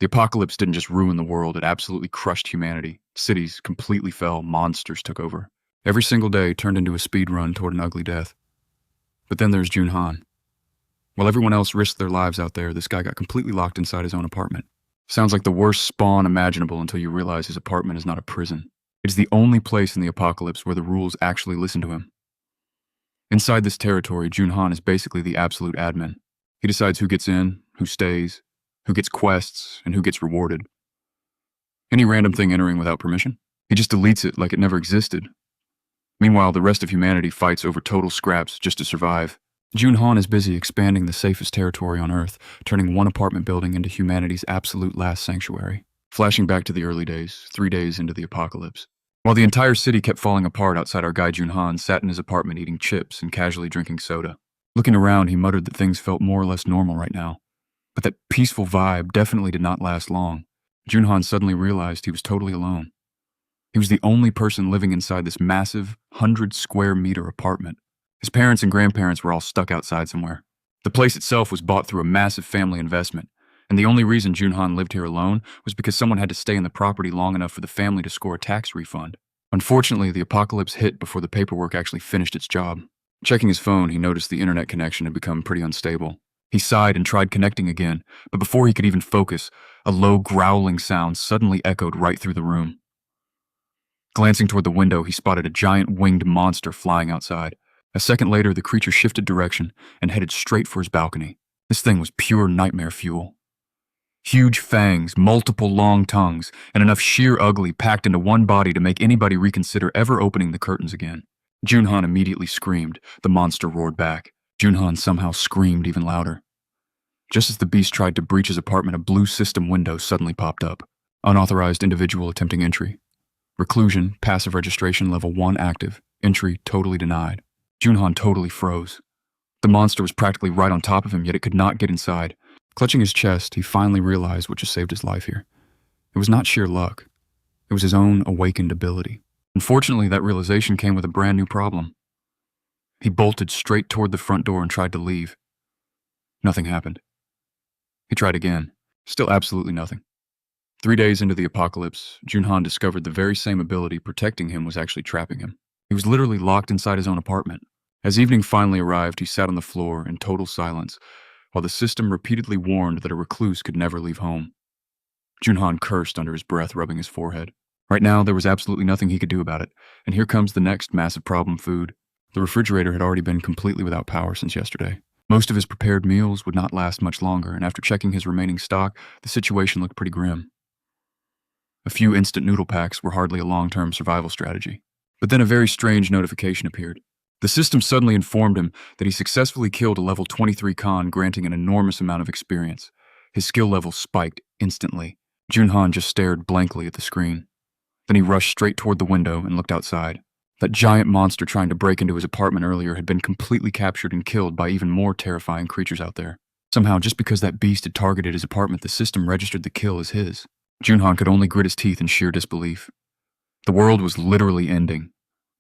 The apocalypse didn't just ruin the world, it absolutely crushed humanity. Cities completely fell, monsters took over. Every single day turned into a speed run toward an ugly death. But then there's Jun Han. While everyone else risked their lives out there, this guy got completely locked inside his own apartment. Sounds like the worst spawn imaginable until you realize his apartment is not a prison. It is the only place in the apocalypse where the rules actually listen to him. Inside this territory, Jun Han is basically the absolute admin. He decides who gets in, who stays, who gets quests, and who gets rewarded. Any random thing entering without permission, he just deletes it like it never existed. Meanwhile, the rest of humanity fights over total scraps just to survive. Jun Han is busy expanding the safest territory on Earth, turning one apartment building into humanity's absolute last sanctuary. Flashing back to the early days, 3 days into the apocalypse. While the entire city kept falling apart outside, our guy Jun Han sat in his apartment eating chips and casually drinking soda. Looking around, he muttered that things felt more or less normal right now. But that peaceful vibe definitely did not last long. Jun Han suddenly realized he was totally alone. He was the only person living inside this massive, 100-square-meter apartment. His parents and grandparents were all stuck outside somewhere. The place itself was bought through a massive family investment, and the only reason Jun Han lived here alone was because someone had to stay in the property long enough for the family to score a tax refund. Unfortunately, the apocalypse hit before the paperwork actually finished its job. Checking his phone, he noticed the internet connection had become pretty unstable. He sighed and tried connecting again, but before he could even focus, a low growling sound suddenly echoed right through the room. Glancing toward the window, he spotted a giant winged monster flying outside. A second later, the creature shifted direction and headed straight for his balcony. This thing was pure nightmare fuel. Huge fangs, multiple long tongues, and enough sheer ugly packed into one body to make anybody reconsider ever opening the curtains again. Jun Han immediately screamed. The monster roared back. Jun Han somehow screamed even louder. Just as the beast tried to breach his apartment, a blue system window suddenly popped up. Unauthorized individual attempting entry. Reclusion, passive registration level 1 active. Entry totally denied. Jun Han totally froze. The monster was practically right on top of him, yet it could not get inside. Clutching his chest, he finally realized what just saved his life here. It was not sheer luck. It was his own awakened ability. Unfortunately, that realization came with a brand new problem. He bolted straight toward the front door and tried to leave. Nothing happened. He tried again. Still absolutely nothing. 3 days into the apocalypse, Jun Han discovered the very same ability protecting him was actually trapping him. He was literally locked inside his own apartment. As evening finally arrived, he sat on the floor in total silence, while the system repeatedly warned that a recluse could never leave home. Jun Han cursed under his breath, rubbing his forehead. Right now, there was absolutely nothing he could do about it, and here comes the next massive problem: food. The refrigerator had already been completely without power since yesterday. Most of his prepared meals would not last much longer, and after checking his remaining stock, the situation looked pretty grim. A few instant noodle packs were hardly a long-term survival strategy. But then a very strange notification appeared. The system suddenly informed him that he successfully killed a level 23 Khan, granting an enormous amount of experience. His skill level spiked instantly. Jun Han just stared blankly at the screen. Then he rushed straight toward the window and looked outside. That giant monster trying to break into his apartment earlier had been completely captured and killed by even more terrifying creatures out there. Somehow, just because that beast had targeted his apartment, the system registered the kill as his. Jun Han could only grit his teeth in sheer disbelief. The world was literally ending.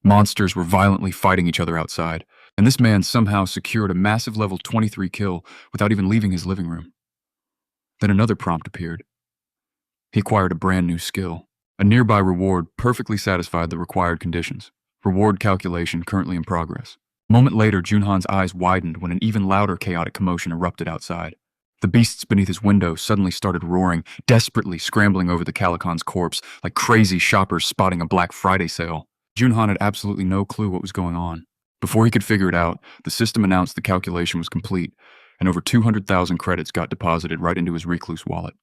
Monsters were violently fighting each other outside, and this man somehow secured a massive level 23 kill without even leaving his living room. Then another prompt appeared. He acquired a brand new skill. A nearby reward perfectly satisfied the required conditions. Reward calculation currently in progress. A moment later, Jun Han's eyes widened when an even louder chaotic commotion erupted outside. The beasts beneath his window suddenly started roaring, desperately scrambling over the Calicon's corpse like crazy shoppers spotting a Black Friday sale. Jun Han had absolutely no clue what was going on. Before he could figure it out, the system announced the calculation was complete, and over 200,000 credits got deposited right into his recluse wallet.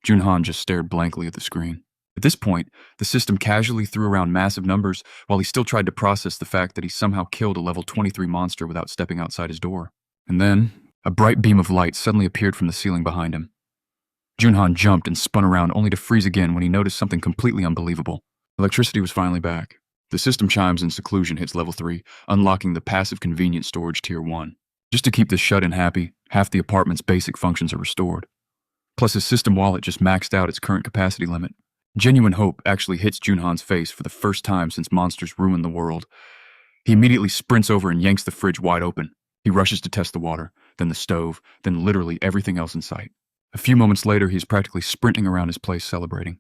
Jun Han just stared blankly at the screen. At this point, the system casually threw around massive numbers while he still tried to process the fact that he somehow killed a level 23 monster without stepping outside his door. And then, a bright beam of light suddenly appeared from the ceiling behind him. Jun Han jumped and spun around only to freeze again when he noticed something completely unbelievable. Electricity was finally back. The system chimes and seclusion hits level 3, unlocking the passive convenience storage tier 1. Just to keep this shut-in happy, half the apartment's basic functions are restored. Plus his system wallet just maxed out its current capacity limit. Genuine hope actually hits Jun Han's face for the first time since monsters ruined the world. He immediately sprints over and yanks the fridge wide open. He rushes to test the water, then the stove, then literally everything else in sight. A few moments later, he's practically sprinting around his place celebrating.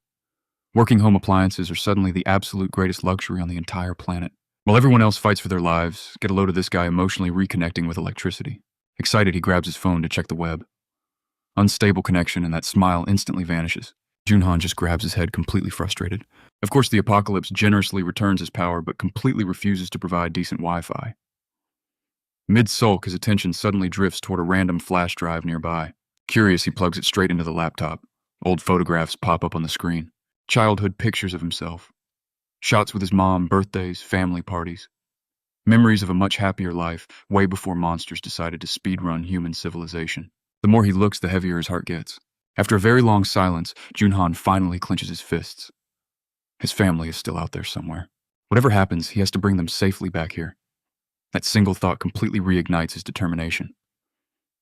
Working home appliances are suddenly the absolute greatest luxury on the entire planet. While everyone else fights for their lives, get a load of this guy emotionally reconnecting with electricity. Excited, he grabs his phone to check the web. Unstable connection, and that smile instantly vanishes. Jun Han just grabs his head, completely frustrated. Of course, the apocalypse generously returns his power, but completely refuses to provide decent Wi-Fi. Mid-sulk, his attention suddenly drifts toward a random flash drive nearby. Curious, he plugs it straight into the laptop. Old photographs pop up on the screen. Childhood pictures of himself. Shots with his mom, birthdays, family parties. Memories of a much happier life, way before monsters decided to speedrun human civilization. The more he looks, the heavier his heart gets. After a very long silence, Jun Han finally clenches his fists. His family is still out there somewhere. Whatever happens, he has to bring them safely back here. That single thought completely reignites his determination.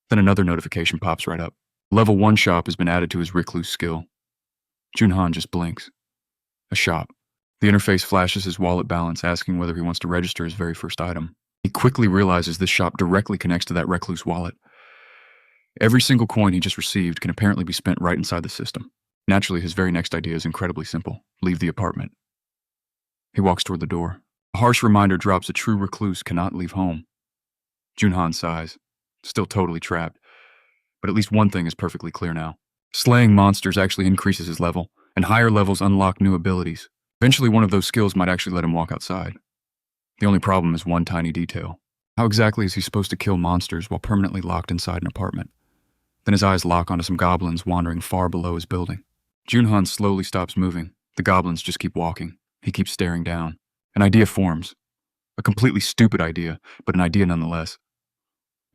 Then another notification pops right up. Level 1 shop has been added to his recluse skill. Jun Han just blinks. A shop. The interface flashes his wallet balance, asking whether he wants to register his very first item. He quickly realizes this shop directly connects to that recluse wallet. Every single coin he just received can apparently be spent right inside the system. Naturally, his very next idea is incredibly simple. Leave the apartment. He walks toward the door. A harsh reminder drops: a true recluse cannot leave home. Jun Han sighs. Still totally trapped. But at least one thing is perfectly clear now. Slaying monsters actually increases his level, and higher levels unlock new abilities. Eventually, one of those skills might actually let him walk outside. The only problem is one tiny detail. How exactly is he supposed to kill monsters while permanently locked inside an apartment? Then his eyes lock onto some goblins wandering far below his building. Jun Han slowly stops moving. The goblins just keep walking. He keeps staring down. An idea forms. A completely stupid idea, but an idea nonetheless.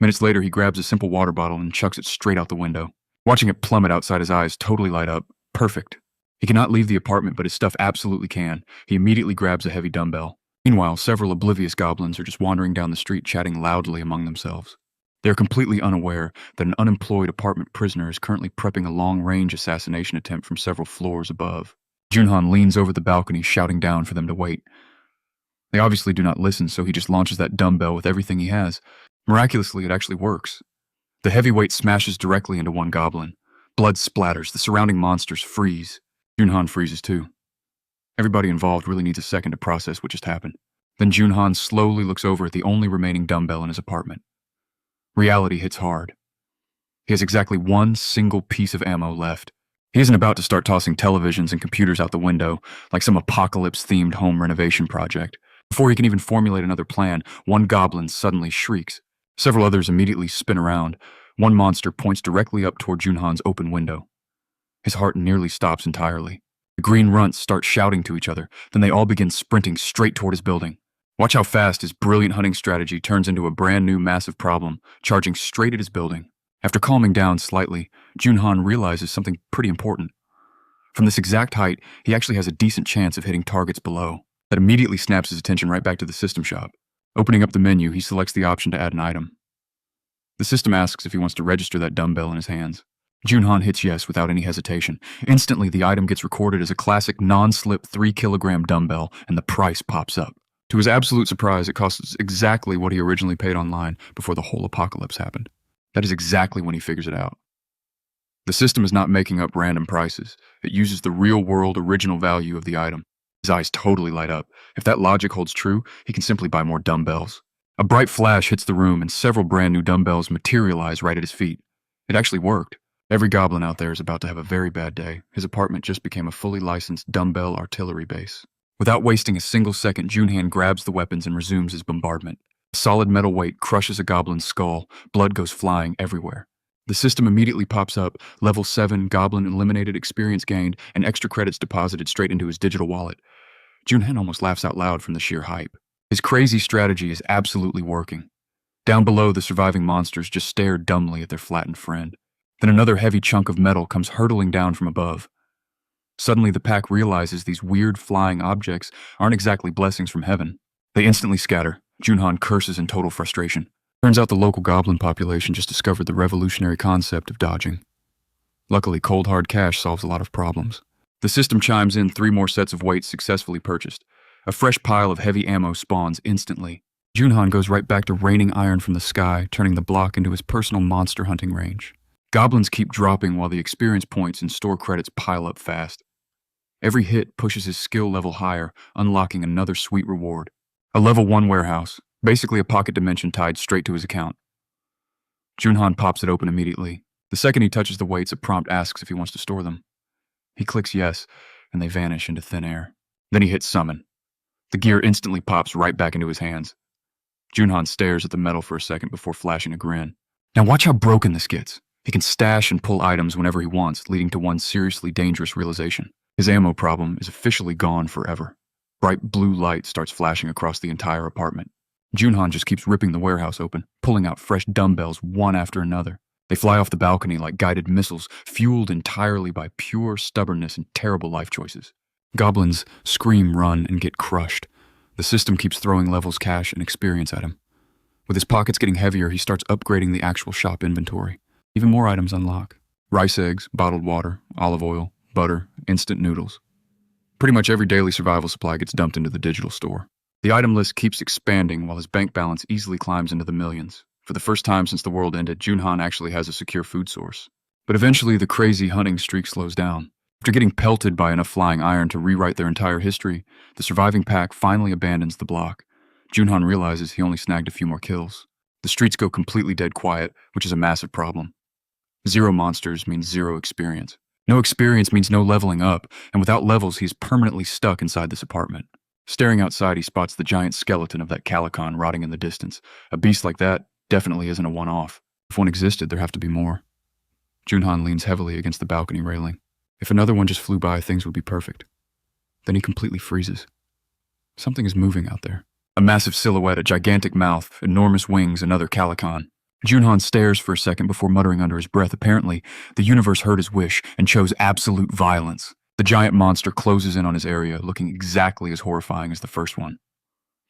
Minutes later, he grabs a simple water bottle and chucks it straight out the window. Watching it plummet outside his eyes totally light up. Perfect. He cannot leave the apartment, but his stuff absolutely can. He immediately grabs a heavy dumbbell. Meanwhile, several oblivious goblins are just wandering down the street chatting loudly among themselves. They are completely unaware that an unemployed apartment prisoner is currently prepping a long-range assassination attempt from several floors above. Jun Han leans over the balcony, shouting down for them to wait. They obviously do not listen, so he just launches that dumbbell with everything he has. Miraculously, it actually works. The heavy weight smashes directly into one goblin. Blood splatters, the surrounding monsters freeze. Jun Han freezes too. Everybody involved really needs a second to process what just happened. Then Jun Han slowly looks over at the only remaining dumbbell in his apartment. Reality hits hard. He has exactly one single piece of ammo left. He isn't about to start tossing televisions and computers out the window like some apocalypse-themed home renovation project. Before he can even formulate another plan, one goblin suddenly shrieks. Several others immediately spin around. One monster points directly up toward Jun Han's open window. His heart nearly stops entirely. The green runts start shouting to each other, then they all begin sprinting straight toward his building. Watch how fast his brilliant hunting strategy turns into a brand new massive problem, charging straight at his building. After calming down slightly, Jun Han realizes something pretty important. From this exact height, he actually has a decent chance of hitting targets below. That immediately snaps his attention right back to the system shop. Opening up the menu, he selects the option to add an item. The system asks if he wants to register that dumbbell in his hands. Jun Han hits yes without any hesitation. Instantly, the item gets recorded as a classic non-slip 3-kilogram dumbbell, and the price pops up. To his absolute surprise, it costs exactly what he originally paid online before the whole apocalypse happened. That is exactly when he figures it out. The system is not making up random prices. It uses the real-world original value of the item. His eyes totally light up. If that logic holds true, he can simply buy more dumbbells. A bright flash hits the room and several brand new dumbbells materialize right at his feet. It actually worked. Every goblin out there is about to have a very bad day. His apartment just became a fully licensed dumbbell artillery base. Without wasting a single second, Jun Han grabs the weapons and resumes his bombardment. A solid metal weight crushes a goblin's skull. Blood goes flying everywhere. The system immediately pops up: level 7, goblin eliminated, experience gained, and extra credits deposited straight into his digital wallet. Jun Han almost laughs out loud from the sheer hype. His crazy strategy is absolutely working. Down below, the surviving monsters just stare dumbly at their flattened friend. Then another heavy chunk of metal comes hurtling down from above. Suddenly, the pack realizes these weird flying objects aren't exactly blessings from heaven. They instantly scatter. Jun Han curses in total frustration. Turns out the local goblin population just discovered the revolutionary concept of dodging. Luckily, cold hard cash solves a lot of problems. The system chimes in 3 more sets of weights successfully purchased. A fresh pile of heavy ammo spawns instantly. Jun Han goes right back to raining iron from the sky, turning the block into his personal monster hunting range. Goblins keep dropping while the experience points and store credits pile up fast. Every hit pushes his skill level higher, unlocking another sweet reward. A level 1 warehouse, basically a pocket dimension tied straight to his account. Jun Han pops it open immediately. The second he touches the weights, a prompt asks if he wants to store them. He clicks yes, and they vanish into thin air. Then he hits summon. The gear instantly pops right back into his hands. Jun Han stares at the metal for a second before flashing a grin. Now watch how broken this gets. He can stash and pull items whenever he wants, leading to one seriously dangerous realization. His ammo problem is officially gone forever. Bright blue light starts flashing across the entire apartment. Jun Han just keeps ripping the warehouse open, pulling out fresh dumbbells one after another. They fly off the balcony like guided missiles, fueled entirely by pure stubbornness and terrible life choices. Goblins scream, run, and get crushed. The system keeps throwing levels, cash, and experience at him. With his pockets getting heavier, he starts upgrading the actual shop inventory. Even more items unlock. Rice eggs, bottled water, olive oil, butter, instant noodles. Pretty much every daily survival supply gets dumped into the digital store. The item list keeps expanding while his bank balance easily climbs into the millions. For the first time since the world ended, Jun Han actually has a secure food source. But eventually, the crazy hunting streak slows down. After getting pelted by enough flying iron to rewrite their entire history, the surviving pack finally abandons the block. Jun Han realizes he only snagged a few more kills. The streets go completely dead quiet, which is a massive problem. 0 monsters means 0 experience. No experience means no leveling up, and without levels, he's permanently stuck inside this apartment. Staring outside, he spots the giant skeleton of that Calican rotting in the distance. A beast like that definitely isn't a one-off. If one existed, there'd have to be more. Jun Han leans heavily against the balcony railing. If another one just flew by, things would be perfect. Then he completely freezes. Something is moving out there. A massive silhouette, a gigantic mouth, enormous wings, another Calican. Jun Han stares for a second before muttering under his breath. Apparently, the universe heard his wish and chose absolute violence. The giant monster closes in on his area, looking exactly as horrifying as the first one.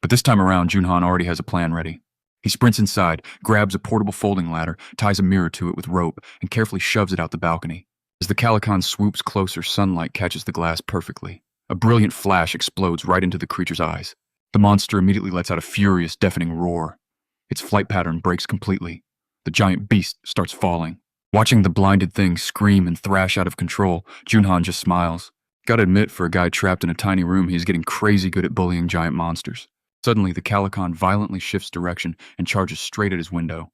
But this time around, Jun Han already has a plan ready. He sprints inside, grabs a portable folding ladder, ties a mirror to it with rope, and carefully shoves it out the balcony. As the Calican swoops closer, sunlight catches the glass perfectly. A brilliant flash explodes right into the creature's eyes. The monster immediately lets out a furious, deafening roar. Its flight pattern breaks completely. The giant beast starts falling. Watching the blinded thing scream and thrash out of control, Jun Han just smiles. Gotta admit, for a guy trapped in a tiny room, he's getting crazy good at bullying giant monsters. Suddenly, the Calican violently shifts direction and charges straight at his window.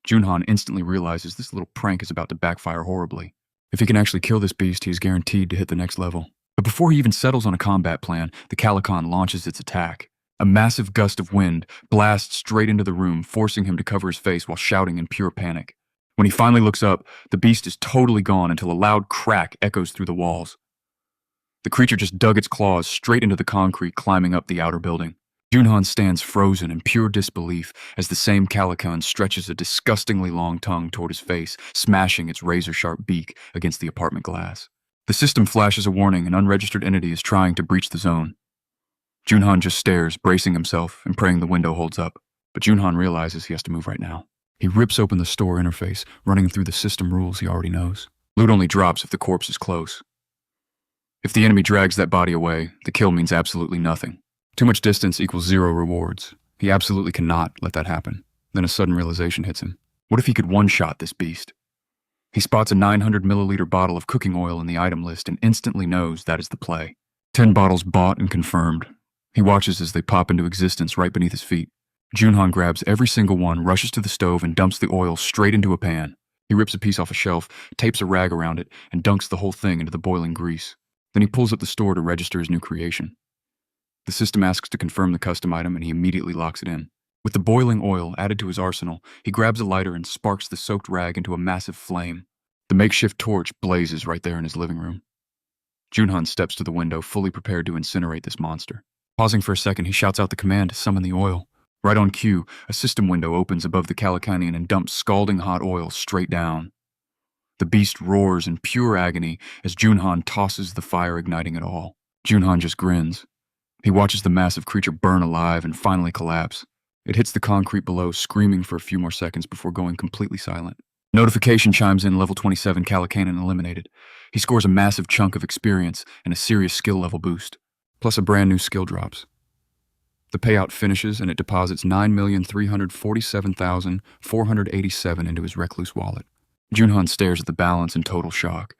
Jun Han instantly realizes this little prank is about to backfire horribly. If he can actually kill this beast, he is guaranteed to hit the next level. But before he even settles on a combat plan, the Calican launches its attack. A massive gust of wind blasts straight into the room, forcing him to cover his face while shouting in pure panic. When he finally looks up, the beast is totally gone until a loud crack echoes through the walls. The creature just dug its claws straight into the concrete, climbing up the outer building. Jun Han stands frozen in pure disbelief as the same Calican stretches a disgustingly long tongue toward his face, smashing its razor-sharp beak against the apartment glass. The system flashes a warning: an unregistered entity is trying to breach the zone. Jun Han just stares, bracing himself and praying the window holds up. But Jun Han realizes he has to move right now. He rips open the store interface, running through the system rules he already knows. Loot only drops if the corpse is close. If the enemy drags that body away, the kill means absolutely nothing. Too much distance equals 0 rewards. He absolutely cannot let that happen. Then a sudden realization hits him. What if he could one-shot this beast? He spots a 900 milliliter bottle of cooking oil in the item list and instantly knows that is the play. 10 bottles bought and confirmed. He watches as they pop into existence right beneath his feet. Jun Han grabs every single one, rushes to the stove, and dumps the oil straight into a pan. He rips a piece off a shelf, tapes a rag around it, and dunks the whole thing into the boiling grease. Then he pulls up the store to register his new creation. The system asks to confirm the custom item, and he immediately locks it in. With the boiling oil added to his arsenal, he grabs a lighter and sparks the soaked rag into a massive flame. The makeshift torch blazes right there in his living room. Jun Han steps to the window, fully prepared to incinerate this monster. Pausing for a second, he shouts out the command to summon the oil. Right on cue, a system window opens above the Calicanian and dumps scalding hot oil straight down. The beast roars in pure agony as Jun Han tosses the fire, igniting it all. Jun Han just grins. He watches the massive creature burn alive and finally collapse. It hits the concrete below, screaming for a few more seconds before going completely silent. Notification chimes in: level 27 Calicanon eliminated. He scores a massive chunk of experience and a serious skill level boost. Plus a brand new skill drops. The payout finishes and it deposits 9,347,487 into his recluse wallet. Jun Han stares at the balance in total shock.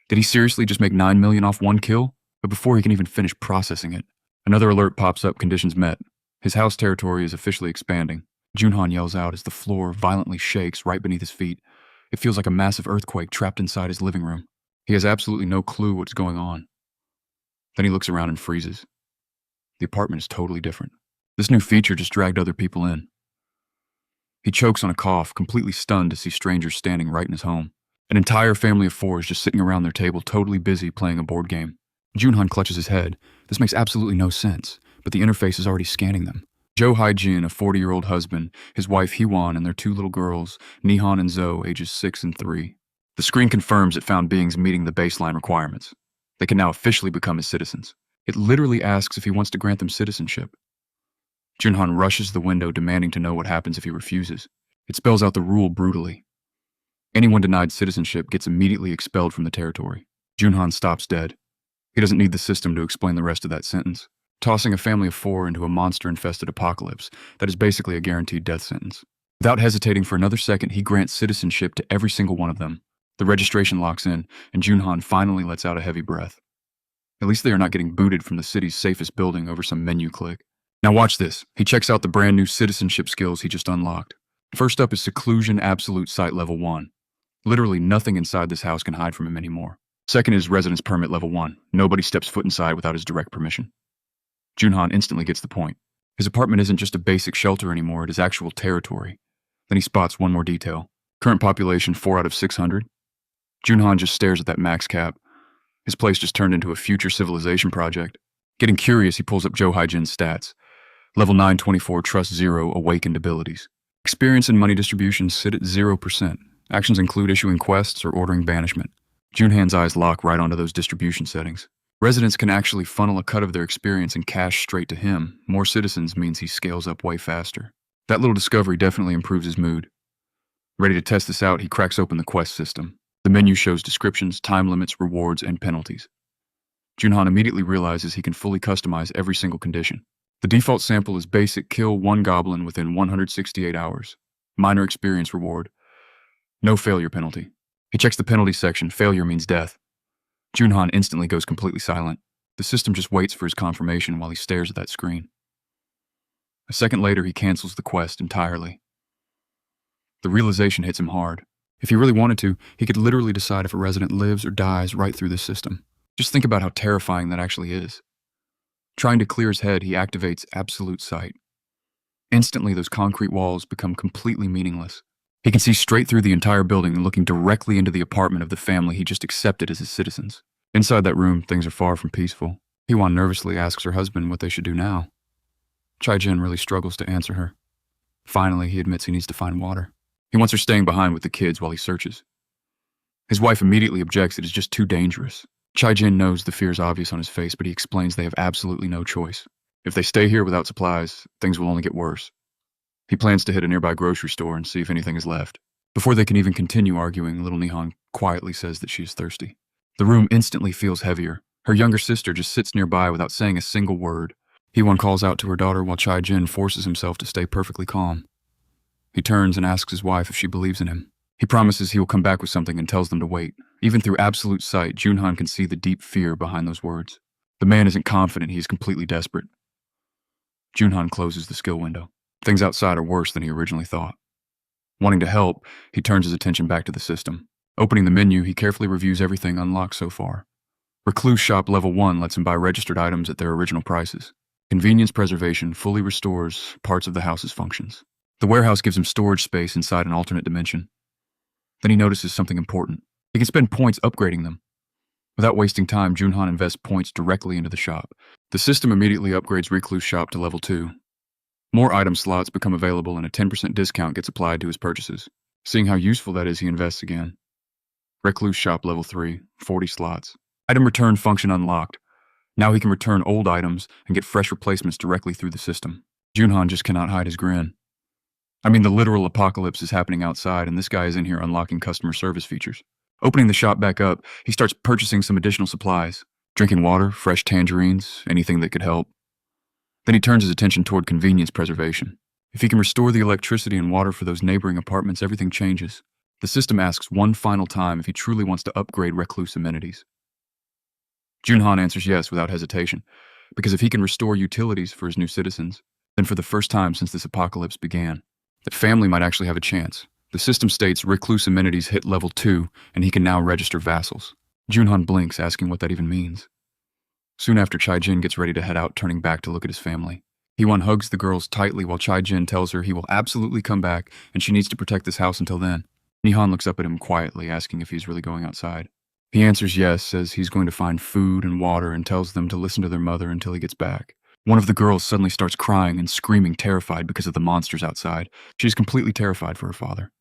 Did he seriously just make 9 million off one kill? But before he can even finish processing it, another alert pops up, conditions met. His house territory is officially expanding. Jun Han yells out as the floor violently shakes right beneath his feet. It feels like a massive earthquake trapped inside his living room. He has absolutely no clue what's going on. Then he looks around and freezes. The apartment is totally different. This new feature just dragged other people in. He chokes on a cough, completely stunned to see strangers standing right in his home. An entire family of four is just sitting around their table, totally busy playing a board game. Jun Han clutches his head. This makes absolutely no sense, but the interface is already scanning them. Jo Hai-jin, a 40-year-old husband, his wife Hee-won, and their two little girls, Ni-han and Zo, ages 6 and 3. The screen confirms it found beings meeting the baseline requirements. They can now officially become his citizens. It literally asks if he wants to grant them citizenship. Jun Han rushes the window, demanding to know what happens if he refuses. It spells out the rule brutally. Anyone denied citizenship gets immediately expelled from the territory. Jun Han stops dead. He doesn't need the system to explain the rest of that sentence. Tossing a family of four into a monster-infested apocalypse, that is basically a guaranteed death sentence. Without hesitating for another second, he grants citizenship to every single one of them. The registration locks in, and Jun Han finally lets out a heavy breath. At least they are not getting booted from the city's safest building over some menu click. Now watch this. He checks out the brand new citizenship skills he just unlocked. First up is Seclusion Absolute Sight Level 1. Literally nothing inside this house can hide from him anymore. Second is Residence Permit Level 1. Nobody steps foot inside without his direct permission. Jun Han instantly gets the point. His apartment isn't just a basic shelter anymore, it is actual territory. Then he spots one more detail. Current population 4 out of 600. Jun Han just stares at that max cap. His place just turned into a future civilization project. Getting curious, he pulls up Jo Hai-jin's stats. Level 924, Trust 0, Awakened abilities. Experience and money distribution sit at 0%. Actions include issuing quests or ordering banishment. Jun Han's eyes lock right onto those distribution settings. Residents can actually funnel a cut of their experience and cash straight to him. More citizens means he scales up way faster. That little discovery definitely improves his mood. Ready to test this out, he cracks open the quest system. The menu shows descriptions, time limits, rewards, and penalties. Jun Han immediately realizes he can fully customize every single condition. The default sample is basic: kill one goblin within 168 hours. Minor experience reward. No failure penalty. He checks the penalty section. Failure means death. Jun Han instantly goes completely silent. The system just waits for his confirmation while he stares at that screen. A second later, he cancels the quest entirely. The realization hits him hard. If he really wanted to, he could literally decide if a resident lives or dies right through this system. Just think about how terrifying that actually is. Trying to clear his head, he activates Absolute Sight. Instantly, those concrete walls become completely meaningless. He can see straight through the entire building and looking directly into the apartment of the family he just accepted as his citizens. Inside that room, things are far from peaceful. Hee-won nervously asks her husband what they should do now. Chai-jin really struggles to answer her. Finally, he admits he needs to find water. He wants her staying behind with the kids while he searches. His wife immediately objects it is just too dangerous. Chai-jin knows the fear is obvious on his face, but he explains they have absolutely no choice. If they stay here without supplies, things will only get worse. He plans to hit a nearby grocery store and see if anything is left. Before they can even continue arguing, little Ni-han quietly says that she is thirsty. The room instantly feels heavier. Her younger sister just sits nearby without saying a single word. Hee-won calls out to her daughter while Chai-jin forces himself to stay perfectly calm. He turns and asks his wife if she believes in him. He promises he will come back with something and tells them to wait. Even through Absolute Sight, Jun Han can see the deep fear behind those words. The man isn't confident, he is completely desperate. Jun Han closes the skill window. Things outside are worse than he originally thought. Wanting to help, he turns his attention back to the system. Opening the menu, he carefully reviews everything unlocked so far. Recluse Shop Level 1 lets him buy registered items at their original prices. Convenience Preservation fully restores parts of the house's functions. The warehouse gives him storage space inside an alternate dimension. Then he notices something important. He can spend points upgrading them. Without wasting time, Jun Han invests points directly into the shop. The system immediately upgrades Recluse Shop to Level 2. More item slots become available and a 10% discount gets applied to his purchases. Seeing how useful that is, he invests again. Recluse Shop Level 3, 40 slots. Item return function unlocked. Now he can return old items and get fresh replacements directly through the system. Jun Han just cannot hide his grin. I mean, the literal apocalypse is happening outside, and this guy is in here unlocking customer service features. Opening the shop back up, he starts purchasing some additional supplies. Drinking water, fresh tangerines, anything that could help. Then he turns his attention toward convenience preservation. If he can restore the electricity and water for those neighboring apartments, everything changes. The system asks one final time if he truly wants to upgrade recluse amenities. Jun Han answers yes without hesitation, because if he can restore utilities for his new citizens, then for the first time since this apocalypse began, that family might actually have a chance. The system states recluse amenities hit level 2, and he can now register vassals. Jun Han blinks, asking what that even means. Soon after, Chai Jin gets ready to head out, turning back to look at his family. Hee-won hugs the girls tightly while Chai Jin tells her he will absolutely come back and she needs to protect this house until then. Ni-han looks up at him quietly, asking if he's really going outside. He answers yes, says he's going to find food and water, and tells them to listen to their mother until he gets back. One of the girls suddenly starts crying and screaming, terrified because of the monsters outside. She's completely terrified for her father.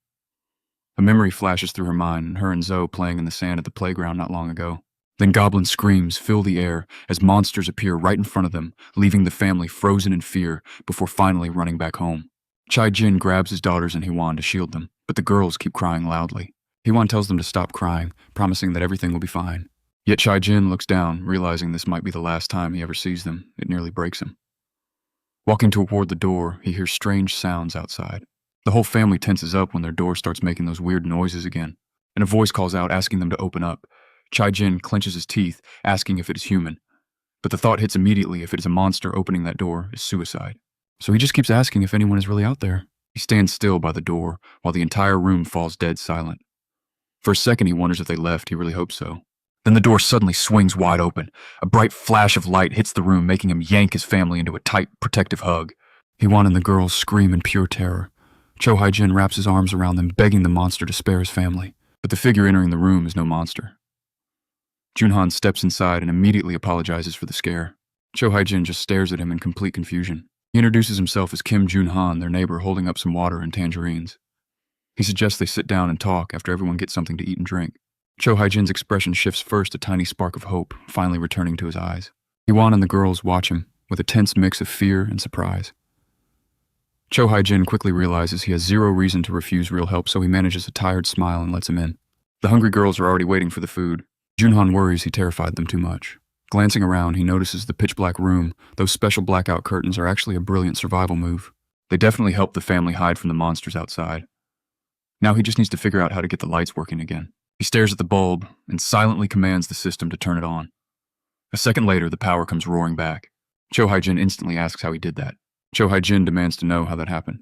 A memory flashes through her mind, her and Zoe playing in the sand at the playground not long ago. Then goblin screams fill the air as monsters appear right in front of them, leaving the family frozen in fear before finally running back home. Chai Jin grabs his daughters and Hee-won to shield them, but the girls keep crying loudly. Hee-won tells them to stop crying, promising that everything will be fine. Yet Chai Jin looks down, realizing this might be the last time he ever sees them. It nearly breaks him. Walking toward the door, he hears strange sounds outside. The whole family tenses up when their door starts making those weird noises again, and a voice calls out asking them to open up. Chai Jin clenches his teeth, asking if it is human. But the thought hits immediately: if it is a monster, opening that door is suicide. So he just keeps asking if anyone is really out there. He stands still by the door while the entire room falls dead silent. For a second he wonders if they left. He really hopes so. Then the door suddenly swings wide open. A bright flash of light hits the room, making him yank his family into a tight, protective hug. Hee-won and the girls scream in pure terror. Cho Hai-jin wraps his arms around them, begging the monster to spare his family. But the figure entering the room is no monster. Jun Han steps inside and immediately apologizes for the scare. Cho Hai-jin just stares at him in complete confusion. He introduces himself as Kim Jun Han, their neighbor, holding up some water and tangerines. He suggests they sit down and talk after everyone gets something to eat and drink. Cho Hai-jin's expression shifts first, a tiny spark of hope, finally returning to his eyes. Hee-won and the girls watch him, with a tense mix of fear and surprise. Cho Hai-jin quickly realizes he has zero reason to refuse real help, so he manages a tired smile and lets him in. The hungry girls are already waiting for the food. Jun Han worries he terrified them too much. Glancing around, he notices the pitch-black room. Those special blackout curtains are actually a brilliant survival move. They definitely help the family hide from the monsters outside. Now he just needs to figure out how to get the lights working again. He stares at the bulb and silently commands the system to turn it on. A second later, the power comes roaring back. Cho Hai-jin instantly asks how he did that. Cho Hai-jin demands to know how that happened.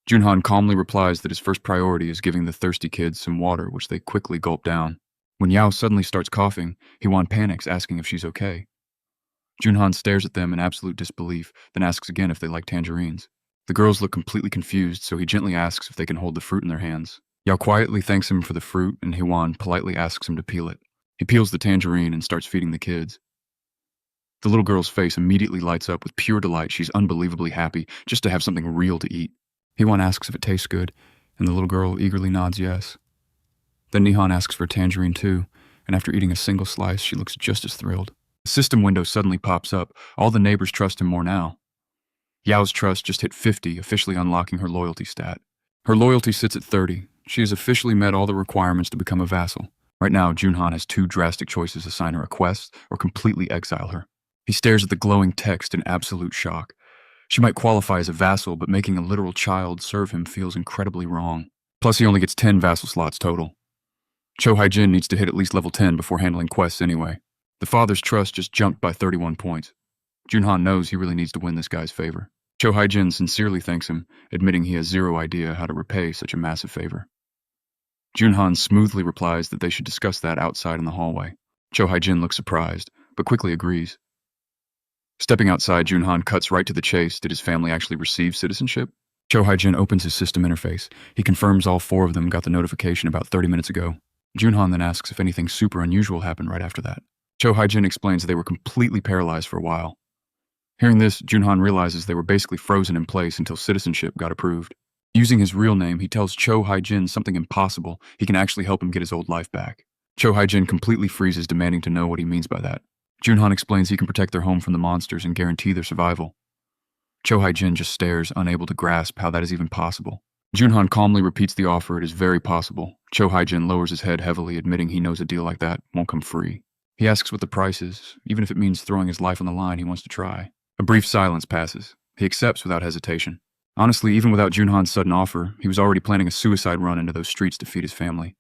Jun Han calmly replies that his first priority is giving the thirsty kids some water, which they quickly gulp down. When Yao suddenly starts coughing, Hee-won panics, asking if she's okay. Jun Han stares at them in absolute disbelief, then asks again if they like tangerines. The girls look completely confused, so he gently asks if they can hold the fruit in their hands. Yao quietly thanks him for the fruit, and Hee-won politely asks him to peel it. He peels the tangerine and starts feeding the kids. The little girl's face immediately lights up with pure delight. She's unbelievably happy just to have something real to eat. Hee-won asks if it tastes good, and the little girl eagerly nods yes. Then Ni-han asks for a tangerine too, and after eating a single slice, she looks just as thrilled. The system window suddenly pops up. All the neighbors trust him more now. Yao's trust just hit 50, officially unlocking her loyalty stat. Her loyalty sits at 30. She has officially met all the requirements to become a vassal. Right now, Jun Han has two drastic choices: assign her a quest or completely exile her. He stares at the glowing text in absolute shock. She might qualify as a vassal, but making a literal child serve him feels incredibly wrong. Plus, he only gets 10 vassal slots total. Cho Hai-jin needs to hit at least level 10 before handling quests anyway. The father's trust just jumped by 31 points. Jun Han knows he really needs to win this guy's favor. Cho Hai-jin sincerely thanks him, admitting he has zero idea how to repay such a massive favor. Jun Han smoothly replies that they should discuss that outside in the hallway. Cho Hai-jin looks surprised, but quickly agrees. Stepping outside, Jun Han cuts right to the chase. Did his family actually receive citizenship? Cho Hai-jin opens his system interface. He confirms all 4 of them got the notification about 30 minutes ago. Jun Han then asks if anything super unusual happened right after that. Cho Hai-jin explains they were completely paralyzed for a while. Hearing this, Jun Han realizes they were basically frozen in place until citizenship got approved. Using his real name, he tells Cho Hai-jin something impossible. He can actually help him get his old life back. Cho Hai-jin completely freezes, demanding to know what he means by that. Jun Han explains he can protect their home from the monsters and guarantee their survival. Cho Hai-jin just stares, unable to grasp how that is even possible. Jun Han calmly repeats the offer. It is very possible. Cho Hai-jin lowers his head heavily, admitting he knows a deal like that won't come free. He asks what the price is. Even if it means throwing his life on the line, he wants to try. A brief silence passes. He accepts without hesitation. Honestly, even without Jun Han's sudden offer, he was already planning a suicide run into those streets to feed his family.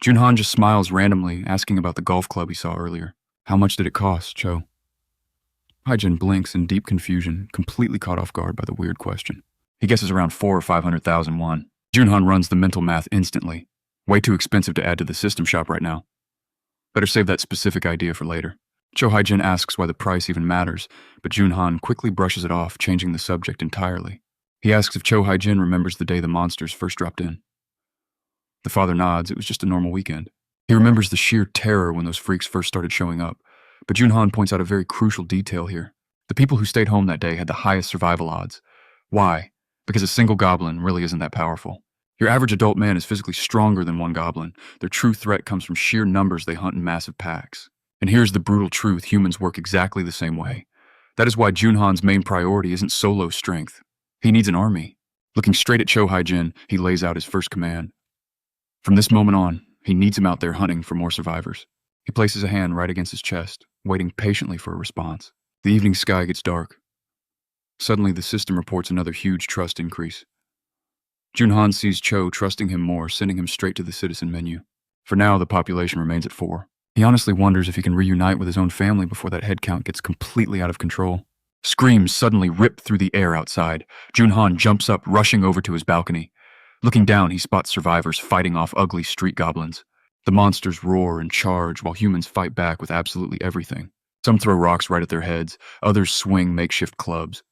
Jun Han just smiles randomly, asking about the golf club he saw earlier. How much did it cost, Cho? Haijin blinks in deep confusion, completely caught off guard by the weird question. He guesses around 4 or 500,000 won. Jun Han runs the mental math instantly. Way too expensive to add to the system shop right now. Better save that specific idea for later. Cho Haijin asks why the price even matters, but Jun Han quickly brushes it off, changing the subject entirely. He asks if Cho Haijin remembers the day the monsters first dropped in. The father nods. It was just a normal weekend. He remembers the sheer terror when those freaks first started showing up, but Jun Han points out a very crucial detail here. The people who stayed home that day had the highest survival odds. Why? Because a single goblin really isn't that powerful. Your average adult man is physically stronger than one goblin. Their true threat comes from sheer numbers they hunt in massive packs. And here's the brutal truth: humans work exactly the same way. That is why Jun Han's main priority isn't solo strength. He needs an army. Looking straight at Cho Haijin, he lays out his first command. From this moment on, he needs him out there hunting for more survivors. He places a hand right against his chest, waiting patiently for a response. The evening sky gets dark. Suddenly, the system reports another huge trust increase. Jun Han sees Cho trusting him more, sending him straight to the citizen menu. For now, the population remains at 4. He honestly wonders if he can reunite with his own family before that head count gets completely out of control. Screams suddenly rip through the air outside. Jun Han jumps up, rushing over to his balcony. Looking down, he spots survivors fighting off ugly street goblins. The monsters roar and charge while humans fight back with absolutely everything. Some throw rocks right at their heads, others swing makeshift clubs.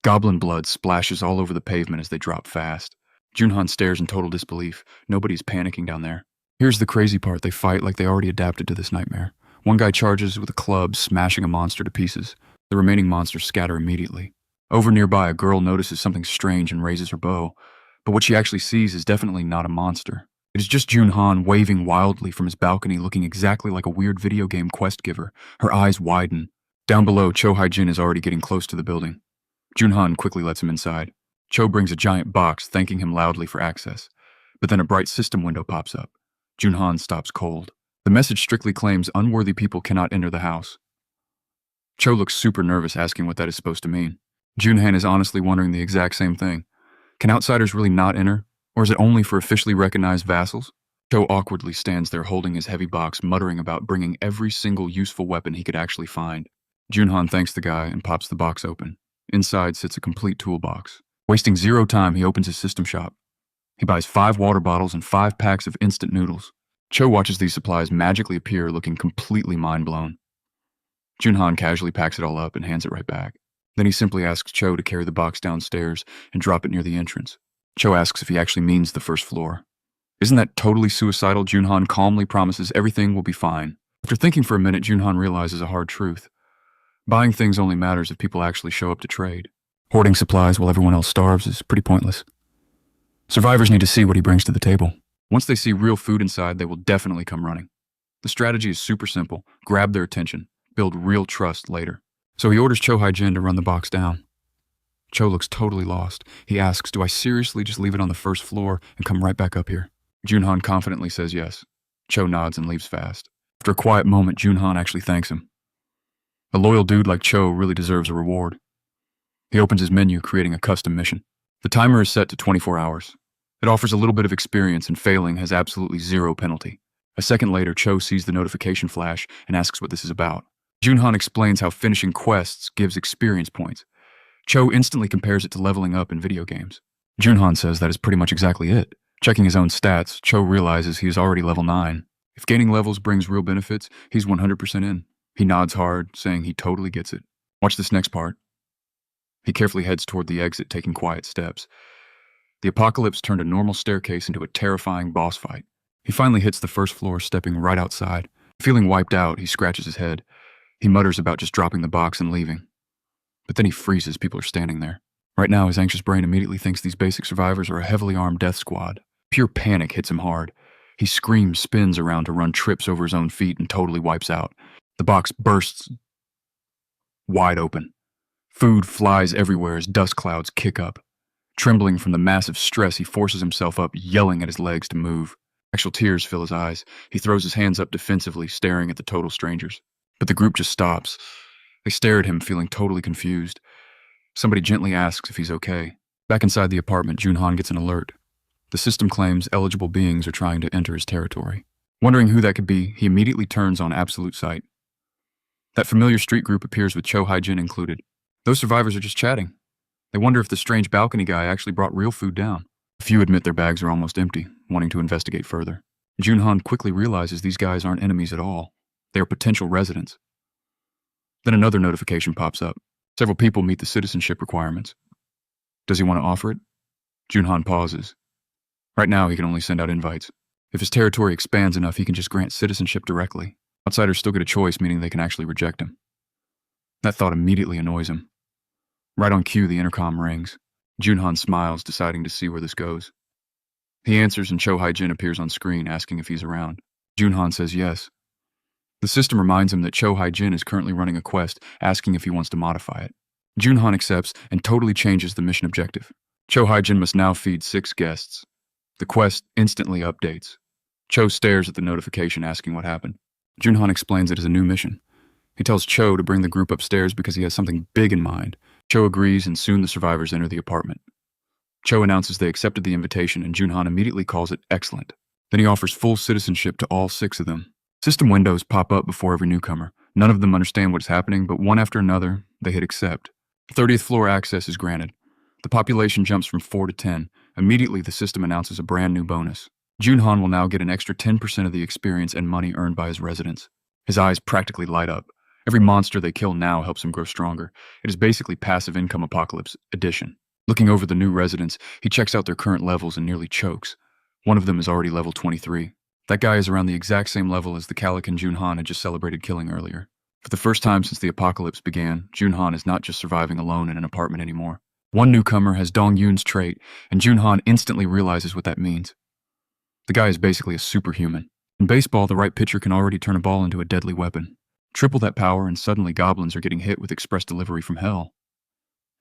Goblin blood splashes all over the pavement as they drop fast. Jun Han stares in total disbelief. Nobody's panicking down there. Here's the crazy part: they fight like they already adapted to this nightmare. One guy charges with a club, smashing a monster to pieces. The remaining monsters scatter immediately. Over nearby, a girl notices something strange and raises her bow. But what she actually sees is definitely not a monster. It is just Jun Han waving wildly from his balcony, looking exactly like a weird video game quest giver. Her eyes widen. Down below, Cho Haijin is already getting close to the building. Jun Han quickly lets him inside. Cho brings a giant box, thanking him loudly for access. But then a bright system window pops up. Jun Han stops cold. The message strictly claims unworthy people cannot enter the house. Cho looks super nervous, asking what that is supposed to mean. Jun Han is honestly wondering the exact same thing. Can outsiders really not enter? Or is it only for officially recognized vassals? Cho awkwardly stands there holding his heavy box, muttering about bringing every single useful weapon he could actually find. Jun Han thanks the guy and pops the box open. Inside sits a complete toolbox. Wasting zero time, he opens his system shop. He buys 5 water bottles and 5 packs of instant noodles. Cho watches these supplies magically appear, looking completely mind-blown. Jun Han casually packs it all up and hands it right back. Then he simply asks Cho to carry the box downstairs and drop it near the entrance. Cho asks if he actually means the first floor. Isn't that totally suicidal? Jun Han calmly promises everything will be fine. After thinking for a minute, Jun Han realizes a hard truth. Buying things only matters if people actually show up to trade. Hoarding supplies while everyone else starves is pretty pointless. Survivors need to see what he brings to the table. Once they see real food inside, they will definitely come running. The strategy is super simple: grab their attention, build real trust later. So he orders Cho Haijin to run the box down. Cho looks totally lost. He asks, do I seriously just leave it on the first floor and come right back up here? Jun Han confidently says yes. Cho nods and leaves fast. After a quiet moment, Jun Han actually thanks him. A loyal dude like Cho really deserves a reward. He opens his menu, creating a custom mission. The timer is set to 24 hours. It offers a little bit of experience, and failing has absolutely zero penalty. A second later, Cho sees the notification flash and asks what this is about. Jun Han explains how finishing quests gives experience points. Cho instantly compares it to leveling up in video games. Jun Han says that is pretty much exactly it. Checking his own stats, Cho realizes he is already level 9. If gaining levels brings real benefits, he's 100% in. He nods hard, saying he totally gets it. Watch this next part. He carefully heads toward the exit, taking quiet steps. The apocalypse turned a normal staircase into a terrifying boss fight. He finally hits the first floor, stepping right outside. Feeling wiped out, he scratches his head. He mutters about just dropping the box and leaving. But then he freezes. People are standing there. Right now, his anxious brain immediately thinks these basic survivors are a heavily armed death squad. Pure panic hits him hard. He screams, spins around to run, trips over his own feet, and totally wipes out. The box bursts wide open. Food flies everywhere as dust clouds kick up. Trembling from the massive stress, he forces himself up, yelling at his legs to move. Actual tears fill his eyes. He throws his hands up defensively, staring at the total strangers. But the group just stops. They stare at him, feeling totally confused. Somebody gently asks if he's okay. Back inside the apartment, Jun Han gets an alert. The system claims eligible beings are trying to enter his territory. Wondering who that could be, he immediately turns on absolute sight. That familiar street group appears with Cho Hai-jin included. Those survivors are just chatting. They wonder if the strange balcony guy actually brought real food down. A few admit their bags are almost empty, wanting to investigate further. Jun Han quickly realizes these guys aren't enemies at all. They are potential residents. Then another notification pops up. Several people meet the citizenship requirements. Does he want to offer it? Jun Han pauses. Right now, he can only send out invites. If his territory expands enough, he can just grant citizenship directly. Outsiders still get a choice, meaning they can actually reject him. That thought immediately annoys him. Right on cue, the intercom rings. Jun Han smiles, deciding to see where this goes. He answers and Cho Hai-jin appears on screen, asking if he's around. Jun Han says yes. The system reminds him that Cho Hai-jin is currently running a quest, asking if he wants to modify it. Jun Han accepts and totally changes the mission objective. Cho Hai-jin must now feed 6 guests. The quest instantly updates. Cho stares at the notification, asking what happened. Jun Han explains it as a new mission. He tells Cho to bring the group upstairs because he has something big in mind. Cho agrees, and soon the survivors enter the apartment. Cho announces they accepted the invitation, and Jun Han immediately calls it excellent. Then he offers full citizenship to all 6 of them. System windows pop up before every newcomer. None of them understand what is happening, but one after another, they hit accept. 30th floor access is granted. The population jumps from 4 to 10. Immediately, the system announces a brand new bonus. Jun Han will now get an extra 10% of the experience and money earned by his residents. His eyes practically light up. Every monster they kill now helps him grow stronger. It is basically passive income apocalypse edition. Looking over the new residents, he checks out their current levels and nearly chokes. One of them is already level 23. That guy is around the exact same level as the Calican Jun Han had just celebrated killing earlier. For the first time since the apocalypse began, Jun Han is not just surviving alone in an apartment anymore. One newcomer has Dong Yun's trait, and Jun Han instantly realizes what that means. The guy is basically a superhuman. In baseball, the right pitcher can already turn a ball into a deadly weapon. Triple that power, and suddenly goblins are getting hit with express delivery from hell.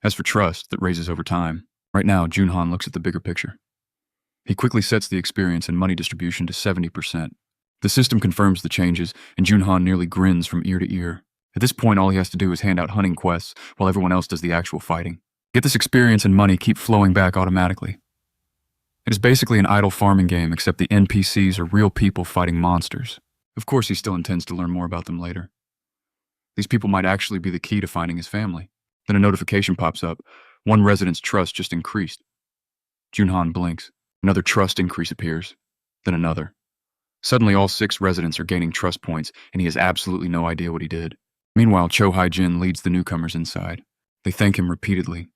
As for trust, that raises over time. Right now, Jun Han looks at the bigger picture. He quickly sets the experience and money distribution to 70%. The system confirms the changes, and Jun Han nearly grins from ear to ear. At this point, all he has to do is hand out hunting quests, while everyone else does the actual fighting. Get this experience and money keep flowing back automatically. It is basically an idle farming game, except the NPCs are real people fighting monsters. Of course, he still intends to learn more about them later. These people might actually be the key to finding his family. Then a notification pops up. One resident's trust just increased. Jun Han blinks. Another trust increase appears. Then another. Suddenly, all 6 residents are gaining trust points, and he has absolutely no idea what he did. Meanwhile, Cho Hai-jin leads the newcomers inside. They thank him repeatedly.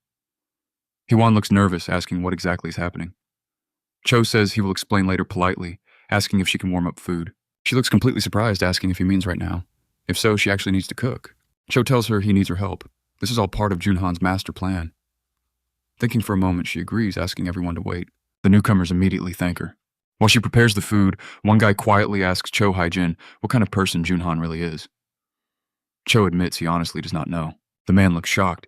Hee-won looks nervous, asking what exactly is happening. Cho says he will explain later politely, asking if she can warm up food. She looks completely surprised, asking if he means right now. If so, she actually needs to cook. Cho tells her he needs her help. This is all part of Jun Han's master plan. Thinking for a moment, she agrees, asking everyone to wait. The newcomers immediately thank her. While she prepares the food, one guy quietly asks Cho Hai-jin what kind of person Jun Han really is. Cho admits he honestly does not know. The man looks shocked.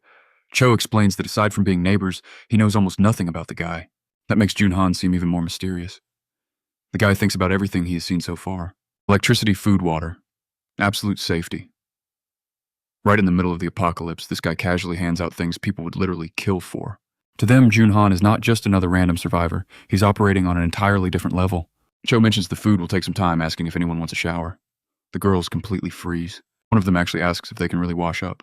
Cho explains that aside from being neighbors, he knows almost nothing about the guy. That makes Jun Han seem even more mysterious. The guy thinks about everything he has seen so far. Electricity, food, water. Absolute safety. Right in the middle of the apocalypse, this guy casually hands out things people would literally kill for. To them, Jun Han is not just another random survivor. He's operating on an entirely different level. Cho mentions the food will take some time, asking if anyone wants a shower. The girls completely freeze. One of them actually asks if they can really wash up.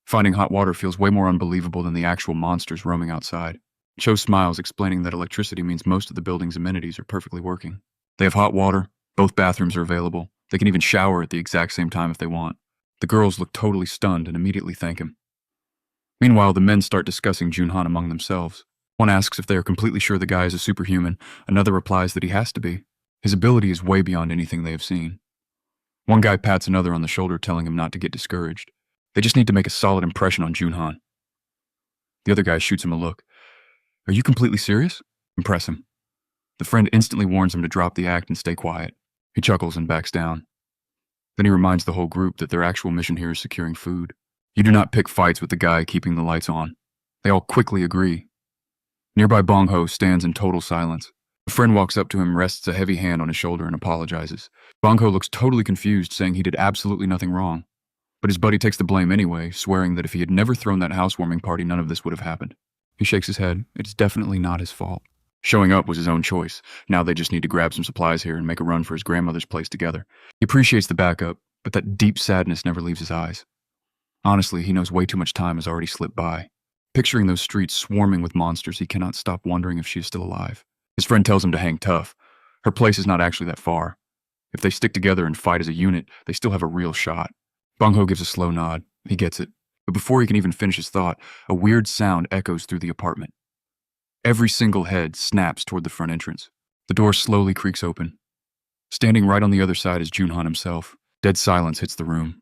Finding hot water feels way more unbelievable than the actual monsters roaming outside. Cho smiles, explaining that electricity means most of the building's amenities are perfectly working. They have hot water, both bathrooms are available, they can even shower at the exact same time if they want. The girls look totally stunned and immediately thank him. Meanwhile, the men start discussing Jun Han among themselves. One asks if they are completely sure the guy is a superhuman, another replies that he has to be. His ability is way beyond anything they have seen. One guy pats another on the shoulder, telling him not to get discouraged. They just need to make a solid impression on Jun Han. The other guy shoots him a look. Are you completely serious? Impress him. The friend instantly warns him to drop the act and stay quiet. He chuckles and backs down. Then he reminds the whole group that their actual mission here is securing food. You do not pick fights with the guy keeping the lights on. They all quickly agree. Nearby Bong Ho stands in total silence. A friend walks up to him, rests a heavy hand on his shoulder, and apologizes. Bong Ho looks totally confused, saying he did absolutely nothing wrong. But his buddy takes the blame anyway, swearing that if he had never thrown that housewarming party, none of this would have happened. He shakes his head. It's definitely not his fault. Showing up was his own choice. Now they just need to grab some supplies here and make a run for his grandmother's place together. He appreciates the backup, but that deep sadness never leaves his eyes. Honestly, he knows way too much time has already slipped by. Picturing those streets swarming with monsters, he cannot stop wondering if she is still alive. His friend tells him to hang tough. Her place is not actually that far. If they stick together and fight as a unit, they still have a real shot. Bong-ho gives a slow nod. He gets it. But before he can even finish his thought, a weird sound echoes through the apartment. Every single head snaps toward the front entrance. The door slowly creaks open. Standing right on the other side is Jun Han himself. Dead silence hits the room.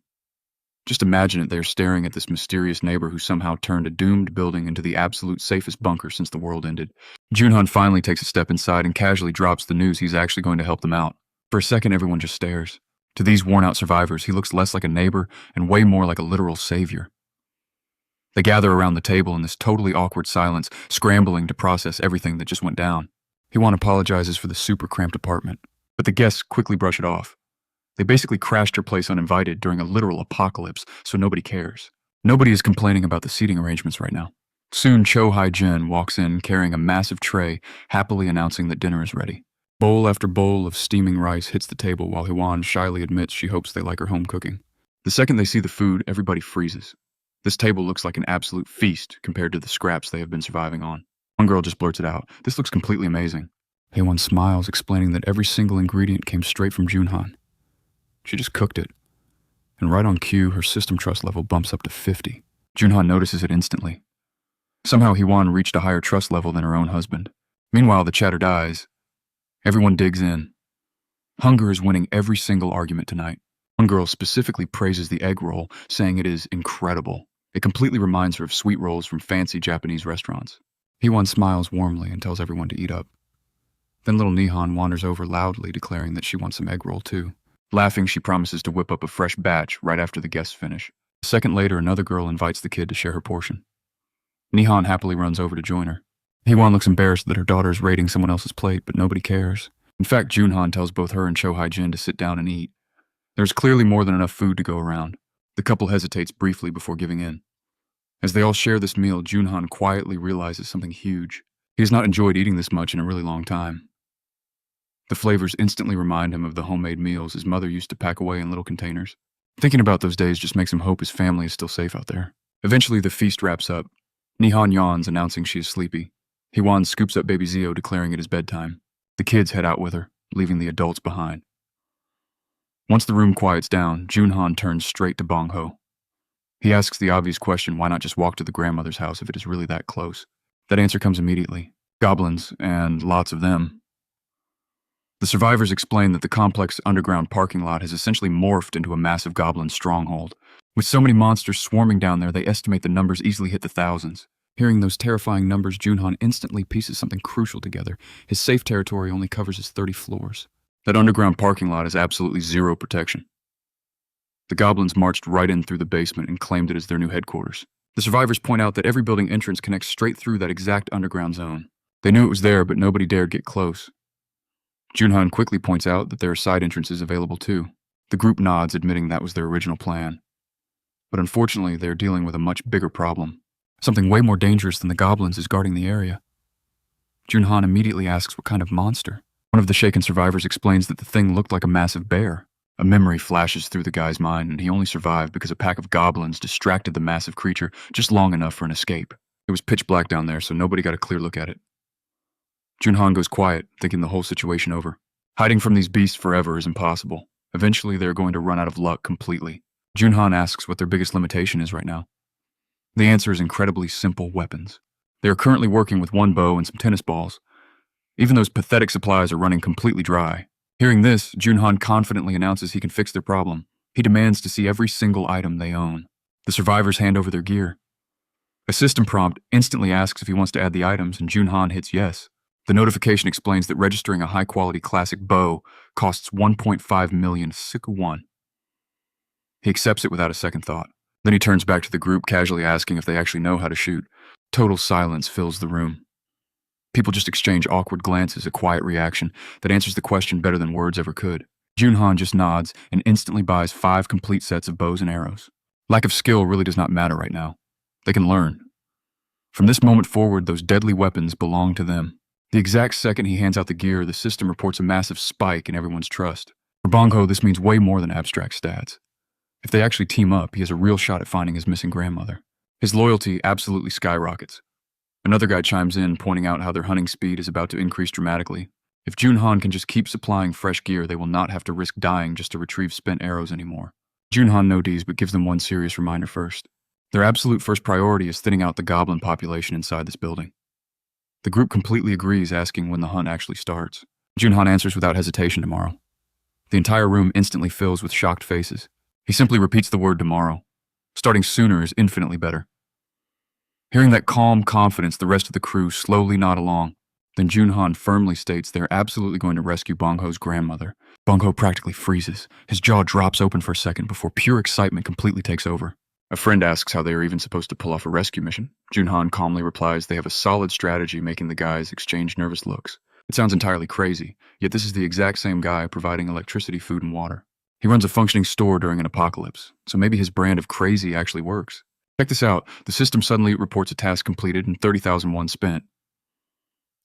Just imagine it, they're staring at this mysterious neighbor who somehow turned a doomed building into the absolute safest bunker since the world ended. Jun Han finally takes a step inside and casually drops the news he's actually going to help them out. For a second, everyone just stares. To these worn-out survivors, he looks less like a neighbor and way more like a literal savior. They gather around the table in this totally awkward silence, scrambling to process everything that just went down. He-wan apologizes for the super cramped apartment, but the guests quickly brush it off. They basically crashed her place uninvited during a literal apocalypse, so nobody cares. Nobody is complaining about the seating arrangements right now. Soon, Cho Hai-jin walks in carrying a massive tray, happily announcing that dinner is ready. Bowl after bowl of steaming rice hits the table while Hwan shyly admits she hopes they like her home cooking. The second they see the food, everybody freezes. This table looks like an absolute feast compared to the scraps they have been surviving on. One girl just blurts it out. This looks completely amazing. Hwan smiles, explaining that every single ingredient came straight from Jun Han. She just cooked it. And right on cue, her system trust level bumps up to 50. Jun Han notices it instantly. Somehow Hwan reached a higher trust level than her own husband. Meanwhile, the chatter dies. Everyone digs in. Hunger is winning every single argument tonight. One girl specifically praises the egg roll, saying it is incredible. It completely reminds her of sweet rolls from fancy Japanese restaurants. Hwan smiles warmly and tells everyone to eat up. Then little Nihon wanders over loudly, declaring that she wants some egg roll too. Laughing, she promises to whip up a fresh batch right after the guests finish. A second later, another girl invites the kid to share her portion. Nihon happily runs over to join her. Hwan looks embarrassed that her daughter is raiding someone else's plate, but nobody cares. In fact, Jun Han tells both her and Cho Hai-jin to sit down and eat. There's clearly more than enough food to go around. The couple hesitates briefly before giving in. As they all share this meal, Jun Han quietly realizes something huge. He has not enjoyed eating this much in a really long time. The flavors instantly remind him of the homemade meals his mother used to pack away in little containers. Thinking about those days just makes him hope his family is still safe out there. Eventually, the feast wraps up. Nihon yawns, announcing she is sleepy. Hwan scoops up baby Zio, declaring it is bedtime. The kids head out with her, leaving the adults behind. Once the room quiets down, Jun Han turns straight to Bong-ho. He asks the obvious question, why not just walk to the grandmother's house if it is really that close? That answer comes immediately. Goblins, and lots of them. The survivors explain that the complex underground parking lot has essentially morphed into a massive goblin stronghold. With so many monsters swarming down there, they estimate the numbers easily hit the thousands. Hearing those terrifying numbers, Jun Han instantly pieces something crucial together. His safe territory only covers his 30 floors. That underground parking lot has absolutely zero protection. The goblins marched right in through the basement and claimed it as their new headquarters. The survivors point out that every building entrance connects straight through that exact underground zone. They knew it was there, but nobody dared get close. Jun Han quickly points out that there are side entrances available too. The group nods, admitting that was their original plan. But unfortunately, they are dealing with a much bigger problem. Something way more dangerous than the goblins is guarding the area. Jun Han immediately asks what kind of monster. One of the shaken survivors explains that the thing looked like a massive bear. A memory flashes through the guy's mind, and he only survived because a pack of goblins distracted the massive creature just long enough for an escape. It was pitch black down there, so nobody got a clear look at it. Jun Han goes quiet, thinking the whole situation over. Hiding from these beasts forever is impossible. Eventually, they are going to run out of luck completely. Jun Han asks what their biggest limitation is right now. The answer is incredibly simple weapons. They are currently working with one bow and some tennis balls. Even those pathetic supplies are running completely dry. Hearing this, Jun Han confidently announces he can fix their problem. He demands to see every single item they own. The survivors hand over their gear. A system prompt instantly asks if he wants to add the items, and Jun Han hits yes. The notification explains that registering a high-quality classic bow costs 1.5 million Siku-won. He accepts it without a second thought. Then he turns back to the group, casually asking if they actually know how to shoot. Total silence fills the room. People just exchange awkward glances, a quiet reaction that answers the question better than words ever could. Jun Han just nods and instantly buys 5 complete sets of bows and arrows. Lack of skill really does not matter right now. They can learn. From this moment forward, those deadly weapons belong to them. The exact second he hands out the gear, the system reports a massive spike in everyone's trust. For Bongho, this means way more than abstract stats. If they actually team up, he has a real shot at finding his missing grandmother. His loyalty absolutely skyrockets. Another guy chimes in, pointing out how their hunting speed is about to increase dramatically. If Jun Han can just keep supplying fresh gear, they will not have to risk dying just to retrieve spent arrows anymore. Jun Han nods, but gives them one serious reminder first. Their absolute first priority is thinning out the goblin population inside this building. The group completely agrees, asking when the hunt actually starts. Jun Han answers without hesitation, tomorrow. The entire room instantly fills with shocked faces. He simply repeats the word tomorrow. Starting sooner is infinitely better. Hearing that calm confidence, the rest of the crew slowly nod along. Then Jun Han firmly states they're absolutely going to rescue Bongho's grandmother. Bongho practically freezes. His jaw drops open for a second before pure excitement completely takes over. A friend asks how they are even supposed to pull off a rescue mission. Jun Han calmly replies they have a solid strategy, making the guys exchange nervous looks. It sounds entirely crazy, yet this is the exact same guy providing electricity, food, and water. He runs a functioning store during an apocalypse, so maybe his brand of crazy actually works. Check this out. The system suddenly reports a task completed and 30,000 won spent.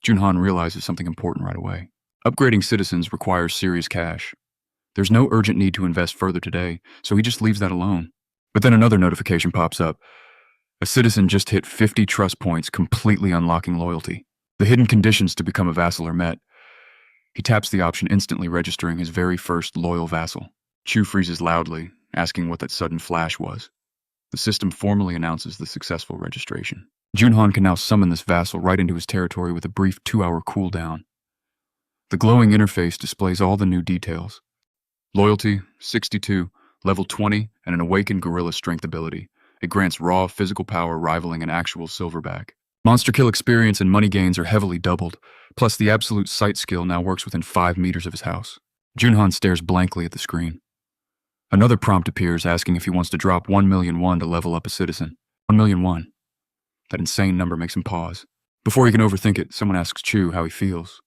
Jun Han realizes something important right away. Upgrading citizens requires serious cash. There's no urgent need to invest further today, so he just leaves that alone. But then another notification pops up. A citizen just hit 50 trust points, completely unlocking loyalty. The hidden conditions to become a vassal are met. He taps the option, instantly registering his very first loyal vassal. Chu freezes loudly, asking what that sudden flash was. The system formally announces the successful registration. Jun Han can now summon this vassal right into his territory with a brief 2-hour cooldown. The glowing interface displays all the new details. Loyalty, 62, level 20, and an awakened gorilla strength ability. It grants raw physical power rivaling an actual silverback. Monster kill experience and money gains are heavily doubled, plus the absolute sight skill now works within 5 meters of his house. Jun Han stares blankly at the screen. Another prompt appears asking if he wants to drop 1 million won to level up a citizen. 1 million won. That insane number makes him pause. Before he can overthink it, someone asks Chu how he feels.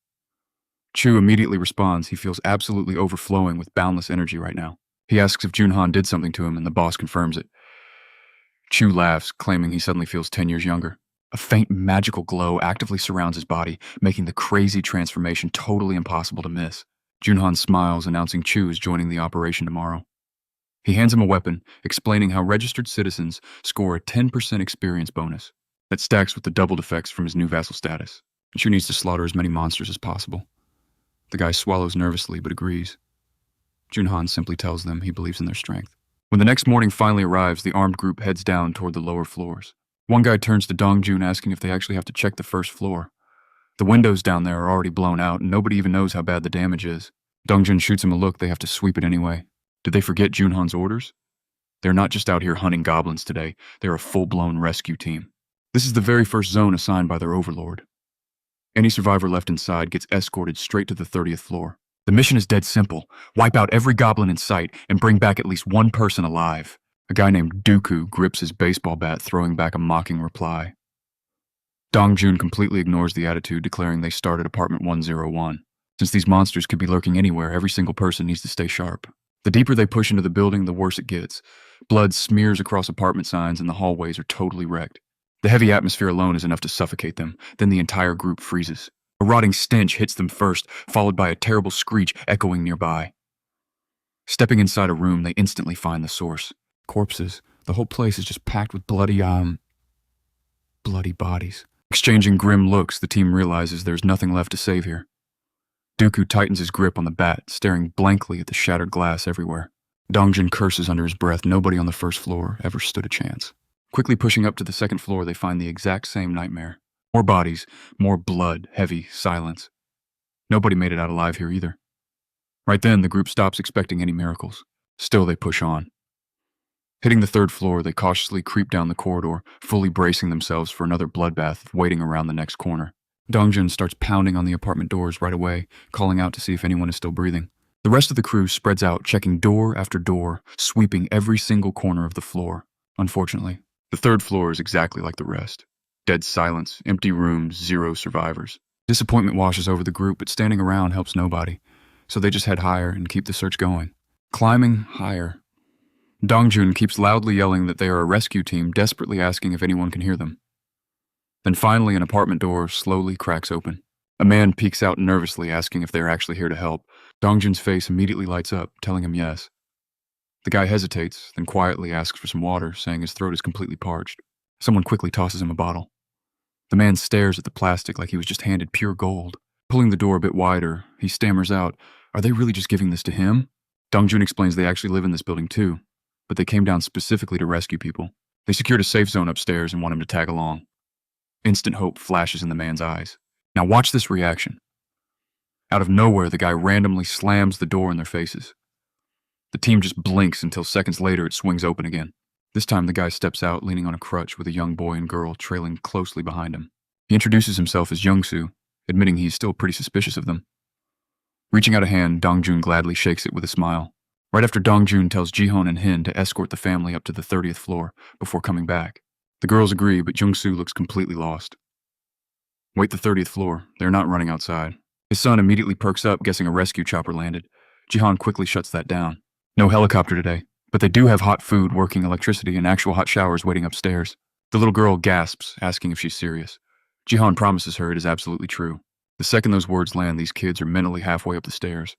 Chu immediately responds he feels absolutely overflowing with boundless energy right now. He asks if Jun Han did something to him, and the boss confirms it. Chu laughs, claiming he suddenly feels 10 years younger. A faint magical glow actively surrounds his body, making the crazy transformation totally impossible to miss. Jun Han smiles, announcing Chu is joining the operation tomorrow. He hands him a weapon, explaining how registered citizens score a 10% experience bonus. That stacks with the doubled effects from his new vassal status. Chu needs to slaughter as many monsters as possible. The guy swallows nervously, but agrees. Jun Han simply tells them he believes in their strength. When the next morning finally arrives, the armed group heads down toward the lower floors. One guy turns to Dongjun, asking if they actually have to check the first floor. The windows down there are already blown out, and nobody even knows how bad the damage is. Dongjun shoots him a look. They have to sweep it anyway. Did they forget Jun Han's orders? They're not just out here hunting goblins today. They're a full-blown rescue team. This is the very first zone assigned by their overlord. Any survivor left inside gets escorted straight to the 30th floor. The mission is dead simple. Wipe out every goblin in sight and bring back at least one person alive. A guy named Dooku grips his baseball bat, throwing back a mocking reply. Dongjun completely ignores the attitude, declaring they start at apartment 101. Since these monsters could be lurking anywhere, every single person needs to stay sharp. The deeper they push into the building, the worse it gets. Blood smears across apartment signs and the hallways are totally wrecked. The heavy atmosphere alone is enough to suffocate them. Then the entire group freezes. A rotting stench hits them first, followed by a terrible screech echoing nearby. Stepping inside a room, they instantly find the source. Corpses. The whole place is just packed with bloody bodies. Exchanging grim looks, the team realizes there's nothing left to save here. Dooku tightens his grip on the bat, staring blankly at the shattered glass everywhere. Dongjun curses under his breath. Nobody on the first floor ever stood a chance. Quickly pushing up to the second floor, they find the exact same nightmare. More bodies, more blood, heavy silence. Nobody made it out alive here either. Right then, the group stops expecting any miracles. Still, they push on. Hitting the third floor, they cautiously creep down the corridor, fully bracing themselves for another bloodbath waiting around the next corner. Dongjun starts pounding on the apartment doors right away, calling out to see if anyone is still breathing. The rest of the crew spreads out, checking door after door, sweeping every single corner of the floor. Unfortunately, the third floor is exactly like the rest. Dead silence, empty rooms, 0 survivors. Disappointment washes over the group, but standing around helps nobody, so they just head higher and keep the search going. Climbing higher. Dongjun keeps loudly yelling that they are a rescue team, desperately asking if anyone can hear them. Then finally, an apartment door slowly cracks open. A man peeks out nervously, asking if they are actually here to help. Dongjun's face immediately lights up, telling him yes. The guy hesitates, then quietly asks for some water, saying his throat is completely parched. Someone quickly tosses him a bottle. The man stares at the plastic like he was just handed pure gold. Pulling the door a bit wider, he stammers out, "Are they really just giving this to him?" Dongjun explains they actually live in this building too, but they came down specifically to rescue people. They secured a safe zone upstairs and want him to tag along. Instant hope flashes in the man's eyes. Now watch this reaction. Out of nowhere, the guy randomly slams the door in their faces. The team just blinks until seconds later it swings open again. This time the guy steps out leaning on a crutch with a young boy and girl trailing closely behind him. He introduces himself as Youngsu, admitting he's still pretty suspicious of them. Reaching out a hand, Dongjun gladly shakes it with a smile. Right after Dongjun tells Jihon and Hin to escort the family up to the 30th floor before coming back. The girls agree, but Jungsu looks completely lost. Wait, the 30th floor. They're not running outside. His son immediately perks up, guessing a rescue chopper landed. Jihon quickly shuts that down. No helicopter today, but they do have hot food, working electricity, and actual hot showers waiting upstairs. The little girl gasps, asking if she's serious. Jihon promises her it is absolutely true. The second those words land, these kids are mentally halfway up the stairs.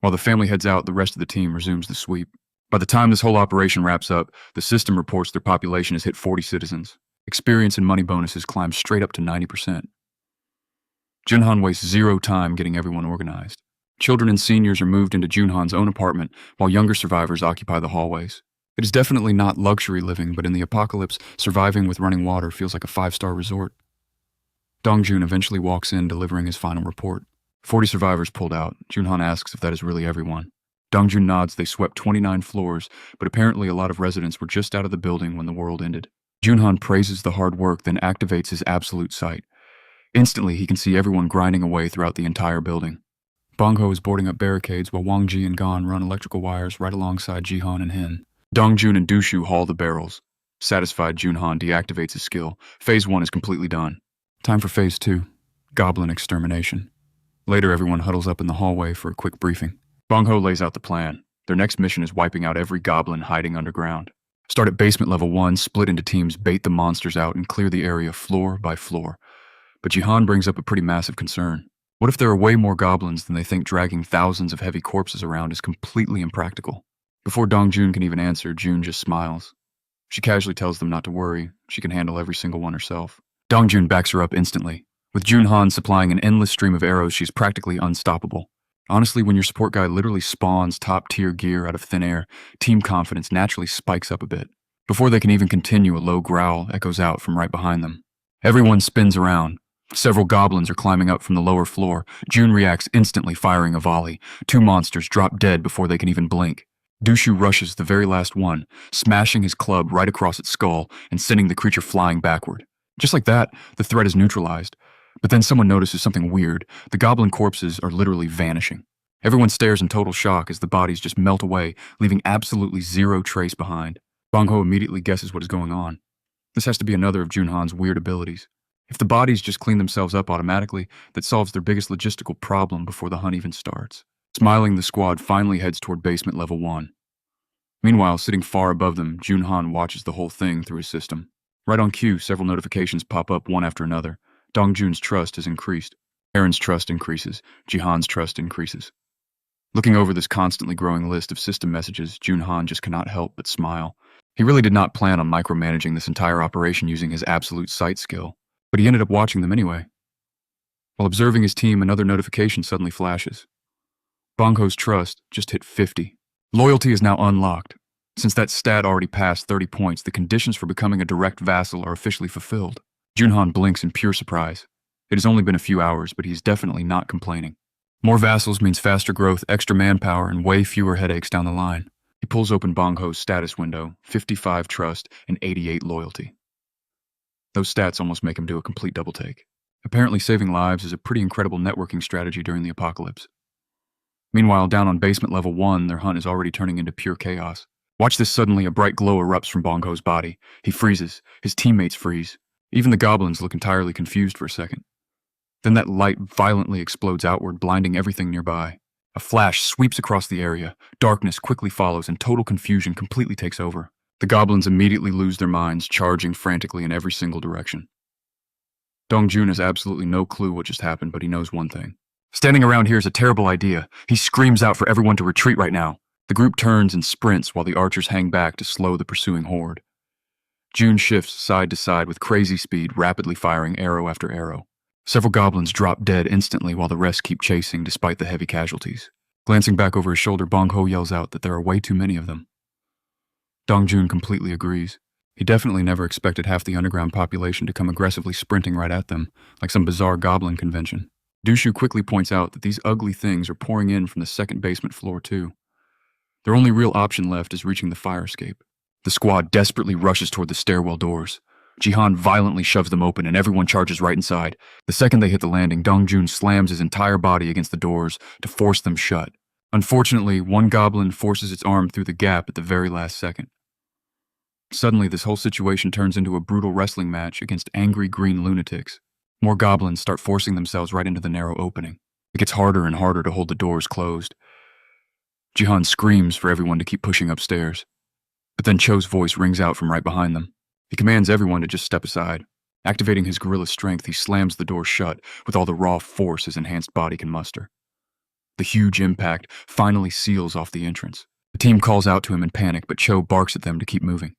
While the family heads out, the rest of the team resumes the sweep. By the time this whole operation wraps up, the system reports their population has hit 40 citizens. Experience and money bonuses climb straight up to 90%. Jun Han wastes zero time getting everyone organized. Children and seniors are moved into Jun Han's own apartment, while younger survivors occupy the hallways. It is definitely not luxury living, but in the apocalypse, surviving with running water feels like a 5-star resort. Dongjun eventually walks in, delivering his final report. 40 survivors pulled out. Jun Han asks if that is really everyone. Dongjun nods. They swept 29 floors, but apparently a lot of residents were just out of the building when the world ended. Jun Han praises the hard work, then activates his absolute sight. Instantly, he can see everyone grinding away throughout the entire building. Bongho is boarding up barricades while Wang Ji and Gon run electrical wires right alongside Jihon and Hin. Dongjun and Dushu haul the barrels. Satisfied, Jun Han deactivates his skill. Phase 1 is completely done. Time for Phase 2, Goblin Extermination. Later, everyone huddles up in the hallway for a quick briefing. Bongho lays out the plan. Their next mission is wiping out every goblin hiding underground. Start at basement level 1, split into teams, bait the monsters out, and clear the area floor by floor. But Jihon brings up a pretty massive concern. What if there are way more goblins than they think? Dragging thousands of heavy corpses around is completely impractical. Before Dongjun can even answer, Jun just smiles. She casually tells them not to worry. She can handle every single one herself. Dongjun backs her up instantly. With Jun Han supplying an endless stream of arrows, she's practically unstoppable. Honestly, when your support guy literally spawns top-tier gear out of thin air, team confidence naturally spikes up a bit. Before they can even continue, a low growl echoes out from right behind them. Everyone spins around. Several goblins are climbing up from the lower floor. Jun reacts instantly, firing a volley. 2 monsters drop dead before they can even blink. Dushu rushes the very last one, smashing his club right across its skull and sending the creature flying backward. Just like that, the threat is neutralized. But then someone notices something weird. The goblin corpses are literally vanishing. Everyone stares in total shock as the bodies just melt away, leaving absolutely zero trace behind. Bongho immediately guesses what is going on. This has to be another of Jun Han's weird abilities. If the bodies just clean themselves up automatically, that solves their biggest logistical problem before the hunt even starts. Smiling, the squad finally heads toward basement level 1. Meanwhile, sitting far above them, Jun Han watches the whole thing through his system. Right on cue, several notifications pop up one after another. Dongjun's trust has increased. Aaron's trust increases. Jihan's trust increases. Looking over this constantly growing list of system messages, Jun Han just cannot help but smile. He really did not plan on micromanaging this entire operation using his absolute sight skill, but he ended up watching them anyway. While observing his team, another notification suddenly flashes. Bongho's trust just hit 50. Loyalty is now unlocked. Since that stat already passed 30 points, the conditions for becoming a direct vassal are officially fulfilled. Jun Han blinks in pure surprise. It has only been a few hours, but he's definitely not complaining. More vassals means faster growth, extra manpower, and way fewer headaches down the line. He pulls open Bongho's status window, 55 trust and 88 loyalty. Those stats almost make him do a complete double take. Apparently saving lives is a pretty incredible networking strategy during the apocalypse. Meanwhile, down on basement level 1, their hunt is already turning into pure chaos. Watch this. Suddenly, a bright glow erupts from Bongho's body. He freezes. His teammates freeze. Even the goblins look entirely confused for a second. Then that light violently explodes outward, blinding everything nearby. A flash sweeps across the area. Darkness quickly follows, and total confusion completely takes over. The goblins immediately lose their minds, charging frantically in every single direction. Dongjun has absolutely no clue what just happened, but he knows one thing. Standing around here is a terrible idea. He screams out for everyone to retreat right now. The group turns and sprints while the archers hang back to slow the pursuing horde. Jun shifts side to side with crazy speed, rapidly firing arrow after arrow. Several goblins drop dead instantly while the rest keep chasing despite the heavy casualties. Glancing back over his shoulder, Bong Ho yells out that there are way too many of them. Dongjun completely agrees. He definitely never expected half the underground population to come aggressively sprinting right at them, like some bizarre goblin convention. Dushu quickly points out that these ugly things are pouring in from the second basement floor too. Their only real option left is reaching the fire escape. The squad desperately rushes toward the stairwell doors. Jihan violently shoves them open and everyone charges right inside. The second they hit the landing, Dongjun slams his entire body against the doors to force them shut. Unfortunately, one goblin forces its arm through the gap at the very last second. Suddenly, this whole situation turns into a brutal wrestling match against angry green lunatics. More goblins start forcing themselves right into the narrow opening. It gets harder and harder to hold the doors closed. Jihan screams for everyone to keep pushing upstairs. But then Cho's voice rings out from right behind them. He commands everyone to just step aside. Activating his gorilla strength, he slams the door shut with all the raw force his enhanced body can muster. The huge impact finally seals off the entrance. The team calls out to him in panic, but Cho barks at them to keep moving.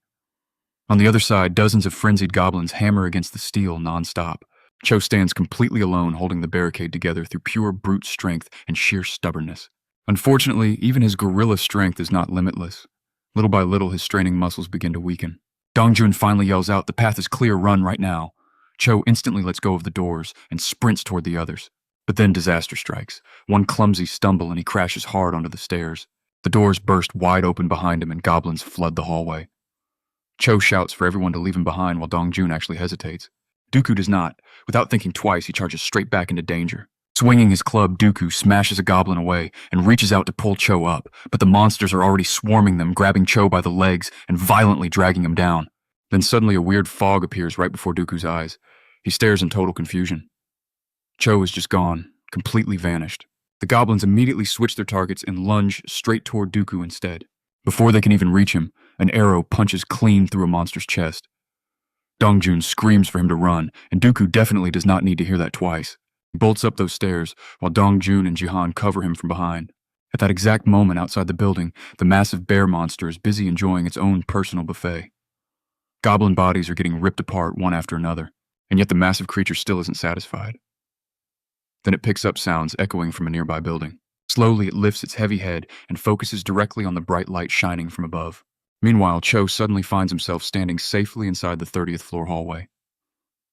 On the other side, dozens of frenzied goblins hammer against the steel non-stop. Cho stands completely alone, holding the barricade together through pure brute strength and sheer stubbornness. Unfortunately, even his gorilla strength is not limitless. Little by little, his straining muscles begin to weaken. Dongjun finally yells out, "The path is clear, run right now." Cho instantly lets go of the doors and sprints toward the others. But then disaster strikes. One clumsy stumble and he crashes hard onto the stairs. The doors burst wide open behind him and goblins flood the hallway. Cho shouts for everyone to leave him behind while Dongjun actually hesitates. Dooku does not. Without thinking twice, he charges straight back into danger. Swinging his club, Dooku smashes a goblin away and reaches out to pull Cho up, but the monsters are already swarming them, grabbing Cho by the legs and violently dragging him down. Then suddenly a weird fog appears right before Dooku's eyes. He stares in total confusion. Cho is just gone, completely vanished. The goblins immediately switch their targets and lunge straight toward Dooku instead. Before they can even reach him, an arrow punches clean through a monster's chest. Dongjun screams for him to run, and Dooku definitely does not need to hear that twice. He bolts up those stairs, while Dongjun and Jihan cover him from behind. At that exact moment outside the building, the massive bear monster is busy enjoying its own personal buffet. Goblin bodies are getting ripped apart one after another, and yet the massive creature still isn't satisfied. Then it picks up sounds echoing from a nearby building. Slowly, it lifts its heavy head and focuses directly on the bright light shining from above. Meanwhile, Cho suddenly finds himself standing safely inside the 30th floor hallway.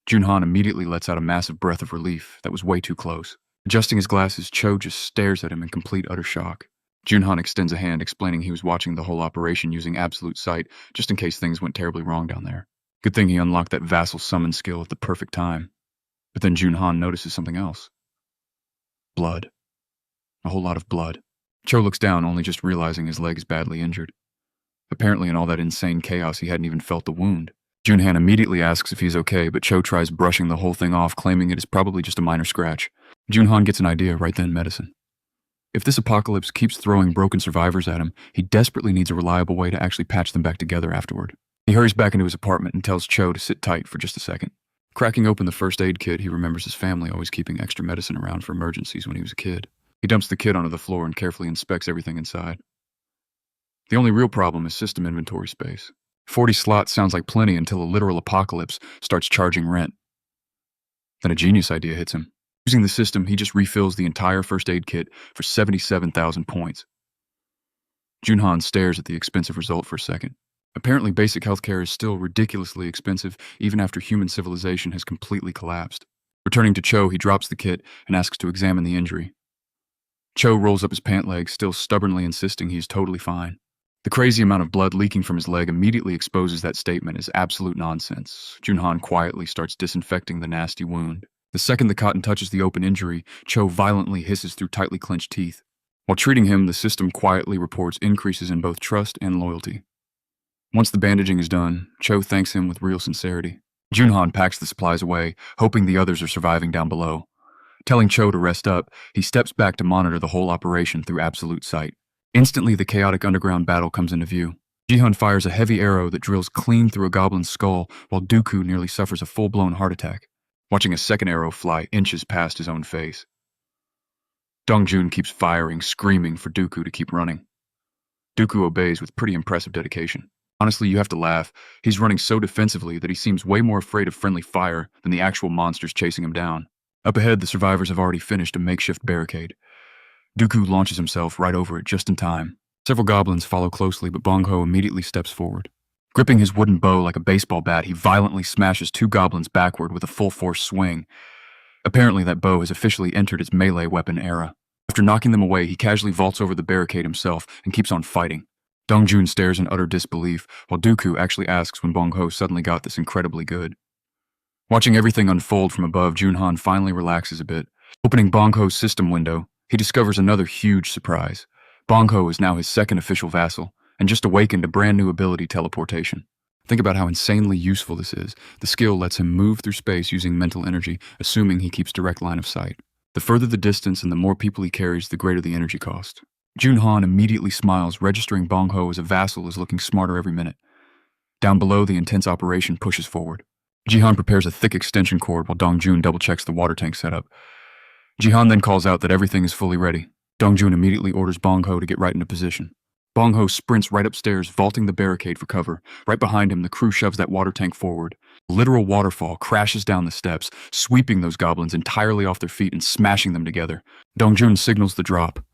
Jun Han immediately lets out a massive breath of relief that was way too close. Adjusting his glasses, Cho just stares at him in complete utter shock. Jun Han extends a hand, explaining he was watching the whole operation using absolute sight, just in case things went terribly wrong down there. Good thing he unlocked that vassal summon skill at the perfect time. But then Jun Han notices something else. Blood. A whole lot of blood. Cho looks down, only just realizing his leg is badly injured. Apparently in all that insane chaos, he hadn't even felt the wound. Jun Han immediately asks if he's okay, but Cho tries brushing the whole thing off, claiming it is probably just a minor scratch. Jun Han gets an idea right then: medicine. If this apocalypse keeps throwing broken survivors at him, he desperately needs a reliable way to actually patch them back together afterward. He hurries back into his apartment and tells Cho to sit tight for just a second. Cracking open the first aid kit, he remembers his family always keeping extra medicine around for emergencies when he was a kid. He dumps the kit onto the floor and carefully inspects everything inside. The only real problem is system inventory space. 40 slots sounds like plenty until a literal apocalypse starts charging rent. Then a genius idea hits him. Using the system, he just refills the entire first aid kit for 77,000 points. Jun Han stares at the expensive result for a second. Apparently, basic healthcare is still ridiculously expensive even after human civilization has completely collapsed. Returning to Cho, he drops the kit and asks to examine the injury. Cho rolls up his pant leg, still stubbornly insisting he's totally fine. The crazy amount of blood leaking from his leg immediately exposes that statement as absolute nonsense. Jun Han quietly starts disinfecting the nasty wound. The second the cotton touches the open injury, Cho violently hisses through tightly clenched teeth. While treating him, the system quietly reports increases in both trust and loyalty. Once the bandaging is done, Cho thanks him with real sincerity. Jun Han packs the supplies away, hoping the others are surviving down below. Telling Cho to rest up, he steps back to monitor the whole operation through absolute sight. Instantly, the chaotic underground battle comes into view. Jihan fires a heavy arrow that drills clean through a goblin's skull, while Dooku nearly suffers a full-blown heart attack. watching a second arrow fly inches past his own face. Dongjun keeps firing, screaming for Dooku to keep running. Dooku obeys with pretty impressive dedication. Honestly, you have to laugh. He's running so defensively that he seems way more afraid of friendly fire than the actual monsters chasing him down. Up ahead, the survivors have already finished a makeshift barricade. Dooku launches himself right over it just in time. Several goblins follow closely, but Bong Ho immediately steps forward. Gripping his wooden bow like a baseball bat, he violently smashes two goblins backward with a full-force swing. Apparently, that bow has officially entered its melee weapon era. After knocking them away, he casually vaults over the barricade himself and keeps on fighting. Dongjun stares in utter disbelief, while Dooku actually asks when Bong Ho suddenly got this incredibly good. Watching everything unfold from above, Jun Han finally relaxes a bit. Opening Bong Ho's system window, he discovers another huge surprise. Bong Ho is now his second official vassal, and just awakened a brand new ability, teleportation. Think about how insanely useful this is. The skill lets him move through space using mental energy, assuming he keeps direct line of sight. The further the distance and the more people he carries, the greater the energy cost. Jun Han immediately smiles, registering Bong Ho as a vassal is looking smarter every minute. Down below, the intense operation pushes forward. Jihan prepares a thick extension cord while Dongjun double-checks the water tank setup. Jihan then calls out that everything is fully ready. Dongjun immediately orders Bong Ho to get right into position. Bong Ho sprints right upstairs, vaulting the barricade for cover. Right behind him, the crew shoves that water tank forward. A literal waterfall crashes down the steps, sweeping those goblins entirely off their feet and smashing them together. Dongjun signals the drop.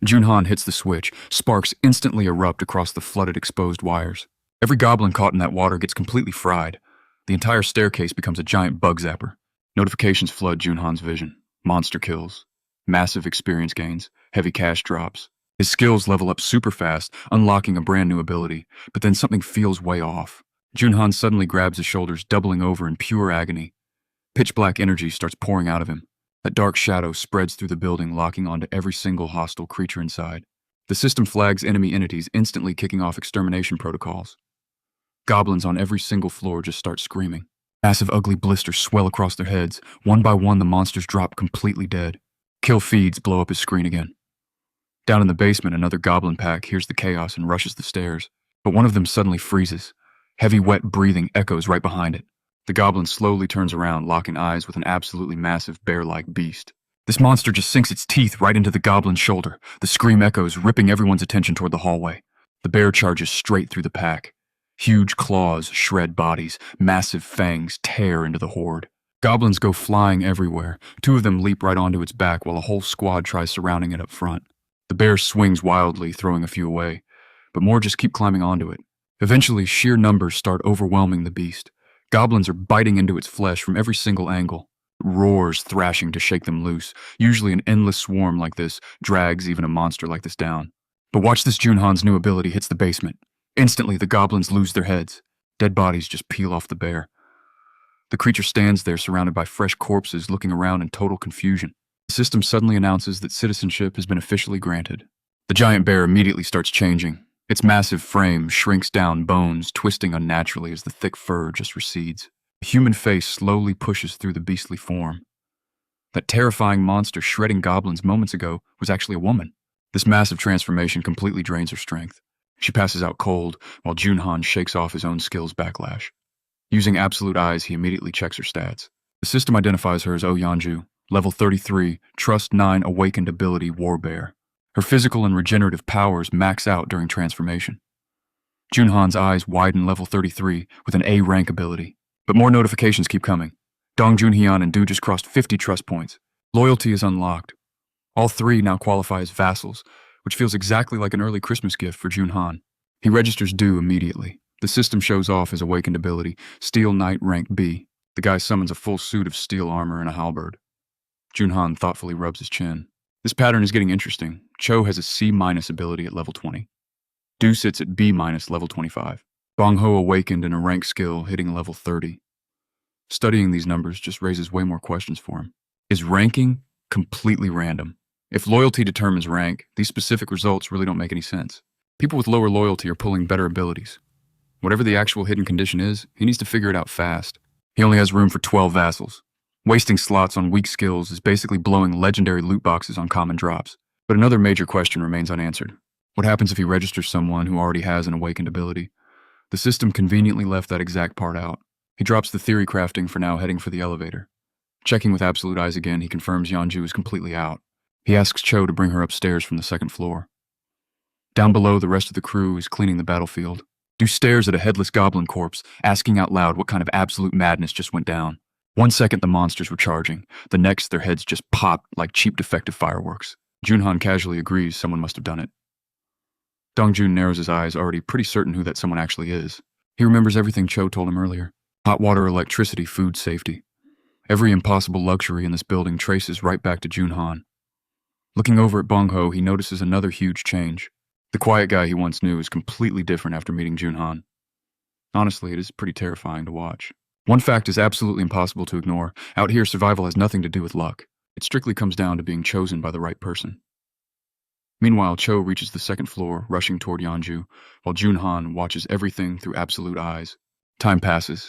Jun Han hits the switch. Sparks instantly erupt across the flooded, exposed wires. Every goblin caught in that water gets completely fried. The entire staircase becomes a giant bug zapper. Notifications flood Jun Han's vision. Monster kills. Massive experience gains. Heavy cash drops. His skills level up super fast, unlocking a brand new ability, but then something feels way off. Jun Han suddenly grabs his shoulders, doubling over in pure agony. Pitch black energy starts pouring out of him. That dark shadow spreads through the building, locking onto every single hostile creature inside. The system flags enemy entities, instantly kicking off extermination protocols. Goblins on every single floor just start screaming. Massive ugly blisters swell across their heads. One by one, the monsters drop completely dead. Kill feeds blow up his screen again. Down in the basement, another goblin pack hears the chaos and rushes the stairs. But one of them suddenly freezes. Heavy, wet breathing echoes right behind it. The goblin slowly turns around, locking eyes with an absolutely massive bear-like beast. This monster just sinks its teeth right into the goblin's shoulder. The scream echoes, ripping everyone's attention toward the hallway. The bear charges straight through the pack. Huge claws shred bodies. Massive fangs tear into the horde. Goblins go flying everywhere. Two of them leap right onto its back while a whole squad tries surrounding it up front. The bear swings wildly, throwing a few away, but more just keep climbing onto it. Eventually, sheer numbers start overwhelming the beast. Goblins are biting into its flesh from every single angle. It roars, thrashing to shake them loose. Usually an endless swarm like this drags even a monster like this down. But watch this. Jun Han's new ability hits the basement. Instantly, the goblins lose their heads. Dead bodies just peel off the bear. The creature stands there surrounded by fresh corpses, looking around in total confusion. The system suddenly announces that citizenship has been officially granted. The giant bear immediately starts changing. Its massive frame shrinks down, bones twisting unnaturally as the thick fur just recedes. A human face slowly pushes through the beastly form. That terrifying monster shredding goblins moments ago was actually a woman. This massive transformation completely drains her strength. She passes out cold, while Jun Han shakes off his own skills backlash. Using absolute eyes, he immediately checks her stats. The system identifies her as Oh Yanju, Level 33, Trust 9 Awakened Ability Warbear. Her physical and regenerative powers max out during transformation. Jun Han's eyes widen level 33 with an A rank ability. But more notifications keep coming. Dong Junhyun and Du just crossed 50 trust points. Loyalty is unlocked. All three now qualify as vassals, which feels exactly like an early Christmas gift for Jun Han. He registers Du immediately. The system shows off his awakened ability, Steel Knight rank B. The guy summons a full suit of steel armor and a halberd. Jun Han thoughtfully rubs his chin. This pattern is getting interesting. Cho has a C- ability at level 20. Du sits at B- level 25. Bong Ho awakened in a rank skill, hitting level 30. Studying these numbers just raises way more questions for him. Is ranking completely random? If loyalty determines rank, these specific results really don't make any sense. People with lower loyalty are pulling better abilities. Whatever the actual hidden condition is, he needs to figure it out fast. He only has room for 12 vassals. Wasting slots on weak skills is basically blowing legendary loot boxes on common drops. But another major question remains unanswered. What happens if he registers someone who already has an awakened ability? The system conveniently left that exact part out. He drops the theory crafting for now, heading for the elevator. Checking with absolute eyes again, he confirms Yanju is completely out. He asks Cho to bring her upstairs from the second floor. Down below, the rest of the crew is cleaning the battlefield. Du stares at a headless goblin corpse, asking out loud what kind of absolute madness just went down. 1 second, the monsters were charging. The next, their heads just popped like cheap defective fireworks. Jun Han casually agrees someone must have done it. Dongjun narrows his eyes, already pretty certain who that someone actually is. He remembers everything Cho told him earlier. Hot water, electricity, food, safety. Every impossible luxury in this building traces right back to Jun Han. Looking over at Bong Ho, he notices another huge change. The quiet guy he once knew is completely different after meeting Jun Han. Honestly, it is pretty terrifying to watch. One fact is absolutely impossible to ignore. Out here, survival has nothing to do with luck. It strictly comes down to being chosen by the right person. Meanwhile, Cho reaches the second floor, rushing toward Yanju, while Jun Han watches everything through absolute eyes. Time passes.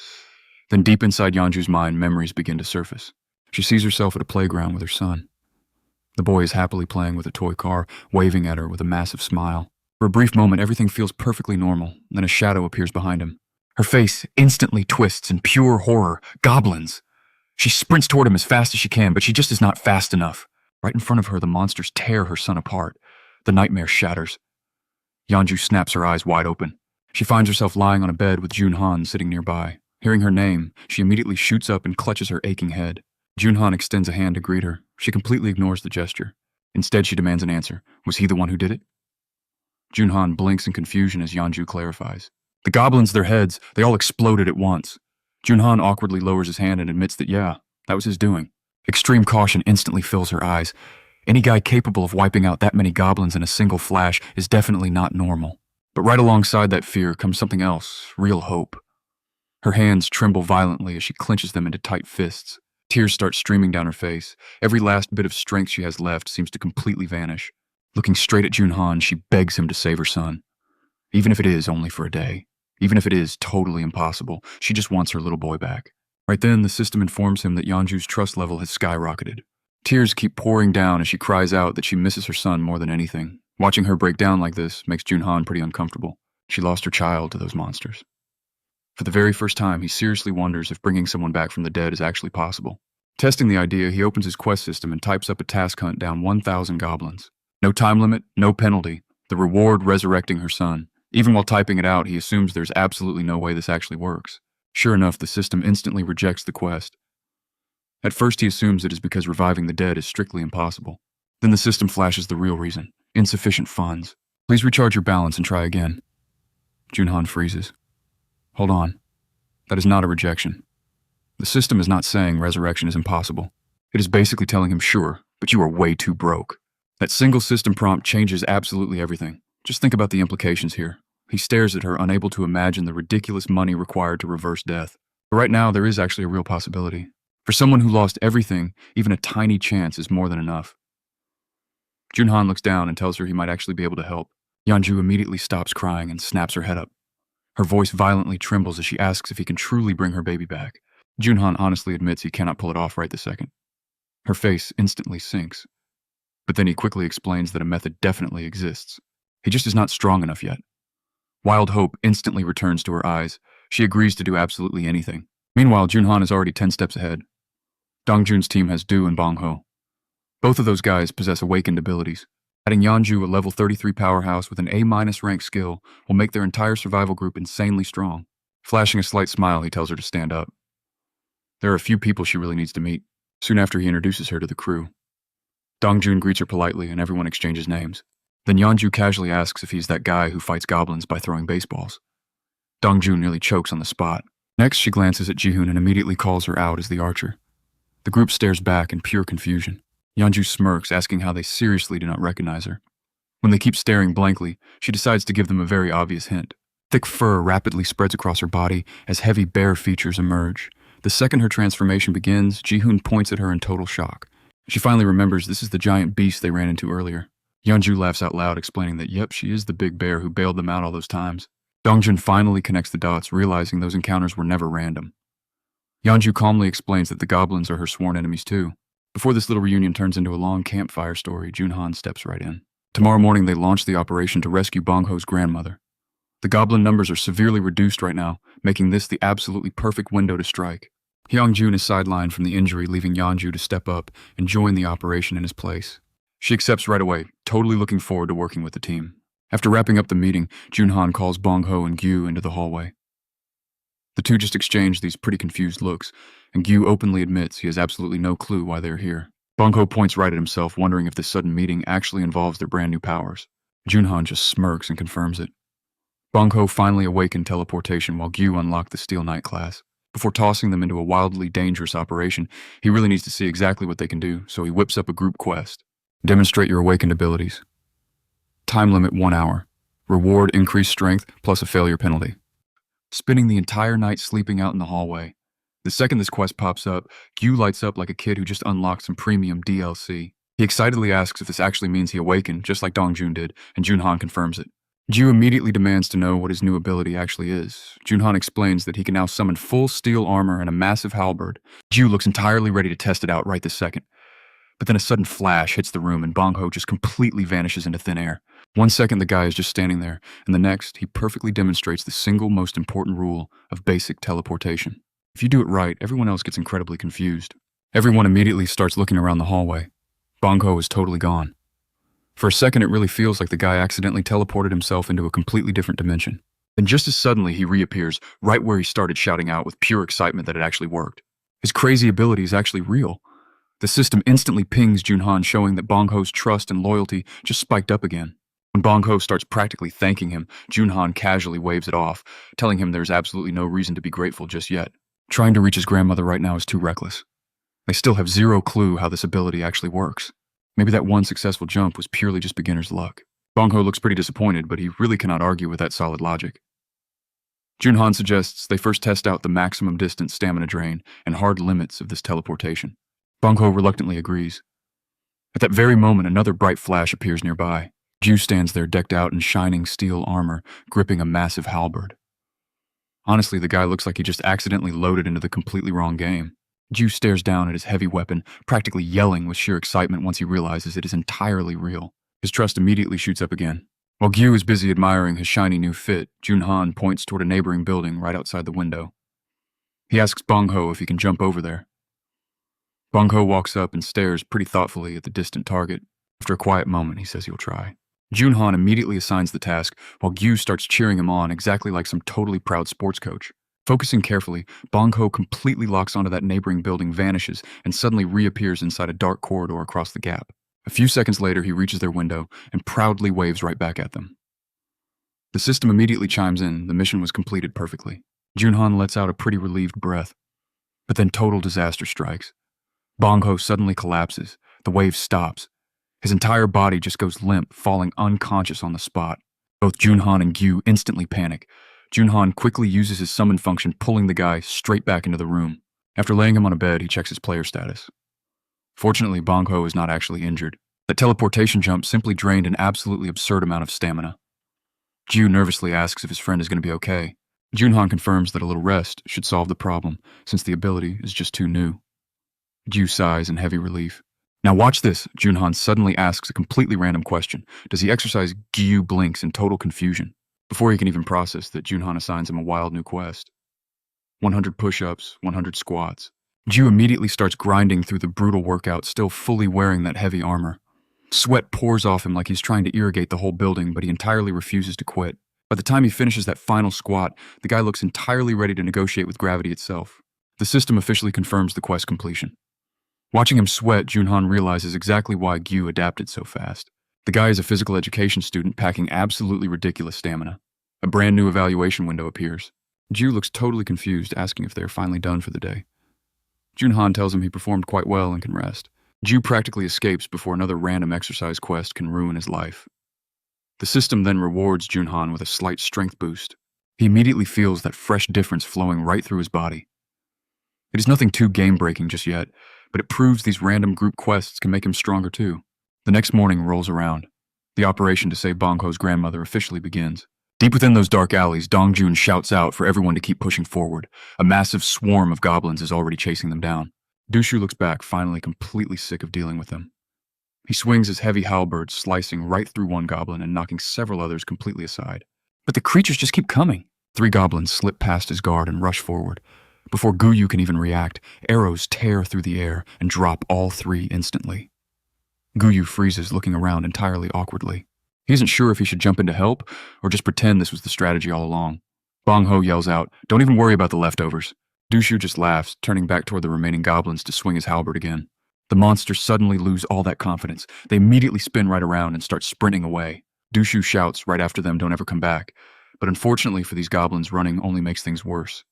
Then deep inside Yanju's mind, memories begin to surface. She sees herself at a playground with her son. The boy is happily playing with a toy car, waving at her with a massive smile. For a brief moment, everything feels perfectly normal, then a shadow appears behind him. Her face instantly twists in pure horror. Goblins! She sprints toward him as fast as she can, but she just is not fast enough. Right in front of her, the monsters tear her son apart. The nightmare shatters. Yanju snaps her eyes wide open. She finds herself lying on a bed with Jun Han sitting nearby. Hearing her name, she immediately shoots up and clutches her aching head. Jun Han extends a hand to greet her. She completely ignores the gesture. Instead, she demands an answer. Was he the one who did it? Jun Han blinks in confusion as Yanju clarifies. The goblins, their heads, they all exploded at once. Jun Han awkwardly lowers his hand and admits that, yeah, that was his doing. Extreme caution instantly fills her eyes. Any guy capable of wiping out that many goblins in a single flash is definitely not normal. But right alongside that fear comes something else, real hope. Her hands tremble violently as she clenches them into tight fists. Tears start streaming down her face. Every last bit of strength she has left seems to completely vanish. Looking straight at Jun Han, she begs him to save her son. Even if it is only for a day. Even if it is totally impossible, she just wants her little boy back. Right then, the system informs him that Yanju's trust level has skyrocketed. Tears keep pouring down as she cries out that she misses her son more than anything. Watching her break down like this makes Jun Han pretty uncomfortable. She lost her child to those monsters. For the very first time, he seriously wonders if bringing someone back from the dead is actually possible. Testing the idea, he opens his quest system and types up a task hunt down 1,000 goblins. No time limit, no penalty. The reward, resurrecting her son. Even while typing it out, he assumes there's absolutely no way this actually works. Sure enough, the system instantly rejects the quest. At first, he assumes it is because reviving the dead is strictly impossible. Then the system flashes the real reason. Insufficient funds. Please recharge your balance and try again. Jun Han freezes. Hold on. That is not a rejection. The system is not saying resurrection is impossible. It is basically telling him, sure, but you are way too broke. That single system prompt changes absolutely everything. Just think about the implications here. He stares at her, unable to imagine the ridiculous money required to reverse death. But right now, there is actually a real possibility. For someone who lost everything, even a tiny chance is more than enough. Jun Han looks down and tells her he might actually be able to help. Yanju immediately stops crying and snaps her head up. Her voice violently trembles as she asks if he can truly bring her baby back. Jun Han honestly admits he cannot pull it off right this second. Her face instantly sinks. But then he quickly explains that a method definitely exists. He just is not strong enough yet. Wild hope instantly returns to her eyes. She agrees to do absolutely anything. Meanwhile, Jun Han is already 10 steps ahead. Dongjun's team has Du and Bong Ho. Both of those guys possess awakened abilities. Adding Yanju, a level 33 powerhouse with an A- rank skill, will make their entire survival group insanely strong. Flashing a slight smile, he tells her to stand up. There are a few people she really needs to meet. Soon after, he introduces her to the crew. Dongjun greets her politely, and everyone exchanges names. Then Yanju casually asks if he's that guy who fights goblins by throwing baseballs. Dongjun nearly chokes on the spot. Next, she glances at Jihoon and immediately calls her out as the archer. The group stares back in pure confusion. Yanju smirks, asking how they seriously do not recognize her. When they keep staring blankly, she decides to give them a very obvious hint. Thick fur rapidly spreads across her body as heavy bear features emerge. The second her transformation begins, Jihoon points at her in total shock. She finally remembers this is the giant beast they ran into earlier. Yanju laughs out loud, explaining that, yep, she is the big bear who bailed them out all those times. Dongjun finally connects the dots, realizing those encounters were never random. Yanju calmly explains that the goblins are her sworn enemies too. Before this little reunion turns into a long campfire story, Jun Han steps right in. Tomorrow morning, they launch the operation to rescue Bong Ho's grandmother. The goblin numbers are severely reduced right now, making this the absolutely perfect window to strike. Hyungjun is sidelined from the injury, leaving Yeonju to step up and join the operation in his place. She accepts right away, totally looking forward to working with the team. After wrapping up the meeting, Jun Han calls Bong Ho and Gyu into the hallway. The two just exchange these pretty confused looks, and Gyu openly admits he has absolutely no clue why they're here. Bong Ho points right at himself, wondering if this sudden meeting actually involves their brand new powers. Jun Han just smirks and confirms it. Bong Ho finally awakened teleportation while Gyu unlocked the Steel Knight class. Before tossing them into a wildly dangerous operation, he really needs to see exactly what they can do, so he whips up a group quest. Demonstrate your awakened abilities. Time limit 1 hour. Reward increased strength plus a failure penalty. Spending the entire night sleeping out in the hallway. The second this quest pops up, Gyu lights up like a kid who just unlocked some premium DLC. He excitedly asks if this actually means he awakened, just like Dongjun did, and Jun Han confirms it. Gyu immediately demands to know what his new ability actually is. Jun Han explains that he can now summon full steel armor and a massive halberd. Gyu looks entirely ready to test it out right this second. But then a sudden flash hits the room and Bong Ho just completely vanishes into thin air. 1 second the guy is just standing there, and the next he perfectly demonstrates the single most important rule of basic teleportation. If you do it right, everyone else gets incredibly confused. Everyone immediately starts looking around the hallway. Bong Ho is totally gone. For a second, it really feels like the guy accidentally teleported himself into a completely different dimension. Then just as suddenly, he reappears right where he started shouting out with pure excitement that it actually worked. His crazy ability is actually real. The system instantly pings Jun Han, showing that Bong Ho's trust and loyalty just spiked up again. When Bong Ho starts practically thanking him, Jun Han casually waves it off, telling him there's absolutely no reason to be grateful just yet. Trying to reach his grandmother right now is too reckless. They still have zero clue how this ability actually works. Maybe that one successful jump was purely just beginner's luck. Bong Ho looks pretty disappointed, but he really cannot argue with that solid logic. Jun Han suggests they first test out the maximum distance stamina drain and hard limits of this teleportation. Bong Ho reluctantly agrees. At that very moment, another bright flash appears nearby. Gyu stands there decked out in shining steel armor, gripping a massive halberd. Honestly, the guy looks like he just accidentally loaded into the completely wrong game. Gyu stares down at his heavy weapon, practically yelling with sheer excitement once he realizes it is entirely real. His trust immediately shoots up again. While Gyu is busy admiring his shiny new fit, Jun Han points toward a neighboring building right outside the window. He asks Bong Ho if he can jump over there. Bong Ho walks up and stares pretty thoughtfully at the distant target. After a quiet moment, he says he'll try. Jun Han immediately assigns the task, while Gyu starts cheering him on exactly like some totally proud sports coach. Focusing carefully, Bong Ho completely locks onto that neighboring building, vanishes, and suddenly reappears inside a dark corridor across the gap. A few seconds later, he reaches their window and proudly waves right back at them. The system immediately chimes in. The mission was completed perfectly. Jun Han lets out a pretty relieved breath. But then total disaster strikes. Bong Ho suddenly collapses. The wave stops. His entire body just goes limp, falling unconscious on the spot. Both Jun Han and Gyu instantly panic. Jun Han quickly uses his summon function, pulling the guy straight back into the room. After laying him on a bed, he checks his player status. Fortunately, Bong Ho is not actually injured. That teleportation jump simply drained an absolutely absurd amount of stamina. Gyu nervously asks if his friend is going to be okay. Jun Han confirms that a little rest should solve the problem, since the ability is just too new. Gyu sighs in heavy relief. Now watch this, Jun Han suddenly asks a completely random question. Does he exercise? Gyu blinks in total confusion. Before he can even process that, Jun Han assigns him a wild new quest. 100 push-ups, 100 squats. Gyu immediately starts grinding through the brutal workout, still fully wearing that heavy armor. Sweat pours off him like he's trying to irrigate the whole building, but he entirely refuses to quit. By the time he finishes that final squat, the guy looks entirely ready to negotiate with gravity itself. The system officially confirms the quest completion. Watching him sweat, Jun Han realizes exactly why Gyu adapted so fast. The guy is a physical education student packing absolutely ridiculous stamina. A brand new evaluation window appears. Gyu looks totally confused, asking if they are finally done for the day. Jun Han tells him he performed quite well and can rest. Gyu practically escapes before another random exercise quest can ruin his life. The system then rewards Jun Han with a slight strength boost. He immediately feels that fresh difference flowing right through his body. It is nothing too game-breaking just yet, but it proves these random group quests can make him stronger too. The next morning rolls around. The operation to save Bong Ho's grandmother officially begins. Deep within those dark alleys, Dongjun shouts out for everyone to keep pushing forward. A massive swarm of goblins is already chasing them down. Dushu looks back, finally completely sick of dealing with them. He swings his heavy halberd, slicing right through one goblin and knocking several others completely aside. But the creatures just keep coming. 3 goblins slip past his guard and rush forward. Before Guyu can even react, arrows tear through the air and drop all 3 instantly. Guyu freezes, looking around entirely awkwardly. He isn't sure if he should jump in to help or just pretend this was the strategy all along. Bong Ho yells out, "Don't even worry about the leftovers." Dushu just laughs, turning back toward the remaining goblins to swing his halberd again. The monsters suddenly lose all that confidence. They immediately spin right around and start sprinting away. Dushu shouts right after them, "Don't ever come back." But unfortunately for these goblins, running only makes things worse.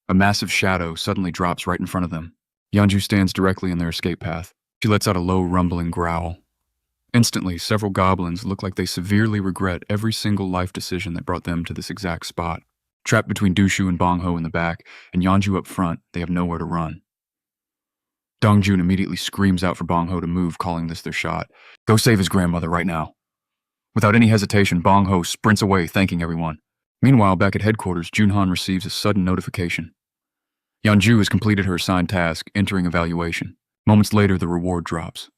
A massive shadow suddenly drops right in front of them. Yanju stands directly in their escape path. She lets out a low, rumbling growl. Instantly, several goblins look like they severely regret every single life decision that brought them to this exact spot. Trapped between Dushu and Bong Ho in the back, and Yanju up front, they have nowhere to run. Dongjun immediately screams out for Bong Ho to move, calling this their shot. "Go save his grandmother right now." Without any hesitation, Bong Ho sprints away, thanking everyone. Meanwhile, back at headquarters, Jun Han receives a sudden notification. Yanju has completed her assigned task, entering evaluation. Moments later, the reward drops.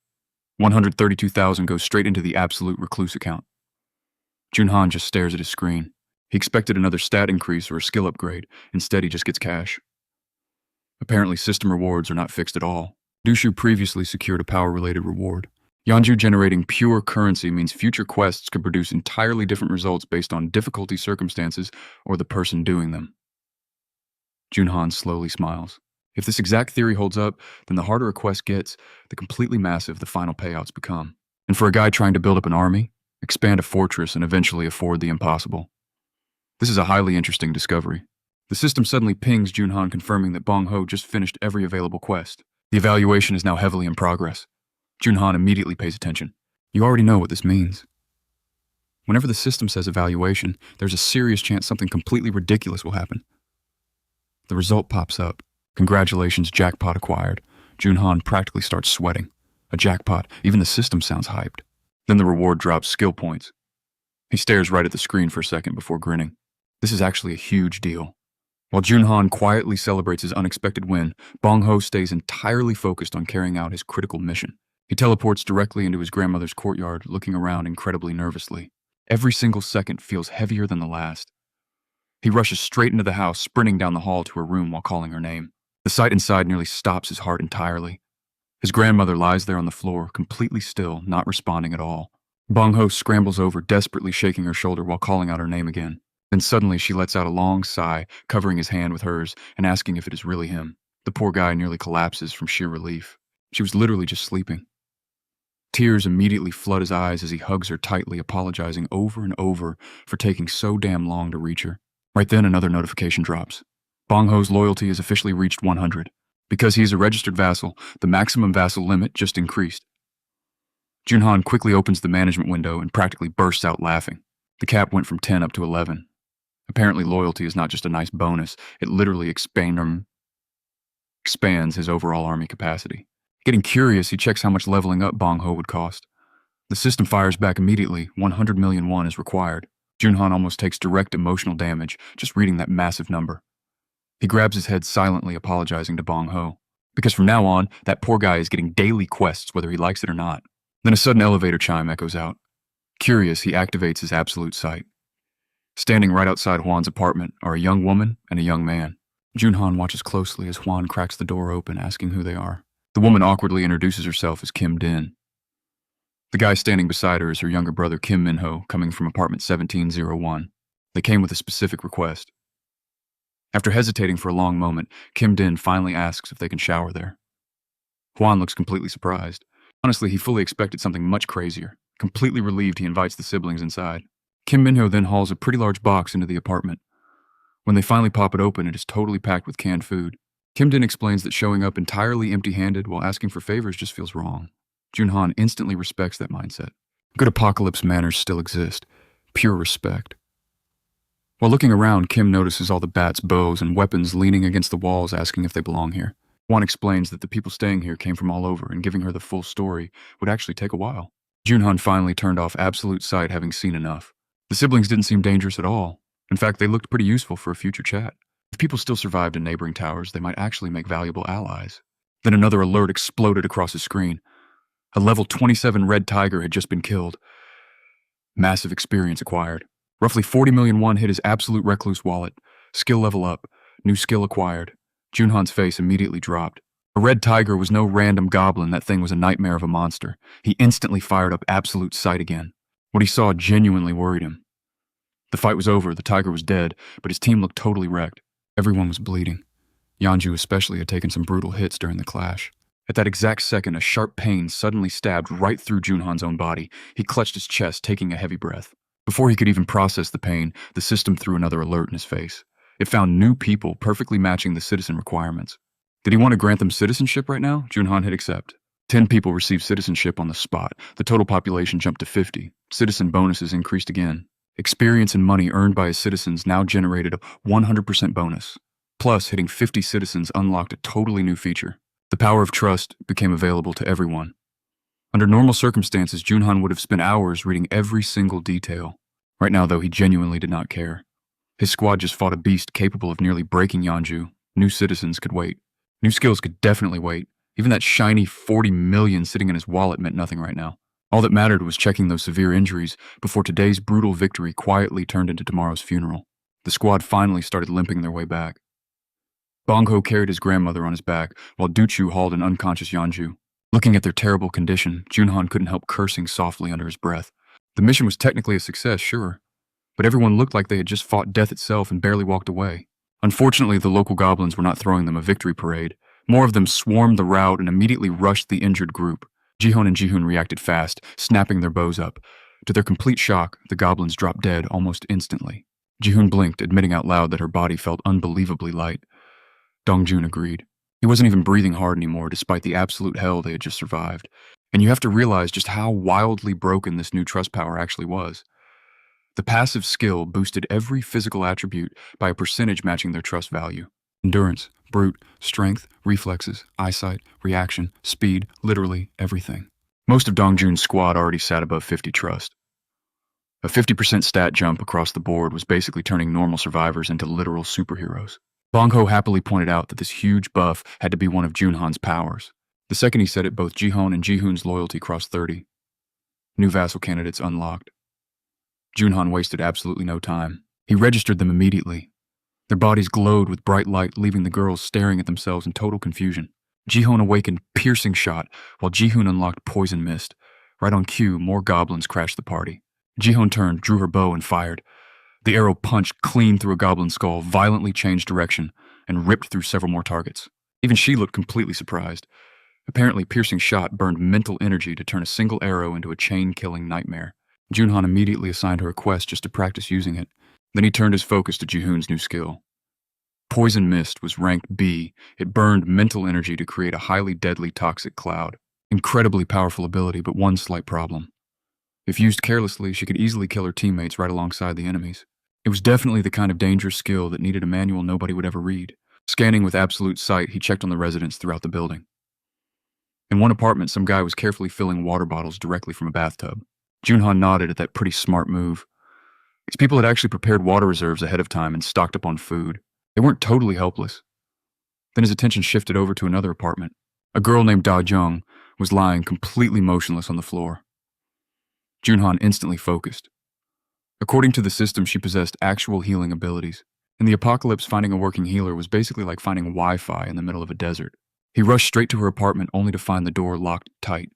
132,000 goes straight into the absolute recluse account. Jun Han just stares at his screen. He expected another stat increase or a skill upgrade. Instead, he just gets cash. Apparently, system rewards are not fixed at all. Dushu previously secured a power-related reward. Yanju generating pure currency means future quests could produce entirely different results based on difficulty circumstances or the person doing them. Jun Han slowly smiles. If this exact theory holds up, then the harder a quest gets, the completely massive the final payouts become. And for a guy trying to build up an army, expand a fortress, and eventually afford the impossible. This is a highly interesting discovery. The system suddenly pings Jun Han confirming that Bong Ho just finished every available quest. The evaluation is now heavily in progress. Jun Han immediately pays attention. You already know what this means. Whenever the system says evaluation, there's a serious chance something completely ridiculous will happen. The result pops up. Congratulations, jackpot acquired. Jun Han practically starts sweating. A jackpot, even the system sounds hyped. Then the reward drops skill points. He stares right at the screen for a second before grinning. This is actually a huge deal. While Jun Han quietly celebrates his unexpected win, Bong Ho stays entirely focused on carrying out his critical mission. He teleports directly into his grandmother's courtyard, looking around incredibly nervously. Every single second feels heavier than the last. He rushes straight into the house, sprinting down the hall to her room while calling her name. The sight inside nearly stops his heart entirely. His grandmother lies there on the floor, completely still, not responding at all. Bong Ho scrambles over, desperately shaking her shoulder while calling out her name again. Then suddenly she lets out a long sigh, covering his hand with hers and asking if it is really him. The poor guy nearly collapses from sheer relief. She was literally just sleeping. Tears immediately flood his eyes as he hugs her tightly, apologizing over and over for taking so damn long to reach her. Right then, another notification drops. Bong Ho's loyalty has officially reached 100. Because he is a registered vassal, the maximum vassal limit just increased. Jun Han quickly opens the management window and practically bursts out laughing. The cap went from 10 up to 11. Apparently, loyalty is not just a nice bonus, it literally expands his overall army capacity. Getting curious, he checks how much leveling up Bong Ho would cost. The system fires back immediately. 100 million won is required. Jun Han almost takes direct emotional damage just reading that massive number. He grabs his head silently, apologizing to Bong Ho. Because from now on, that poor guy is getting daily quests whether he likes it or not. Then a sudden elevator chime echoes out. Curious, he activates his absolute sight. Standing right outside Juan's apartment are a young woman and a young man. Jun Han watches closely as Juan cracks the door open, asking who they are. The woman awkwardly introduces herself as Kim Din. The guy standing beside her is her younger brother Kim Min-ho, coming from apartment 1701. They came with a specific request. After hesitating for a long moment, Kim Din finally asks if they can shower there. Juan looks completely surprised. Honestly, he fully expected something much crazier. Completely relieved, he invites the siblings inside. Kim Min-ho then hauls a pretty large box into the apartment. When they finally pop it open, it is totally packed with canned food. Kim Din explains that showing up entirely empty-handed while asking for favors just feels wrong. Jun Han instantly respects that mindset. Good apocalypse manners still exist. Pure respect. While looking around, Kim notices all the bats, bows, and weapons leaning against the walls asking if they belong here. Juan explains that the people staying here came from all over and giving her the full story would actually take a while. Jun Han finally turned off absolute sight, having seen enough. The siblings didn't seem dangerous at all. In fact, they looked pretty useful for a future chat. If people still survived in neighboring towers, they might actually make valuable allies. Then another alert exploded across his screen. A level 27 red tiger had just been killed. Massive experience acquired. Roughly 40 million won hit his absolute recluse wallet. Skill level up. New skill acquired. Jun Han's face immediately dropped. A red tiger was no random goblin, that thing was a nightmare of a monster. He instantly fired up absolute sight again. What he saw genuinely worried him. The fight was over, the tiger was dead, but his team looked totally wrecked. Everyone was bleeding. Yanju especially had taken some brutal hits during the clash. At that exact second, a sharp pain suddenly stabbed right through Jun Han's own body. He clutched his chest, taking a heavy breath. Before he could even process the pain, the system threw another alert in his face. It found new people perfectly matching the citizen requirements. Did he want to grant them citizenship right now? Jun Han hit accept. 10 people received citizenship on the spot. The total population jumped to 50. Citizen bonuses increased again. Experience and money earned by his citizens now generated a 100% bonus. Plus, hitting 50 citizens unlocked a totally new feature. The power of trust became available to everyone. Under normal circumstances, Jun Han would have spent hours reading every single detail. Right now, though, he genuinely did not care. His squad just fought a beast capable of nearly breaking Yanju. New citizens could wait. New skills could definitely wait. Even that shiny 40 million sitting in his wallet meant nothing right now. All that mattered was checking those severe injuries before today's brutal victory quietly turned into tomorrow's funeral. The squad finally started limping their way back. Bongho carried his grandmother on his back, while Duchu hauled an unconscious Yanju. Looking at their terrible condition, Jun Han couldn't help cursing softly under his breath. The mission was technically a success, sure, but everyone looked like they had just fought death itself and barely walked away. Unfortunately, the local goblins were not throwing them a victory parade. More of them swarmed the route and immediately rushed the injured group. Jihon and Jihun reacted fast, snapping their bows up. To their complete shock, the goblins dropped dead almost instantly. Jihun blinked, admitting out loud that her body felt unbelievably light. Dongjun agreed. He wasn't even breathing hard anymore, despite the absolute hell they had just survived. And you have to realize just how wildly broken this new trust power actually was. The passive skill boosted every physical attribute by a percentage matching their trust value. Endurance, brute, strength, reflexes, eyesight, reaction, speed, literally everything. Most of Dongjun's squad already sat above 50 trust. A 50% stat jump across the board was basically turning normal survivors into literal superheroes. Bongho happily pointed out that this huge buff had to be one of Jun Han's powers. The second he said it, both Jihon and Jihun's loyalty crossed 30. New vassal candidates unlocked. Jun Han wasted absolutely no time. He registered them immediately. Their bodies glowed with bright light, leaving the girls staring at themselves in total confusion. Jihon awakened Piercing Shot, while Jihun unlocked Poison Mist. Right on cue, more goblins crashed the party. Jihon turned, drew her bow, and fired. The arrow punched clean through a goblin skull, violently changed direction, and ripped through several more targets. Even she looked completely surprised. Apparently, Piercing Shot burned mental energy to turn a single arrow into a chain-killing nightmare. Jun Han immediately assigned her a quest just to practice using it. Then he turned his focus to Jihun's new skill. Poison Mist was ranked B. It burned mental energy to create a highly deadly toxic cloud. Incredibly powerful ability, but one slight problem. If used carelessly, she could easily kill her teammates right alongside the enemies. It was definitely the kind of dangerous skill that needed a manual nobody would ever read. Scanning with absolute sight, he checked on the residents throughout the building. In one apartment, some guy was carefully filling water bottles directly from a bathtub. Jun Han nodded at that pretty smart move. These people had actually prepared water reserves ahead of time and stocked up on food. They weren't totally helpless. Then his attention shifted over to another apartment. A girl named Da Jung was lying completely motionless on the floor. Jun Han instantly focused. According to the system, she possessed actual healing abilities. In the apocalypse, finding a working healer was basically like finding Wi-Fi in the middle of a desert. He rushed straight to her apartment only to find the door locked tight.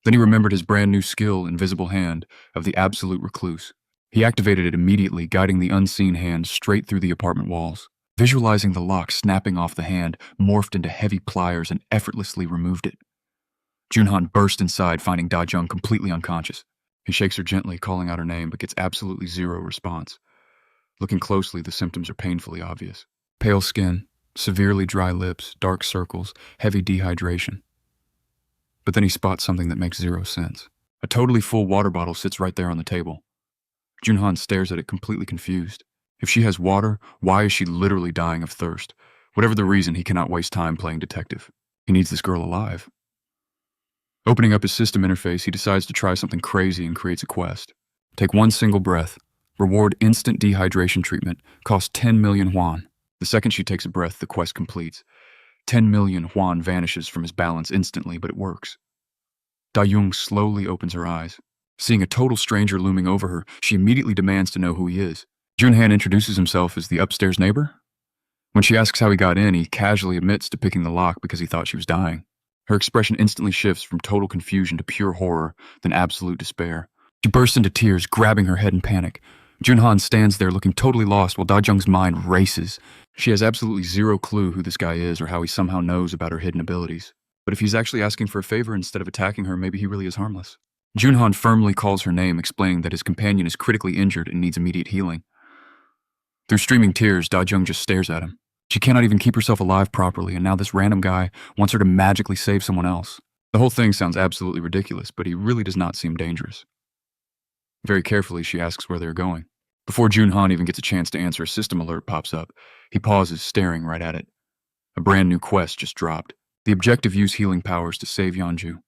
Then he remembered his brand new skill, Invisible Hand, of the Absolute Recluse. He activated it immediately, guiding the unseen hand straight through the apartment walls. Visualizing the lock snapping off the hand, morphed into heavy pliers and effortlessly removed it. Jun Han burst inside, finding Da Jung completely unconscious. He shakes her gently, calling out her name, but gets absolutely zero response. Looking closely, the symptoms are painfully obvious. Pale skin, severely dry lips, dark circles, heavy dehydration. But then he spots something that makes zero sense. A totally full water bottle sits right there on the table. Jun Han stares at it, completely confused. If she has water, why is she literally dying of thirst? Whatever the reason, he cannot waste time playing detective. He needs this girl alive. Opening up his system interface, he decides to try something crazy and creates a quest. Take one single breath. Reward instant dehydration treatment. Cost 10 million yuan. The second she takes a breath, the quest completes. 10 million yuan vanishes from his balance instantly, but it works. Da Jung slowly opens her eyes. Seeing a total stranger looming over her, she immediately demands to know who he is. Jun Han introduces himself as the upstairs neighbor. When she asks how he got in, he casually admits to picking the lock because he thought she was dying. Her expression instantly shifts from total confusion to pure horror, then absolute despair. She bursts into tears, grabbing her head in panic. Jun Han stands there looking totally lost while Da Jung's mind races. She has absolutely zero clue who this guy is or how he somehow knows about her hidden abilities. But if he's actually asking for a favor instead of attacking her, maybe he really is harmless. Jun Han firmly calls her name, explaining that his companion is critically injured and needs immediate healing. Through streaming tears, Da Jung just stares at him. She cannot even keep herself alive properly, and now this random guy wants her to magically save someone else. The whole thing sounds absolutely ridiculous, but he really does not seem dangerous. Very carefully, she asks where they're going. Before Jun Han even gets a chance to answer, a system alert pops up. He pauses, staring right at it. A brand new quest just dropped. The objective: use healing powers to save Yeonju.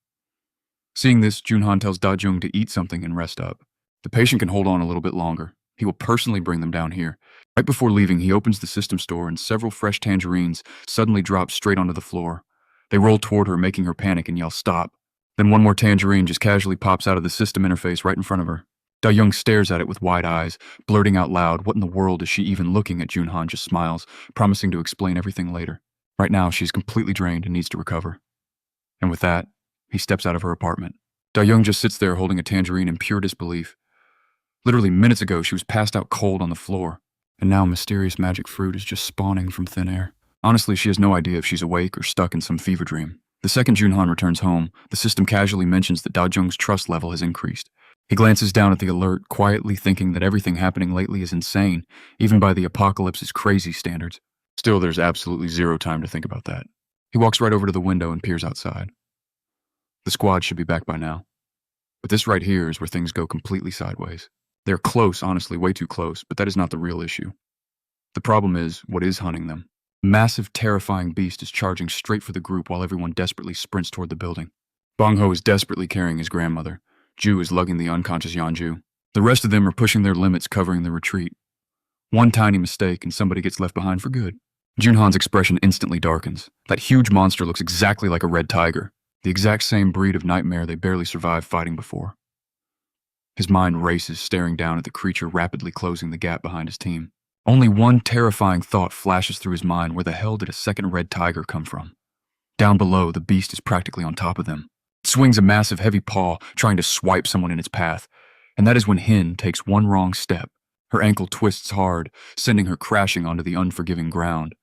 Seeing this, Jun Han tells Da Jung to eat something and rest up. The patient can hold on a little bit longer. He will personally bring them down here. Right before leaving, he opens the system store and several fresh tangerines suddenly drop straight onto the floor. They roll toward her, making her panic and yell, "Stop." Then one more tangerine just casually pops out of the system interface right in front of her. Da Young stares at it with wide eyes, blurting out loud, "What in the world is she even looking at?" Jun Han just smiles, promising to explain everything later. Right now, she's completely drained and needs to recover. And with that, he steps out of her apartment. Da Young just sits there holding a tangerine in pure disbelief. Literally minutes ago, she was passed out cold on the floor, and now mysterious magic fruit is just spawning from thin air. Honestly, she has no idea if she's awake or stuck in some fever dream. The second Jun Han returns home, the system casually mentions that Da Jung's trust level has increased. He glances down at the alert, quietly thinking that everything happening lately is insane, even by the apocalypse's crazy standards. Still, there's absolutely zero time to think about that. He walks right over to the window and peers outside. The squad should be back by now. But this right here is where things go completely sideways. They're close, honestly, way too close, but that is not the real issue. The problem is what is hunting them. A massive, terrifying beast is charging straight for the group while everyone desperately sprints toward the building. Bong Ho is desperately carrying his grandmother. Ju is lugging the unconscious Yeonju. The rest of them are pushing their limits, covering the retreat. One tiny mistake and somebody gets left behind for good. Jun Han's expression instantly darkens. That huge monster looks exactly like a red tiger, the exact same breed of nightmare they barely survived fighting before. His mind races, staring down at the creature rapidly closing the gap behind his team. Only one terrifying thought flashes through his mind: where the hell did a second red tiger come from? Down below, the beast is practically on top of them. It swings a massive heavy paw, trying to swipe someone in its path. And that is when Hin takes one wrong step. Her ankle twists hard, sending her crashing onto the unforgiving ground.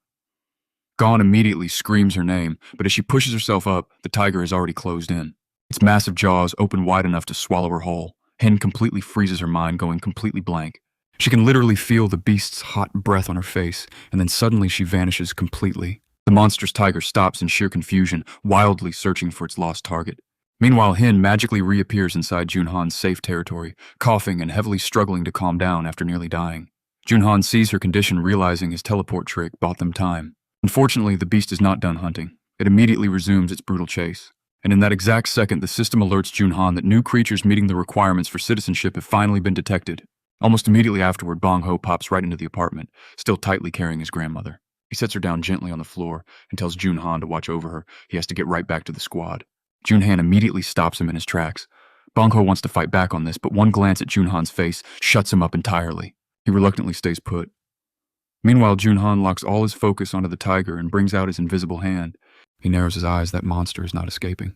Gon immediately screams her name, but as she pushes herself up, the tiger has already closed in. Its massive jaws open wide enough to swallow her whole. Hin completely freezes her mind, going completely blank. She can literally feel the beast's hot breath on her face, and then suddenly she vanishes completely. The monstrous tiger stops in sheer confusion, wildly searching for its lost target. Meanwhile, Hin magically reappears inside Jun Han's safe territory, coughing and heavily struggling to calm down after nearly dying. Jun Han sees her condition, realizing his teleport trick bought them time. Unfortunately, the beast is not done hunting. It immediately resumes its brutal chase. And in that exact second, the system alerts Jun Han that new creatures meeting the requirements for citizenship have finally been detected. Almost immediately afterward, Bong Ho pops right into the apartment, still tightly carrying his grandmother. He sets her down gently on the floor and tells Jun Han to watch over her. He has to get right back to the squad. Jun Han immediately stops him in his tracks. Bong Ho wants to fight back on this, but one glance at Jun Han's face shuts him up entirely. He reluctantly stays put. Meanwhile, Jun Han locks all his focus onto the tiger and brings out his invisible hand. He narrows his eyes. That monster is not escaping.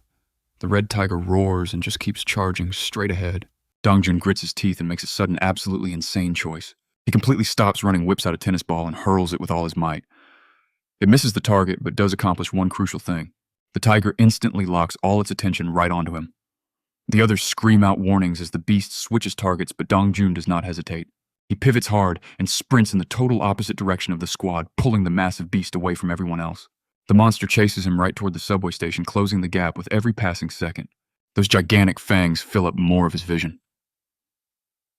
The red tiger roars and just keeps charging straight ahead. Dongjun grits his teeth and makes a sudden, absolutely insane choice. He completely stops running, whips out a tennis ball, and hurls it with all his might. It misses the target, but does accomplish one crucial thing. The tiger instantly locks all its attention right onto him. The others scream out warnings as the beast switches targets, but Dongjun does not hesitate. He pivots hard and sprints in the total opposite direction of the squad, pulling the massive beast away from everyone else. The monster chases him right toward the subway station, closing the gap with every passing second. Those gigantic fangs fill up more of his vision.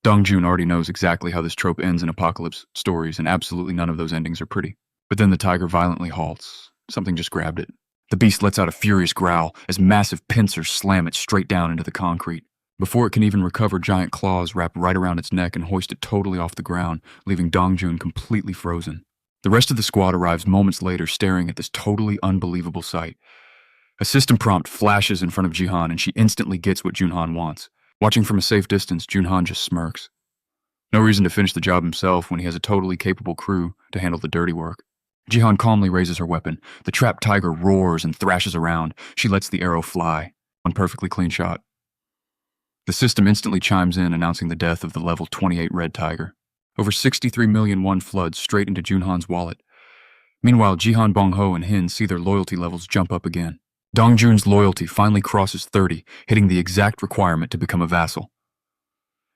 Dongjun already knows exactly how this trope ends in apocalypse stories, and absolutely none of those endings are pretty. But then the tiger violently halts. Something just grabbed it. The beast lets out a furious growl as massive pincers slam it straight down into the concrete. Before it can even recover, giant claws wrap right around its neck and hoist it totally off the ground, leaving Dongjun completely frozen. The rest of the squad arrives moments later, staring at this totally unbelievable sight. A system prompt flashes in front of Jihan, and she instantly gets what Jun Han wants. Watching from a safe distance, Jun Han just smirks. No reason to finish the job himself when he has a totally capable crew to handle the dirty work. Jihan calmly raises her weapon. The trapped tiger roars and thrashes around. She lets the arrow fly. One perfectly clean shot. The system instantly chimes in, announcing the death of the level 28 red tiger. Over 63 million won floods straight into Jun Han's wallet. Meanwhile, Jihan, Bongho, and Hin see their loyalty levels jump up again. Dongjun's loyalty finally crosses 30, hitting the exact requirement to become a vassal.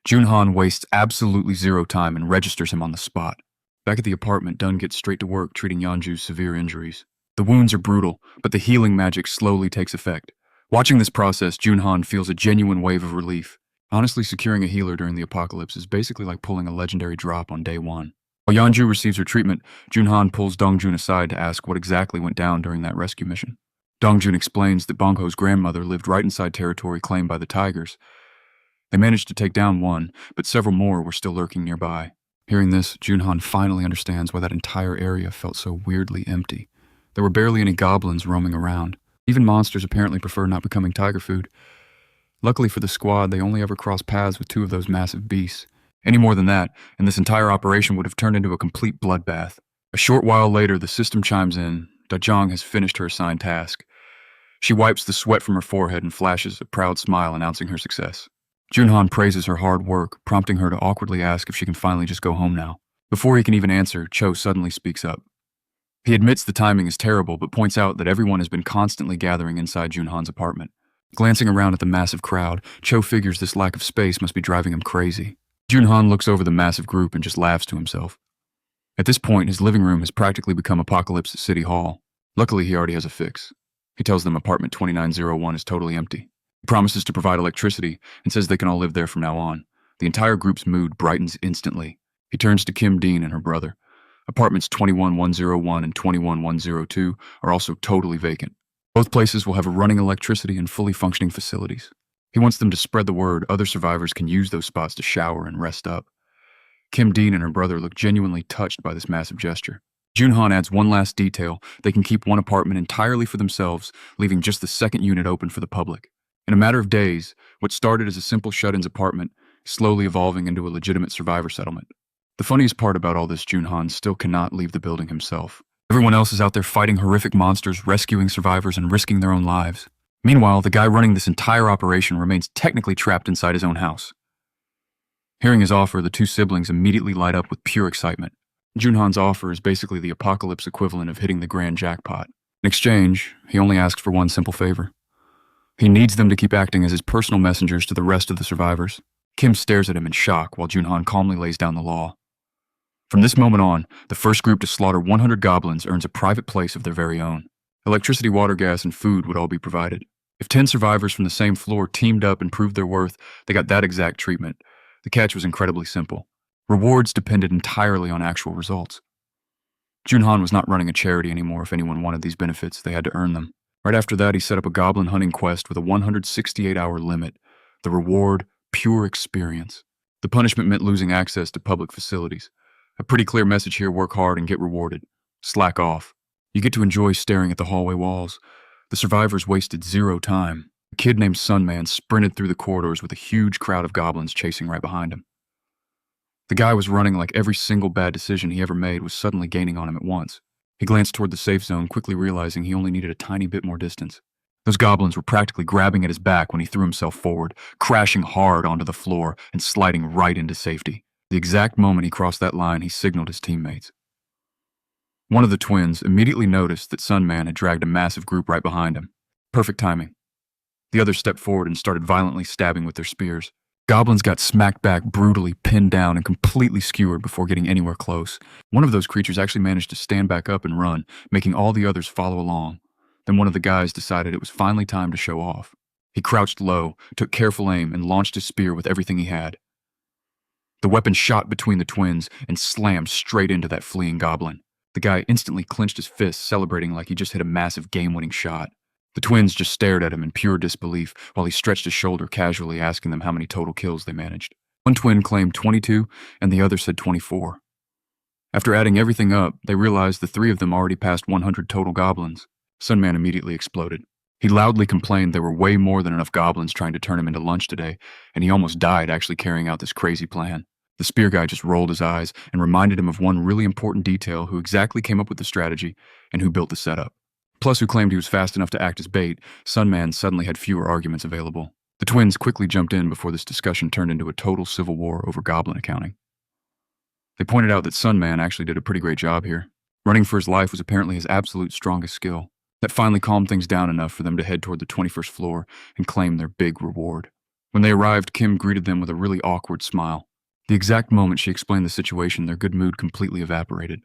Jun Han wastes absolutely zero time and registers him on the spot. Back at the apartment, Dun gets straight to work treating Yeonju's severe injuries. The wounds are brutal, but the healing magic slowly takes effect. Watching this process, Jun Han feels a genuine wave of relief. Honestly, securing a healer during the apocalypse is basically like pulling a legendary drop on day one. While Yeonju receives her treatment, Jun Han pulls Dongjun aside to ask what exactly went down during that rescue mission. Dongjun explains that Bongho's grandmother lived right inside territory claimed by the tigers. They managed to take down one, but several more were still lurking nearby. Hearing this, Jun Han finally understands why that entire area felt so weirdly empty. There were barely any goblins roaming around. Even monsters apparently prefer not becoming tiger food. Luckily for the squad, they only ever crossed paths with two of those massive beasts. Any more than that, and this entire operation would have turned into a complete bloodbath. A short while later, the system chimes in. Dajong has finished her assigned task. She wipes the sweat from her forehead and flashes a proud smile announcing her success. Jun Han praises her hard work, prompting her to awkwardly ask if she can finally just go home now. Before he can even answer, Cho suddenly speaks up. He admits the timing is terrible, but points out that everyone has been constantly gathering inside Jun Han's apartment. Glancing around at the massive crowd, Cho figures this lack of space must be driving him crazy. Jun Han looks over the massive group and just laughs to himself. At this point, his living room has practically become Apocalypse City Hall. Luckily, he already has a fix. He tells them apartment 2901 is totally empty. He promises to provide electricity and says they can all live there from now on. The entire group's mood brightens instantly. He turns to Kim Dean and her brother. Apartments 21101 and 21102 are also totally vacant. Both places will have a running electricity and fully functioning facilities. He wants them to spread the word other survivors can use those spots to shower and rest up. Kim Dean and her brother look genuinely touched by this massive gesture. Jun Han adds one last detail. They can keep one apartment entirely for themselves, leaving just the second unit open for the public. In a matter of days, what started as a simple shut-ins apartment is slowly evolving into a legitimate survivor settlement. The funniest part about all this, Jun Han still cannot leave the building himself. Everyone else is out there fighting horrific monsters, rescuing survivors, and risking their own lives. Meanwhile, the guy running this entire operation remains technically trapped inside his own house. Hearing his offer, the two siblings immediately light up with pure excitement. Jun Han's offer is basically the apocalypse equivalent of hitting the grand jackpot. In exchange, he only asks for one simple favor. He needs them to keep acting as his personal messengers to the rest of the survivors. Kim stares at him in shock while Jun Han calmly lays down the law. From this moment on, the first group to slaughter 100 goblins earns a private place of their very own. Electricity, water, gas, and food would all be provided. If 10 survivors from the same floor teamed up and proved their worth, they got that exact treatment. The catch was incredibly simple. Rewards depended entirely on actual results. Jun Han was not running a charity anymore. If anyone wanted these benefits, they had to earn them. Right after that, he set up a goblin hunting quest with a 168-hour limit. The reward, pure experience. The punishment meant losing access to public facilities. A pretty clear message here: work hard and get rewarded. Slack off. You get to enjoy staring at the hallway walls. The survivors wasted zero time. A kid named Sunman sprinted through the corridors with a huge crowd of goblins chasing right behind him. The guy was running like every single bad decision he ever made was suddenly gaining on him at once. He glanced toward the safe zone, quickly realizing he only needed a tiny bit more distance. Those goblins were practically grabbing at his back when he threw himself forward, crashing hard onto the floor and sliding right into safety. The exact moment he crossed that line, he signaled his teammates. One of the twins immediately noticed that Sunman had dragged a massive group right behind him. Perfect timing. The others stepped forward and started violently stabbing with their spears. Goblins got smacked back, brutally pinned down and completely skewered before getting anywhere close. One of those creatures actually managed to stand back up and run, making all the others follow along. Then one of the guys decided it was finally time to show off. He crouched low, took careful aim, and launched his spear with everything he had. The weapon shot between the twins and slammed straight into that fleeing goblin. The guy instantly clenched his fists, celebrating like he just hit a massive game-winning shot. The twins just stared at him in pure disbelief while he stretched his shoulder casually, asking them how many total kills they managed. One twin claimed 22 and the other said 24. After adding everything up, they realized the three of them already passed 100 total goblins. Sunman immediately exploded. He loudly complained there were way more than enough goblins trying to turn him into lunch today, and he almost died actually carrying out this crazy plan. The spear guy just rolled his eyes and reminded him of one really important detail: who exactly came up with the strategy and who built the setup. Plus, who claimed he was fast enough to act as bait. Sunman suddenly had fewer arguments available. The twins quickly jumped in before this discussion turned into a total civil war over goblin accounting. They pointed out that Sunman actually did a pretty great job here. Running for his life was apparently his absolute strongest skill. That finally calmed things down enough for them to head toward the 21st floor and claim their big reward. When they arrived, Kim greeted them with a really awkward smile. The exact moment she explained the situation, their good mood completely evaporated.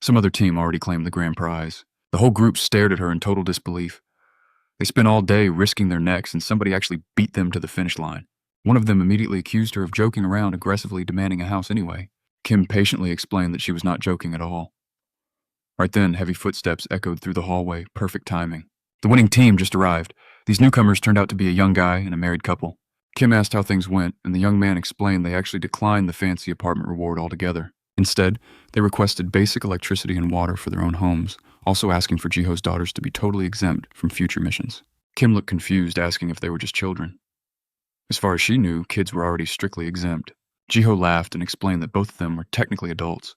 Some other team already claimed the grand prize. The whole group stared at her in total disbelief. They spent all day risking their necks, and somebody actually beat them to the finish line. One of them immediately accused her of joking around, aggressively demanding a house anyway. Kim patiently explained that she was not joking at all. Right then, heavy footsteps echoed through the hallway, perfect timing. The winning team just arrived. These newcomers turned out to be a young guy and a married couple. Kim asked how things went, and the young man explained they actually declined the fancy apartment reward altogether. Instead, they requested basic electricity and water for their own homes, also asking for Jiho's daughters to be totally exempt from future missions. Kim looked confused, asking if they were just children. As far as she knew, kids were already strictly exempt. Jiho laughed and explained that both of them were technically adults.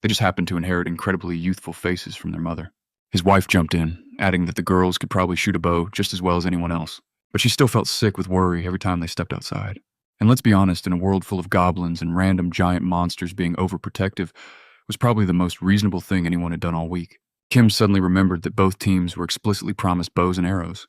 They just happened to inherit incredibly youthful faces from their mother. His wife jumped in, adding that the girls could probably shoot a bow just as well as anyone else, but she still felt sick with worry every time they stepped outside. And let's be honest, in a world full of goblins and random giant monsters, being overprotective was probably the most reasonable thing anyone had done all week. Kim suddenly remembered that both teams were explicitly promised bows and arrows.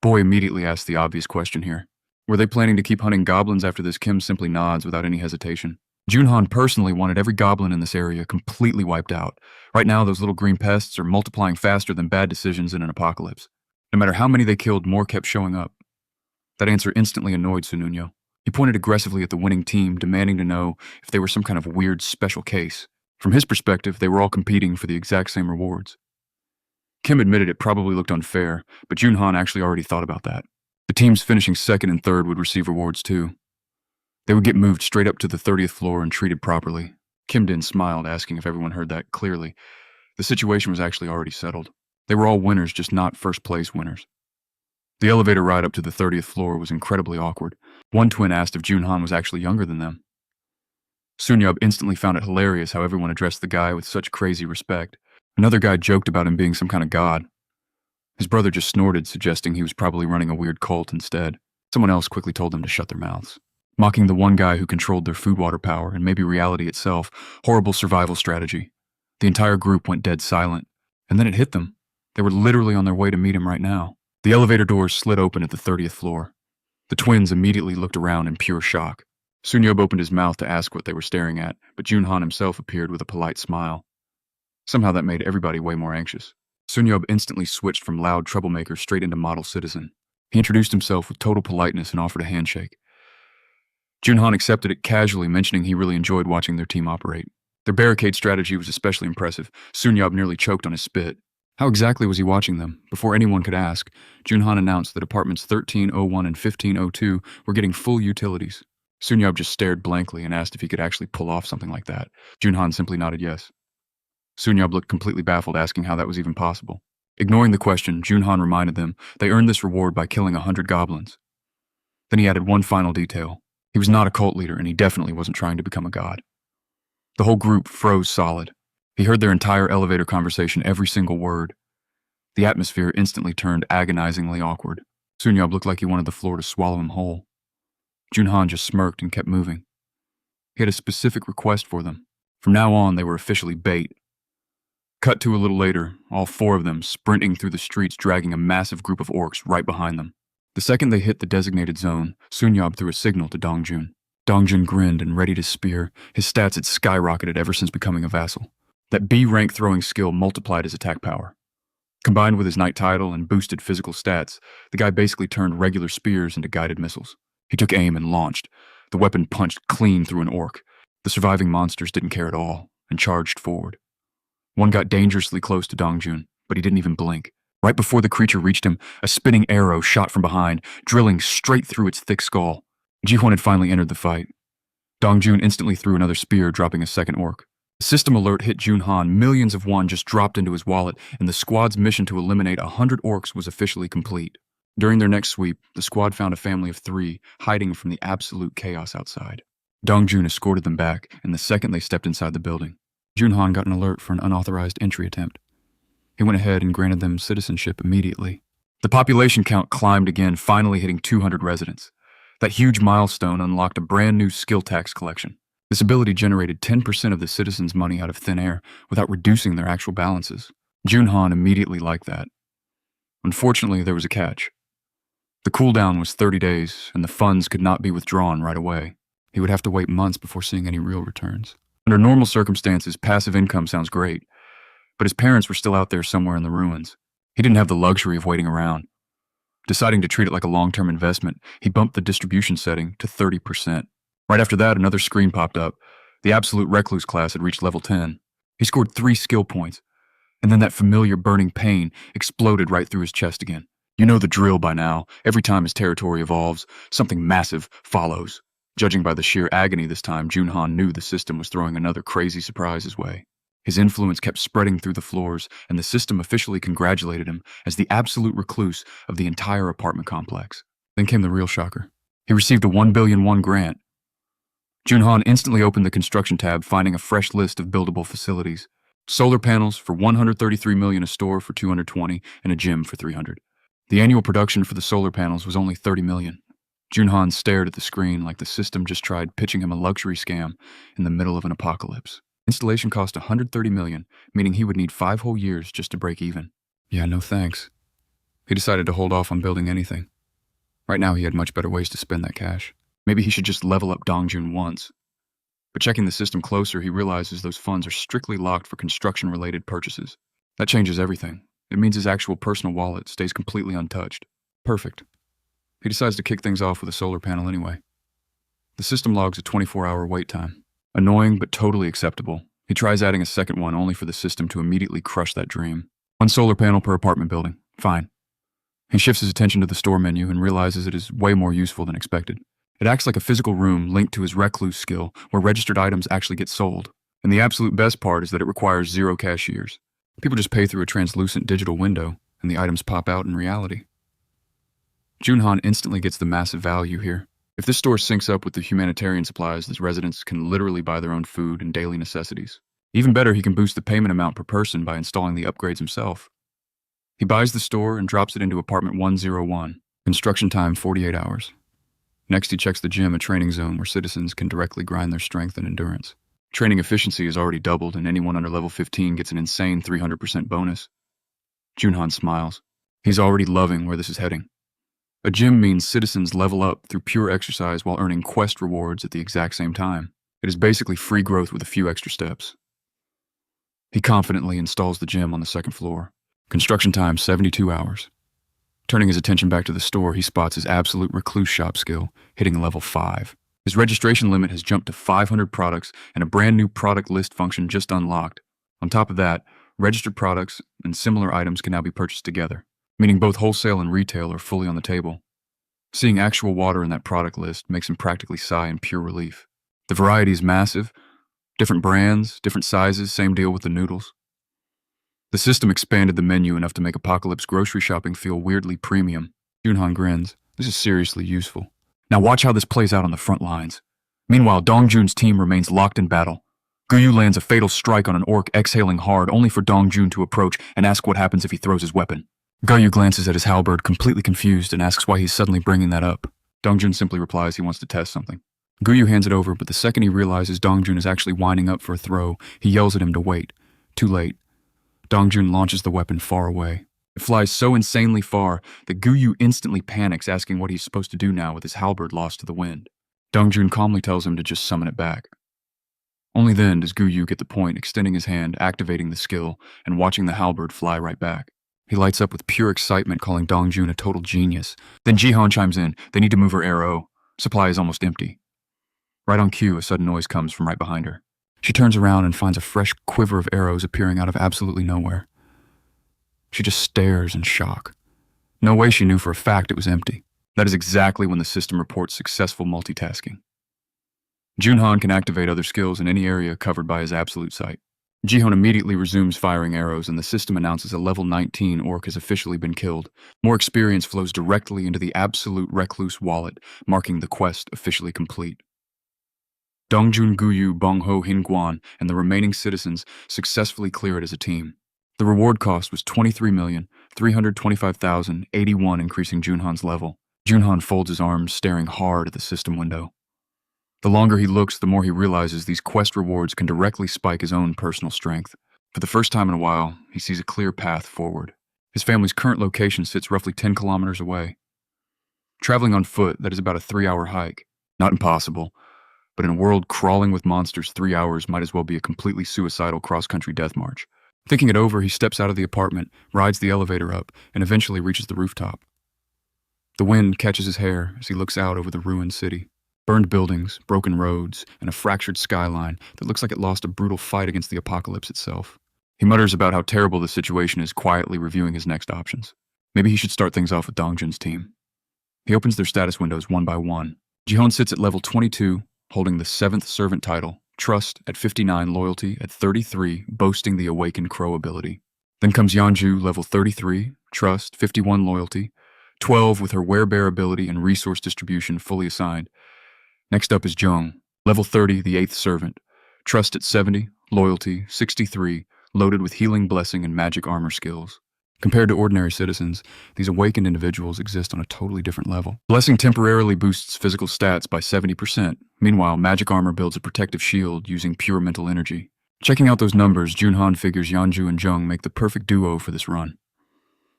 Boy immediately asked the obvious question here. Were they planning to keep hunting goblins after this? Kim simply nods without any hesitation. Jun Han personally wanted every goblin in this area completely wiped out. Right now, those little green pests are multiplying faster than bad decisions in an apocalypse. No matter how many they killed, more kept showing up. That answer instantly annoyed Sununyo. He pointed aggressively at the winning team, demanding to know if they were some kind of weird special case. From his perspective, they were all competing for the exact same rewards. Kim admitted it probably looked unfair, but Jun Han actually already thought about that. The teams finishing second and third would receive rewards too. They would get moved straight up to the 30th floor and treated properly. Kim Din smiled, asking if everyone heard that clearly. The situation was actually already settled. They were all winners, just not first-place winners. The elevator ride up to the 30th floor was incredibly awkward. One twin asked if Jun Han was actually younger than them. Sunyub instantly found it hilarious how everyone addressed the guy with such crazy respect. Another guy joked about him being some kind of god. His brother just snorted, suggesting he was probably running a weird cult instead. Someone else quickly told them to shut their mouths. Mocking the one guy who controlled their food-water power and maybe reality itself, horrible survival strategy. The entire group went dead silent, and then it hit them. They were literally on their way to meet him right now. The elevator doors slid open at the 30th floor. The twins immediately looked around in pure shock. Sunyub opened his mouth to ask what they were staring at, but Jun Han himself appeared with a polite smile. Somehow that made everybody way more anxious. Sunyub instantly switched from loud troublemaker straight into model citizen. He introduced himself with total politeness and offered a handshake. Jun Han accepted it casually, mentioning he really enjoyed watching their team operate. Their barricade strategy was especially impressive. Sunyub nearly choked on his spit. How exactly was he watching them? Before anyone could ask, Jun Han announced that apartments 1301 and 1502 were getting full utilities. Sunyub just stared blankly and asked if he could actually pull off something like that. Jun Han simply nodded yes. Sunyub looked completely baffled, asking how that was even possible. Ignoring the question, Jun Han reminded them they earned this reward by killing 100 goblins. Then he added one final detail. He was not a cult leader, and he definitely wasn't trying to become a god. The whole group froze solid. He heard their entire elevator conversation, every single word. The atmosphere instantly turned agonizingly awkward. Sunyub looked like he wanted the floor to swallow him whole. Jun Han just smirked and kept moving. He had a specific request for them. From now on, they were officially bait. Cut to a little later, all four of them sprinting through the streets, dragging a massive group of orcs right behind them. The second they hit the designated zone, Sunyub threw a signal to Dongjun. Dongjun grinned and readied his spear. His stats had skyrocketed ever since becoming a vassal. That B-rank throwing skill multiplied his attack power. Combined with his knight title and boosted physical stats, the guy basically turned regular spears into guided missiles. He took aim and launched. The weapon punched clean through an orc. The surviving monsters didn't care at all and charged forward. One got dangerously close to Dongjun, but he didn't even blink. Right before the creature reached him, a spinning arrow shot from behind, drilling straight through its thick skull. Jihwan had finally entered the fight. Dongjun instantly threw another spear, dropping a second orc. The system alert hit Jun Han. Millions of won just dropped into his wallet, and the squad's mission to eliminate 100 orcs was officially complete. During their next sweep, the squad found a family of 3 hiding from the absolute chaos outside. Dongjun escorted them back, and the second they stepped inside the building, Jun Han got an alert for an unauthorized entry attempt. He went ahead and granted them citizenship immediately. The population count climbed again, finally hitting 200 residents. That huge milestone unlocked a brand new skill tax collection. This ability generated 10% of the citizens' money out of thin air without reducing their actual balances. Jun Han immediately liked that. Unfortunately, there was a catch. The cooldown was 30 days, and the funds could not be withdrawn right away. He would have to wait months before seeing any real returns. Under normal circumstances, passive income sounds great, but his parents were still out there somewhere in the ruins. He didn't have the luxury of waiting around. Deciding to treat it like a long-term investment, he bumped the distribution setting to 30%. Right after that, another screen popped up. The absolute recluse class had reached level 10. He scored 3 skill points, and then that familiar burning pain exploded right through his chest again. You know the drill by now. Every time his territory evolves, something massive follows. Judging by the sheer agony this time, Jun Han knew the system was throwing another crazy surprise his way. His influence kept spreading through the floors, and the system officially congratulated him as the absolute recluse of the entire apartment complex. Then came the real shocker. He received a 1 billion won grant. Jun Han instantly opened the construction tab, finding a fresh list of buildable facilities. Solar panels for 133 million, a store for 220, and a gym for 300. The annual production for the solar panels was only 30 million. Jun Han stared at the screen like the system just tried pitching him a luxury scam in the middle of an apocalypse. Installation cost 130 million, meaning he would need 5 whole years just to break even. Yeah, no thanks. He decided to hold off on building anything. Right now he had much better ways to spend that cash. Maybe he should just level up Dongjun once. But checking the system closer, he realizes those funds are strictly locked for construction-related purchases. That changes everything. It means his actual personal wallet stays completely untouched. Perfect. He decides to kick things off with a solar panel anyway. The system logs a 24-hour wait time. Annoying, but totally acceptable. He tries adding a second one, only for the system to immediately crush that dream. 1 solar panel per apartment building. Fine. He shifts his attention to the store menu and realizes it is way more useful than expected. It acts like a physical room linked to his recluse skill, where registered items actually get sold. And the absolute best part is that it requires 0 cashiers. People just pay through a translucent digital window, and the items pop out in reality. Jun Han instantly gets the massive value here. If this store syncs up with the humanitarian supplies, his residents can literally buy their own food and daily necessities. Even better, he can boost the payment amount per person by installing the upgrades himself. He buys the store and drops it into apartment 101. Construction time 48 hours. Next, he checks the gym, a training zone where citizens can directly grind their strength and endurance. Training efficiency is already doubled, and anyone under level 15 gets an insane 300% bonus. Jun Han smiles. He's already loving where this is heading. A gym means citizens level up through pure exercise while earning quest rewards at the exact same time. It is basically free growth with a few extra steps. He confidently installs the gym on the 2nd floor. Construction time 72 hours. Turning his attention back to the store, he spots his absolute recluse shop skill, hitting level 5. His registration limit has jumped to 500 products, and a brand new product list function just unlocked. On top of that, registered products and similar items can now be purchased together, meaning both wholesale and retail are fully on the table. Seeing actual water in that product list makes him practically sigh in pure relief. The variety is massive. Different brands, different sizes, same deal with the noodles. The system expanded the menu enough to make Apocalypse grocery shopping feel weirdly premium. Jun Han grins. This is seriously useful. Now watch how this plays out on the front lines. Meanwhile, Dongjun's team remains locked in battle. Guyu lands a fatal strike on an orc exhaling hard, only for Dongjun to approach and ask what happens if he throws his weapon. Guyu glances at his halberd, completely confused, and asks why he's suddenly bringing that up. Dongjun simply replies he wants to test something. Guyu hands it over, but the second he realizes Dongjun is actually winding up for a throw, he yells at him to wait. Too late. Dongjun launches the weapon far away. It flies so insanely far that Guyu instantly panics, asking what he's supposed to do now with his halberd lost to the wind. Dongjun calmly tells him to just summon it back. Only then does Guyu get the point, extending his hand, activating the skill, and watching the halberd fly right back. He lights up with pure excitement, calling Dongjun a total genius. Then Jihan chimes in. They need to move her arrow. Supply is almost empty. Right on cue, a sudden noise comes from right behind her. She turns around and finds a fresh quiver of arrows appearing out of absolutely nowhere. She just stares in shock. No way she knew for a fact it was empty. That is exactly when the system reports successful multitasking. Jun Han can activate other skills in any area covered by his absolute sight. Jihon immediately resumes firing arrows, and the system announces a level 19 orc has officially been killed. More experience flows directly into the absolute recluse wallet, marking the quest officially complete. Dongjun Guyu, Bongho Hingguan, and the remaining citizens successfully clear it as a team. The reward cost was 23,325,081, increasing Junhan's level. Junhan folds his arms, staring hard at the system window. The longer he looks, the more he realizes these quest rewards can directly spike his own personal strength. For the first time in a while, he sees a clear path forward. His family's current location sits roughly 10 kilometers away. Traveling on foot, that is about a 3-hour hike. Not impossible, but in a world crawling with monsters, 3 hours might as well be a completely suicidal cross-country death march. Thinking it over, he steps out of the apartment, rides the elevator up, and eventually reaches the rooftop. The wind catches his hair as he looks out over the ruined city. Burned buildings, broken roads, and a fractured skyline that looks like it lost a brutal fight against the apocalypse itself. He mutters about how terrible the situation is, quietly reviewing his next options. Maybe he should start things off with Dongjun's team. He opens their status windows one by one. Jihon sits at level 22, holding the 7th servant title, Trust at 59, Loyalty at 33, boasting the Awakened Crow ability. Then comes Yanju, level 33, Trust, 51, Loyalty, 12 with her Werebear ability and resource distribution fully assigned. Next up is Jung, level 30, the 8th servant, Trust at 70, Loyalty, 63, loaded with healing, blessing, and magic armor skills. Compared to ordinary citizens, these awakened individuals exist on a totally different level. Blessing temporarily boosts physical stats by 70%. Meanwhile, magic armor builds a protective shield using pure mental energy. Checking out those numbers, Jun Han figures Yanju and Jung make the perfect duo for this run.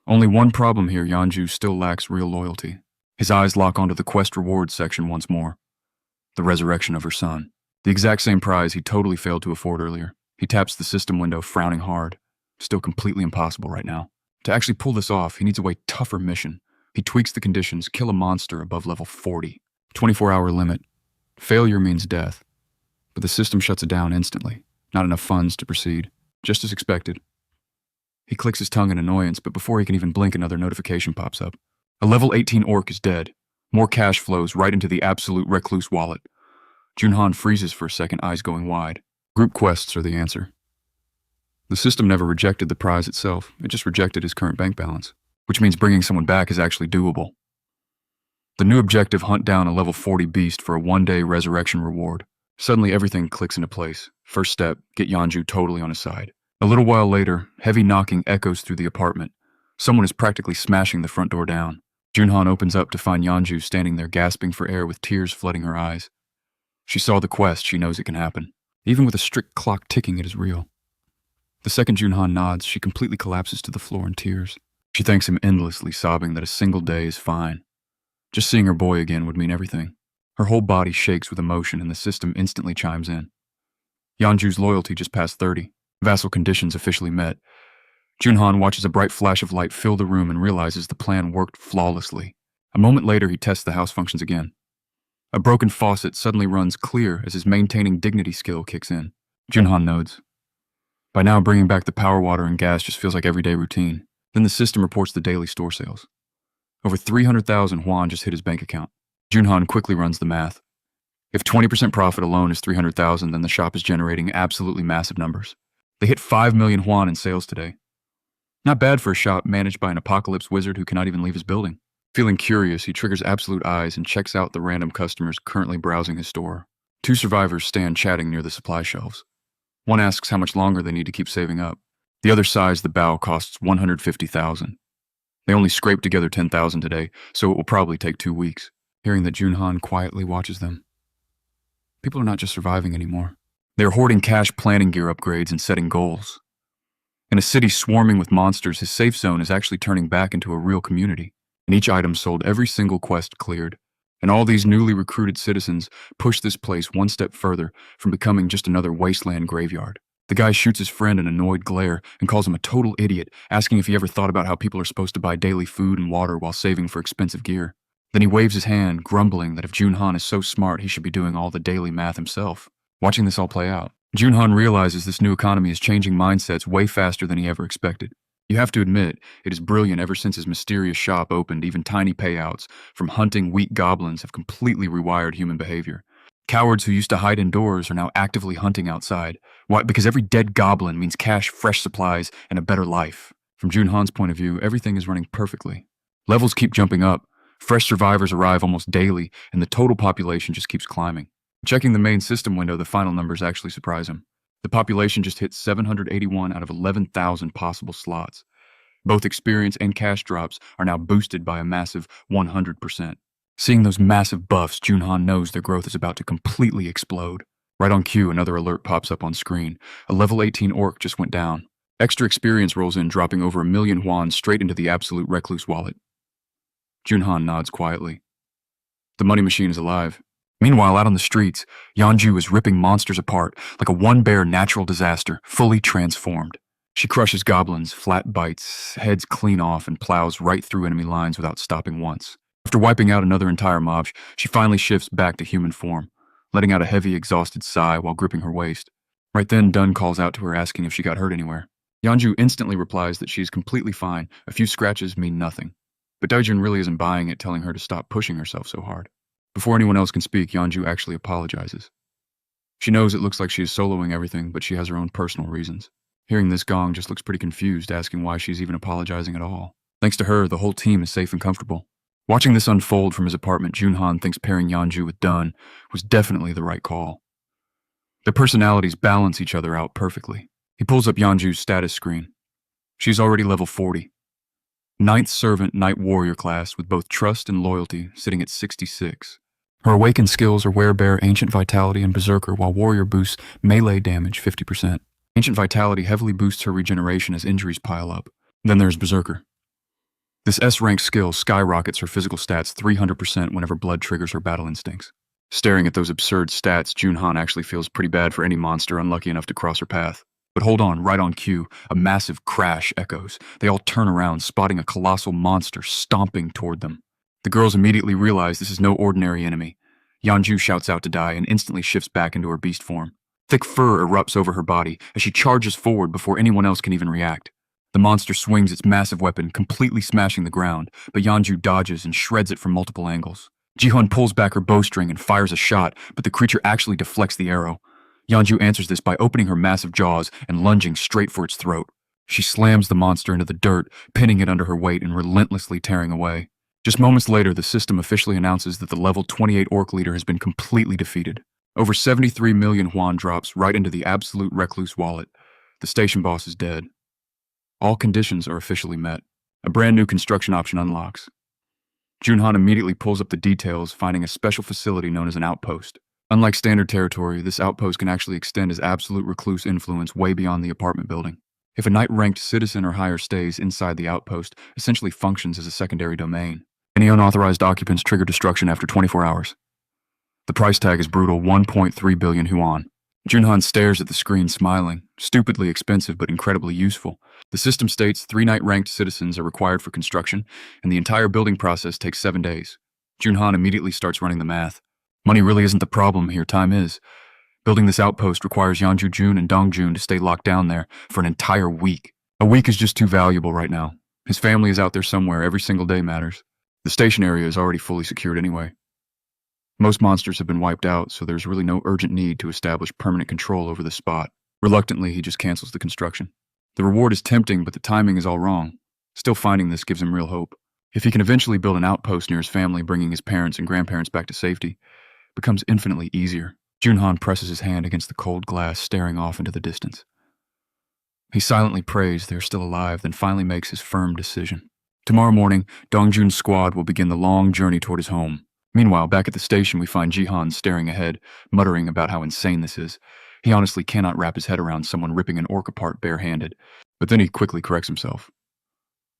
Only one problem here: Yanju still lacks real loyalty. His eyes lock onto the quest rewards section once more. The resurrection of her son. The exact same prize he totally failed to afford earlier. He taps the system window, frowning hard. Still completely impossible right now. To actually pull this off, he needs a way tougher mission. He tweaks the conditions, kill a monster above level 40. 24-hour limit. Failure means death. But the system shuts it down instantly. Not enough funds to proceed. Just as expected. He clicks his tongue in annoyance, but before he can even blink, another notification pops up. A level 18 orc is dead. More cash flows right into the absolute recluse wallet. Jun Han freezes for a second, eyes going wide. Group quests are the answer. The system never rejected the prize itself, it just rejected his current bank balance, which means bringing someone back is actually doable. The new objective: hunt down a level 40 beast for a 1-day resurrection reward. Suddenly everything clicks into place. First step, get Yanju totally on his side. A little while later, heavy knocking echoes through the apartment. Someone is practically smashing the front door down. Jun Han opens up to find Yanju standing there gasping for air with tears flooding her eyes. She saw the quest, she knows it can happen. Even with a strict clock ticking, it is real. The second Jun Han nods, she completely collapses to the floor in tears. She thanks him endlessly, sobbing that a single day is fine. Just seeing her boy again would mean everything. Her whole body shakes with emotion, and the system instantly chimes in. Yanju's loyalty just passed 30. Vassal conditions officially met. Jun Han watches a bright flash of light fill the room and realizes the plan worked flawlessly. A moment later, he tests the house functions again. A broken faucet suddenly runs clear as his maintaining dignity skill kicks in. Jun Han nods. By now, bringing back the power, water, and gas just feels like everyday routine. Then the system reports the daily store sales. Over 300,000 yuan just hit his bank account. Jun Han quickly runs the math. If 20% profit alone is 300,000, then the shop is generating absolutely massive numbers. They hit 5 million yuan in sales today. Not bad for a shop managed by an apocalypse wizard who cannot even leave his building. Feeling curious, he triggers absolute eyes and checks out the random customers currently browsing his store. 2 survivors stand chatting near the supply shelves. One asks how much longer they need to keep saving up. The other sighs the bow costs 150,000. They only scraped together 10,000 today, so it will probably take 2 weeks. Hearing that Jun Han quietly watches them. People are not just surviving anymore. They are hoarding cash, planning gear upgrades, and setting goals. In a city swarming with monsters, his safe zone is actually turning back into a real community. And each item sold, every single quest cleared. And all these newly recruited citizens push this place one step further from becoming just another wasteland graveyard. The guy shoots his friend an annoyed glare and calls him a total idiot, asking if he ever thought about how people are supposed to buy daily food and water while saving for expensive gear. Then he waves his hand, grumbling that if Jun Han is so smart, he should be doing all the daily math himself. Watching this all play out, Jun Han realizes this new economy is changing mindsets way faster than he ever expected. You have to admit, it is brilliant. Ever since his mysterious shop opened, even tiny payouts from hunting weak goblins have completely rewired human behavior. Cowards who used to hide indoors are now actively hunting outside. Why? Because every dead goblin means cash, fresh supplies, and a better life. From Jun Han's point of view, everything is running perfectly. Levels keep jumping up, fresh survivors arrive almost daily, and the total population just keeps climbing. Checking the main system window, the final numbers actually surprise him. The population just hit 781 out of 11,000 possible slots. Both experience and cash drops are now boosted by a massive 100%. Seeing those massive buffs, Jun Han knows their growth is about to completely explode. Right on cue, another alert pops up on screen. A level 18 orc just went down. Extra experience rolls in, dropping over 1 million yuan straight into the absolute recluse wallet. Jun Han nods quietly. The money machine is alive. Meanwhile, out on the streets, Yanju is ripping monsters apart like a one-bear natural disaster, fully transformed. She crushes goblins, flat bites, heads clean off, and plows right through enemy lines without stopping once. After wiping out another entire mob, she finally shifts back to human form, letting out a heavy, exhausted sigh while gripping her waist. Right then, Dun calls out to her asking if she got hurt anywhere. Yanju instantly replies that she is completely fine. A few scratches mean nothing. But Daijun really isn't buying it, telling her to stop pushing herself so hard. Before anyone else can speak, Yanju actually apologizes. She knows it looks like she is soloing everything, but she has her own personal reasons. Hearing this, Gong just looks pretty confused, asking why she's even apologizing at all. Thanks to her, the whole team is safe and comfortable. Watching this unfold from his apartment, Jun Han thinks pairing Yanju with Dun was definitely the right call. Their personalities balance each other out perfectly. He pulls up Yanju's status screen. She's already level 40. 9th Servant Night Warrior class with both Trust and Loyalty sitting at 66. Her Awakened skills are Werebear, Ancient Vitality, and Berserker, while Warrior boosts melee damage 50%. Ancient Vitality heavily boosts her regeneration as injuries pile up. Then there's Berserker. This S-rank skill skyrockets her physical stats 300% whenever blood triggers her battle instincts. Staring at those absurd stats, Jun Han actually feels pretty bad for any monster unlucky enough to cross her path. But hold on, right on cue, a massive crash echoes. They all turn around, spotting a colossal monster stomping toward them. The girls immediately realize this is no ordinary enemy. Yanju shouts out to die and instantly shifts back into her beast form. Thick fur erupts over her body as she charges forward before anyone else can even react. The monster swings its massive weapon, completely smashing the ground, but Yanju dodges and shreds it from multiple angles. Jihun pulls back her bowstring and fires a shot, but the creature actually deflects the arrow. Yanju answers this by opening her massive jaws and lunging straight for its throat. She slams the monster into the dirt, pinning it under her weight and relentlessly tearing away. Just moments later, the system officially announces that the level 28 orc leader has been completely defeated. Over 73 million yuan drops right into the absolute recluse wallet. The station boss is dead. All conditions are officially met. A brand new construction option unlocks. Jun Han immediately pulls up the details, finding a special facility known as an outpost. Unlike standard territory, this outpost can actually extend his absolute recluse influence way beyond the apartment building. If a knight-ranked citizen or higher stays inside the outpost, essentially functions as a secondary domain. Any unauthorized occupants trigger destruction after 24 hours. The price tag is brutal, 1.3 billion yuan. Jun Han stares at the screen, smiling. Stupidly expensive, but incredibly useful. The system states 3 knight-ranked citizens are required for construction, and the entire building process takes 7 days. Jun Han immediately starts running the math. Money really isn't the problem here, time is. Building this outpost requires Yanju Jun and Dong Jun to stay locked down there for an entire week. A week is just too valuable right now. His family is out there somewhere, every single day matters. The station area is already fully secured anyway. Most monsters have been wiped out, so there's really no urgent need to establish permanent control over the spot. Reluctantly, he just cancels the construction. The reward is tempting, but the timing is all wrong. Still finding this gives him real hope. If he can eventually build an outpost near his family, bringing his parents and grandparents back to safety, it becomes infinitely easier. Jun Han presses his hand against the cold glass, staring off into the distance. He silently prays they're still alive, then finally makes his firm decision. Tomorrow morning, Dongjun's squad will begin the long journey toward his home. Meanwhile, back at the station, we find Jihan staring ahead, muttering about how insane this is. He honestly cannot wrap his head around someone ripping an orc apart barehanded, but then he quickly corrects himself.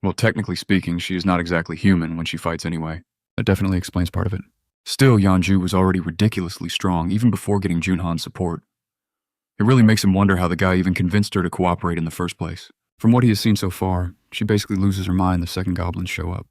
Well, technically speaking, she is not exactly human when she fights anyway. That definitely explains part of it. Still, Yanju was already ridiculously strong, even before getting Jun Han's support. It really makes him wonder how the guy even convinced her to cooperate in the first place. From what he has seen so far, she basically loses her mind the second goblins show up.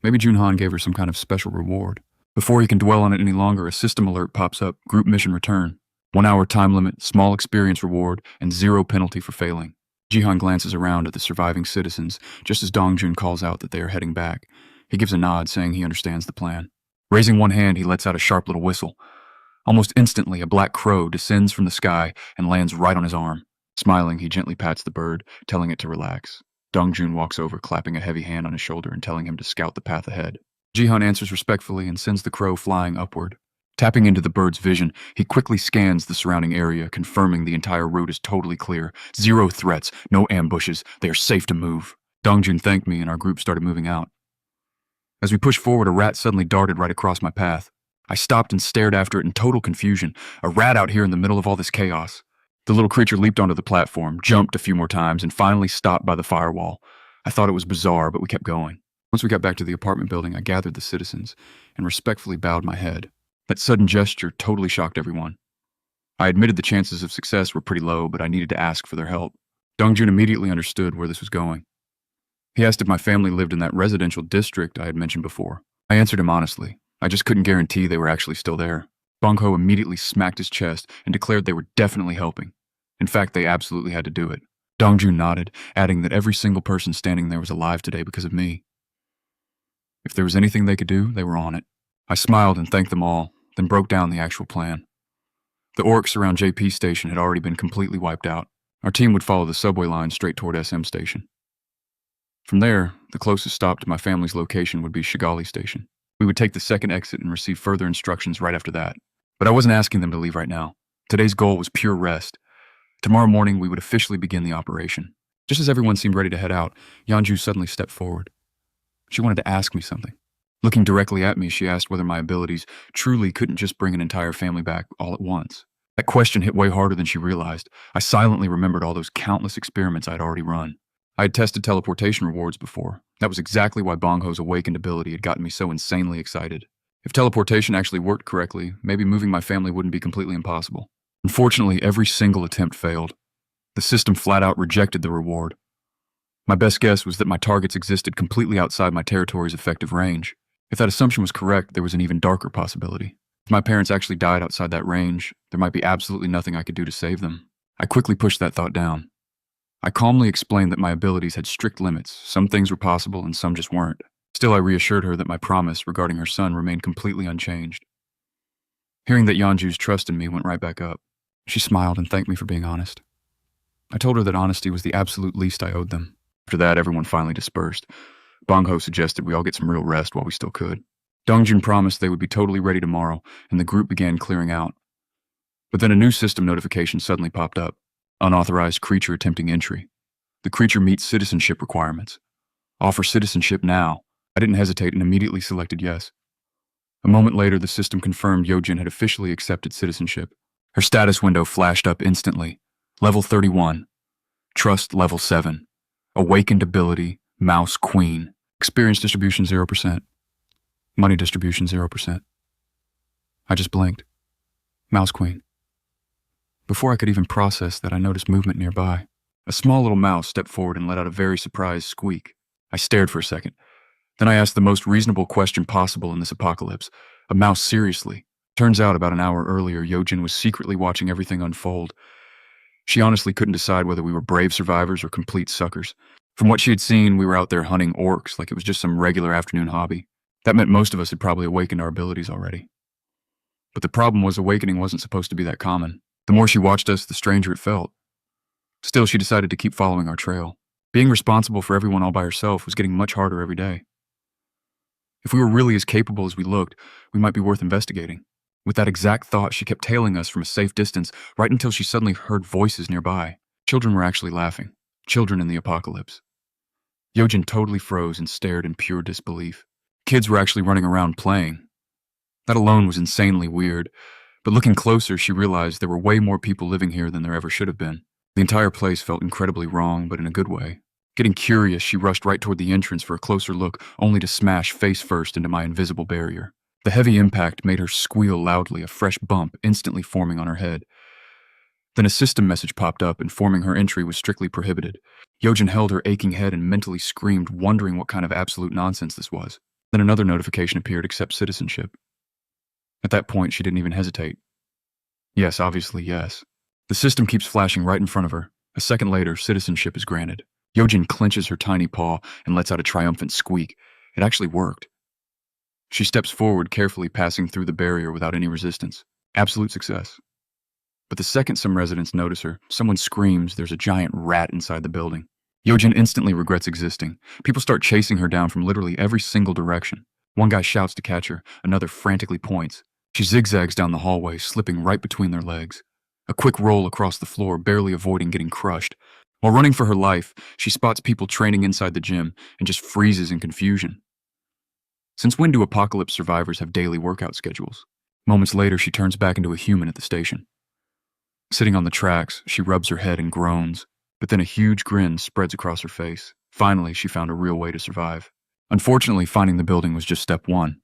Maybe Jun Han gave her some kind of special reward. Before he can dwell on it any longer, a system alert pops up, group mission return. 1 hour time limit, small experience reward, and 0 penalty for failing. Jihan glances around at the surviving citizens, just as Dongjun calls out that they are heading back. He gives a nod, saying he understands the plan. Raising one hand, he lets out a sharp little whistle. Almost instantly, a black crow descends from the sky and lands right on his arm. Smiling, he gently pats the bird, telling it to relax. Dongjun walks over, clapping a heavy hand on his shoulder and telling him to scout the path ahead. Jihan answers respectfully and sends the crow flying upward. Tapping into the bird's vision, he quickly scans the surrounding area, confirming the entire route is totally clear. Zero threats, no ambushes, they are safe to move. Dongjun thanked me and our group started moving out. As we pushed forward, a rat suddenly darted right across my path. I stopped and stared after it in total confusion. A rat out here in the middle of all this chaos. The little creature leaped onto the platform, jumped a few more times, and finally stopped by the firewall. I thought it was bizarre, but we kept going. Once we got back to the apartment building, I gathered the citizens and respectfully bowed my head. That sudden gesture totally shocked everyone. I admitted the chances of success were pretty low, but I needed to ask for their help. Dongjun immediately understood where this was going. He asked if my family lived in that residential district I had mentioned before. I answered him honestly. I just couldn't guarantee they were actually still there. Bongho immediately smacked his chest and declared they were definitely helping. In fact, they absolutely had to do it. Dongjun nodded, adding that every single person standing there was alive today because of me. If there was anything they could do, they were on it. I smiled and thanked them all, then broke down the actual plan. The orcs around JP Station had already been completely wiped out. Our team would follow the subway line straight toward SM Station. From there, the closest stop to my family's location would be Shigali Station. We would take the second exit and receive further instructions right after that. But I wasn't asking them to leave right now. Today's goal was pure rest. Tomorrow morning, we would officially begin the operation. Just as everyone seemed ready to head out, Yanju suddenly stepped forward. She wanted to ask me something. Looking directly at me, she asked whether my abilities truly couldn't just bring an entire family back all at once. That question hit way harder than she realized. I silently remembered all those countless experiments I'd already run. I had tested teleportation rewards before. That was exactly why Bongho's awakened ability had gotten me so insanely excited. If teleportation actually worked correctly, maybe moving my family wouldn't be completely impossible. Unfortunately, every single attempt failed. The system flat out rejected the reward. My best guess was that my targets existed completely outside my territory's effective range. If that assumption was correct, there was an even darker possibility. If my parents actually died outside that range, there might be absolutely nothing I could do to save them. I quickly pushed that thought down. I calmly explained that my abilities had strict limits. Some things were possible and some just weren't. Still, I reassured her that my promise regarding her son remained completely unchanged. Hearing that Yanju's trust in me went right back up. She smiled and thanked me for being honest. I told her that honesty was the absolute least I owed them. After that, everyone finally dispersed. Bongho suggested we all get some real rest while we still could. Dongjun promised they would be totally ready tomorrow, and the group began clearing out. But then a new system notification suddenly popped up. Unauthorized creature attempting entry. The creature meets citizenship requirements. Offer citizenship now. I didn't hesitate and immediately selected yes. A moment later, the system confirmed Yojin had officially accepted citizenship. Her status window flashed up instantly. Level 31. Trust level 7. Awakened ability, Mouse Queen. Experience distribution 0%. Money distribution 0%. I just blinked. Mouse Queen. Before I could even process that, I noticed movement nearby. A small little mouse stepped forward and let out a very surprised squeak. I stared for a second. Then I asked the most reasonable question possible in this apocalypse. A mouse seriously. Turns out about an hour earlier, Yojin was secretly watching everything unfold. She honestly couldn't decide whether we were brave survivors or complete suckers. From what she had seen, we were out there hunting orcs like it was just some regular afternoon hobby. That meant most of us had probably awakened our abilities already. But the problem was awakening wasn't supposed to be that common. The more she watched us, the stranger it felt. Still, she decided to keep following our trail. Being responsible for everyone all by herself was getting much harder every day. If we were really as capable as we looked, we might be worth investigating. With that exact thought, she kept tailing us from a safe distance right until she suddenly heard voices nearby. Children were actually laughing. Children in the apocalypse. Yojin totally froze and stared in pure disbelief. Kids were actually running around playing. That alone was insanely weird, but looking closer, she realized there were way more people living here than there ever should have been. The entire place felt incredibly wrong, but in a good way. Getting curious, she rushed right toward the entrance for a closer look, only to smash face first into my invisible barrier. The heavy impact made her squeal loudly, a fresh bump instantly forming on her head. Then a system message popped up informing her entry was strictly prohibited. Yojin held her aching head and mentally screamed, wondering what kind of absolute nonsense this was. Then another notification appeared, accept citizenship. At that point, she didn't even hesitate. Yes, obviously yes. The system keeps flashing right in front of her. A second later, citizenship is granted. Yojin clenches her tiny paw and lets out a triumphant squeak. It actually worked. She steps forward, carefully passing through the barrier without any resistance. Absolute success. But the second some residents notice her, someone screams there's a giant rat inside the building. Yojin instantly regrets existing. People start chasing her down from literally every single direction. One guy shouts to catch her, another frantically points. She zigzags down the hallway, slipping right between their legs. A quick roll across the floor, barely avoiding getting crushed. While running for her life, she spots people training inside the gym and just freezes in confusion. Since when do apocalypse survivors have daily workout schedules? Moments later, she turns back into a human at the station. Sitting on the tracks, she rubs her head and groans, but then a huge grin spreads across her face. Finally, she found a real way to survive. Unfortunately, finding the building was just step one.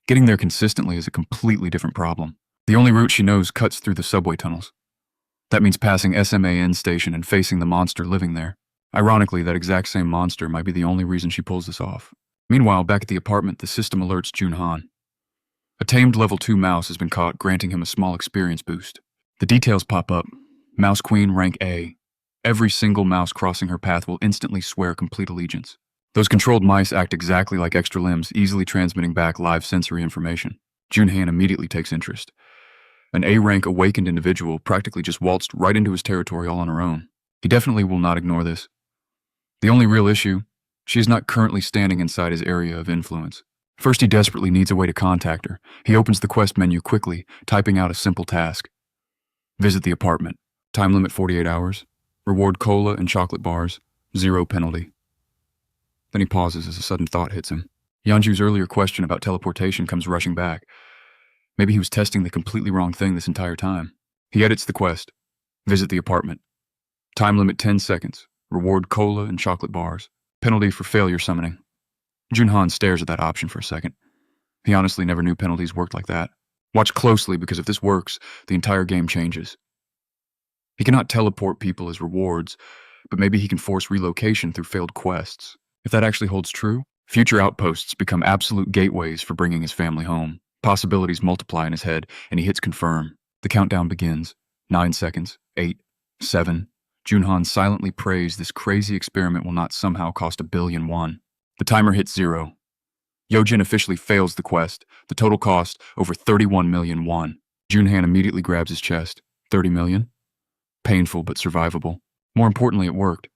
Getting there consistently is a completely different problem. The only route she knows cuts through the subway tunnels. That means passing SMAN station and facing the monster living there. Ironically, that exact same monster might be the only reason she pulls this off. Meanwhile, back at the apartment, the system alerts Jun Han. A tamed level 2 mouse has been caught, granting him a small experience boost. The details pop up. Mouse Queen rank A. Every single mouse crossing her path will instantly swear complete allegiance. Those controlled mice act exactly like extra limbs, easily transmitting back live sensory information. Jun Han immediately takes interest. An A-rank awakened individual practically just waltzed right into his territory all on her own. He definitely will not ignore this. The only real issue, she is not currently standing inside his area of influence. First, he desperately needs a way to contact her. He opens the quest menu quickly, typing out a simple task. Visit the apartment. Time limit 48 hours. Reward cola and chocolate bars. 0 penalty. Then he pauses as a sudden thought hits him. Yeonju's earlier question about teleportation comes rushing back. Maybe he was testing the completely wrong thing this entire time. He edits the quest. Visit the apartment. Time limit 10 seconds. Reward cola and chocolate bars. Penalty for failure summoning. Jun Han stares at that option for a second. He honestly never knew penalties worked like that. Watch closely, because if this works, the entire game changes. He cannot teleport people as rewards, but maybe he can force relocation through failed quests. If that actually holds true, future outposts become absolute gateways for bringing his family home. Possibilities multiply in his head, and he hits confirm. The countdown begins. 9 seconds. 8. 7. Jun Han silently prays this crazy experiment will not somehow cost 1 billion won. The timer hits 0. Yojin officially fails the quest. The total cost, over 31 million won. Jun Han immediately grabs his chest. 30 million? Painful but survivable. More importantly, it worked.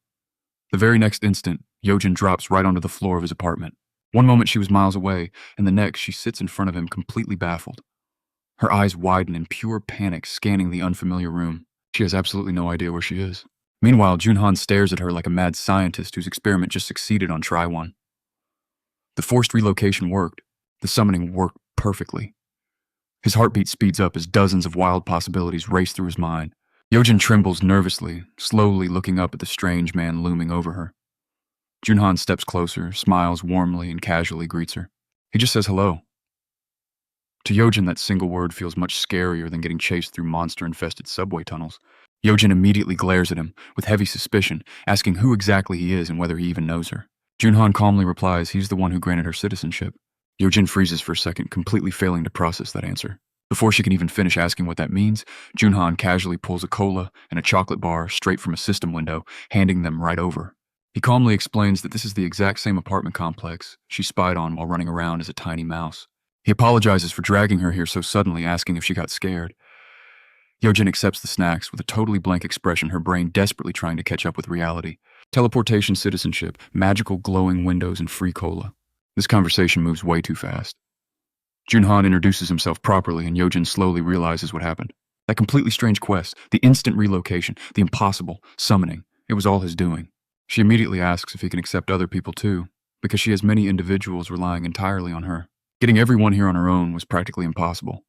The very next instant, Yojin drops right onto the floor of his apartment. One moment she was miles away, and the next she sits in front of him completely baffled. Her eyes widen in pure panic, scanning the unfamiliar room. She has absolutely no idea where she is. Meanwhile, Jun Han stares at her like a mad scientist whose experiment just succeeded on try one. The forced relocation worked. The summoning worked perfectly. His heartbeat speeds up as dozens of wild possibilities race through his mind. Yojin trembles nervously, slowly looking up at the strange man looming over her. Jun Han steps closer, smiles warmly, and casually greets her. He just says hello. To Yojin, that single word feels much scarier than getting chased through monster-infested subway tunnels. Yojin immediately glares at him, with heavy suspicion, asking who exactly he is and whether he even knows her. Jun Han calmly replies he's the one who granted her citizenship. Yojin freezes for a second, completely failing to process that answer. Before she can even finish asking what that means, Jun Han casually pulls a cola and a chocolate bar straight from a system window, handing them right over. He calmly explains that this is the exact same apartment complex she spied on while running around as a tiny mouse. He apologizes for dragging her here so suddenly, asking if she got scared. Yojin accepts the snacks with a totally blank expression, her brain desperately trying to catch up with reality. Teleportation, citizenship, magical glowing windows, and free cola. This conversation moves way too fast. Jun Han introduces himself properly, and Yojin slowly realizes what happened. That completely strange quest, the instant relocation, the impossible, summoning, it was all his doing. She immediately asks if he can accept other people too, because she has many individuals relying entirely on her. Getting everyone here on her own was practically impossible.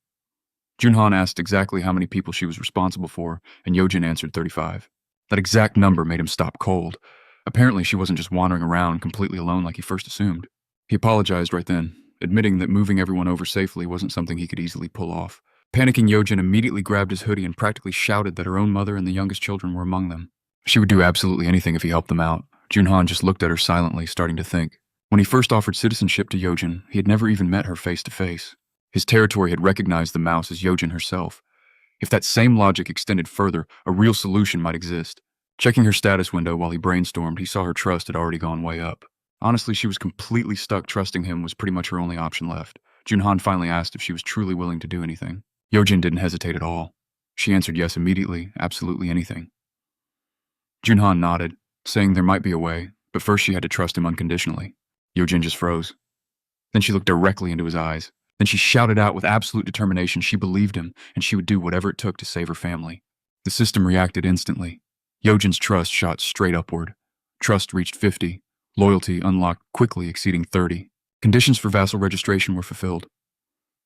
Jun Han asked exactly how many people she was responsible for, and Yojin answered 35. That exact number made him stop cold. Apparently she wasn't just wandering around completely alone like he first assumed. He apologized right then, admitting that moving everyone over safely wasn't something he could easily pull off. Panicking, Yojin immediately grabbed his hoodie and practically shouted that her own mother and the youngest children were among them. She would do absolutely anything if he helped them out. Jun Han just looked at her silently, starting to think. When he first offered citizenship to Yojin, he had never even met her face to face. His territory had recognized the mouse as Yojin herself. If that same logic extended further, a real solution might exist. Checking her status window while he brainstormed, he saw her trust had already gone way up. Honestly, she was completely stuck. Trusting him was pretty much her only option left. Jun Han finally asked if she was truly willing to do anything. Yojin didn't hesitate at all. She answered yes immediately, absolutely anything. Jun Han nodded, saying there might be a way, but first she had to trust him unconditionally. Yojin just froze. Then she looked directly into his eyes. Then she shouted out with absolute determination she believed him and she would do whatever it took to save her family. The system reacted instantly. Yojin's trust shot straight upward. Trust reached 50. Loyalty unlocked quickly, exceeding 30. Conditions for vassal registration were fulfilled.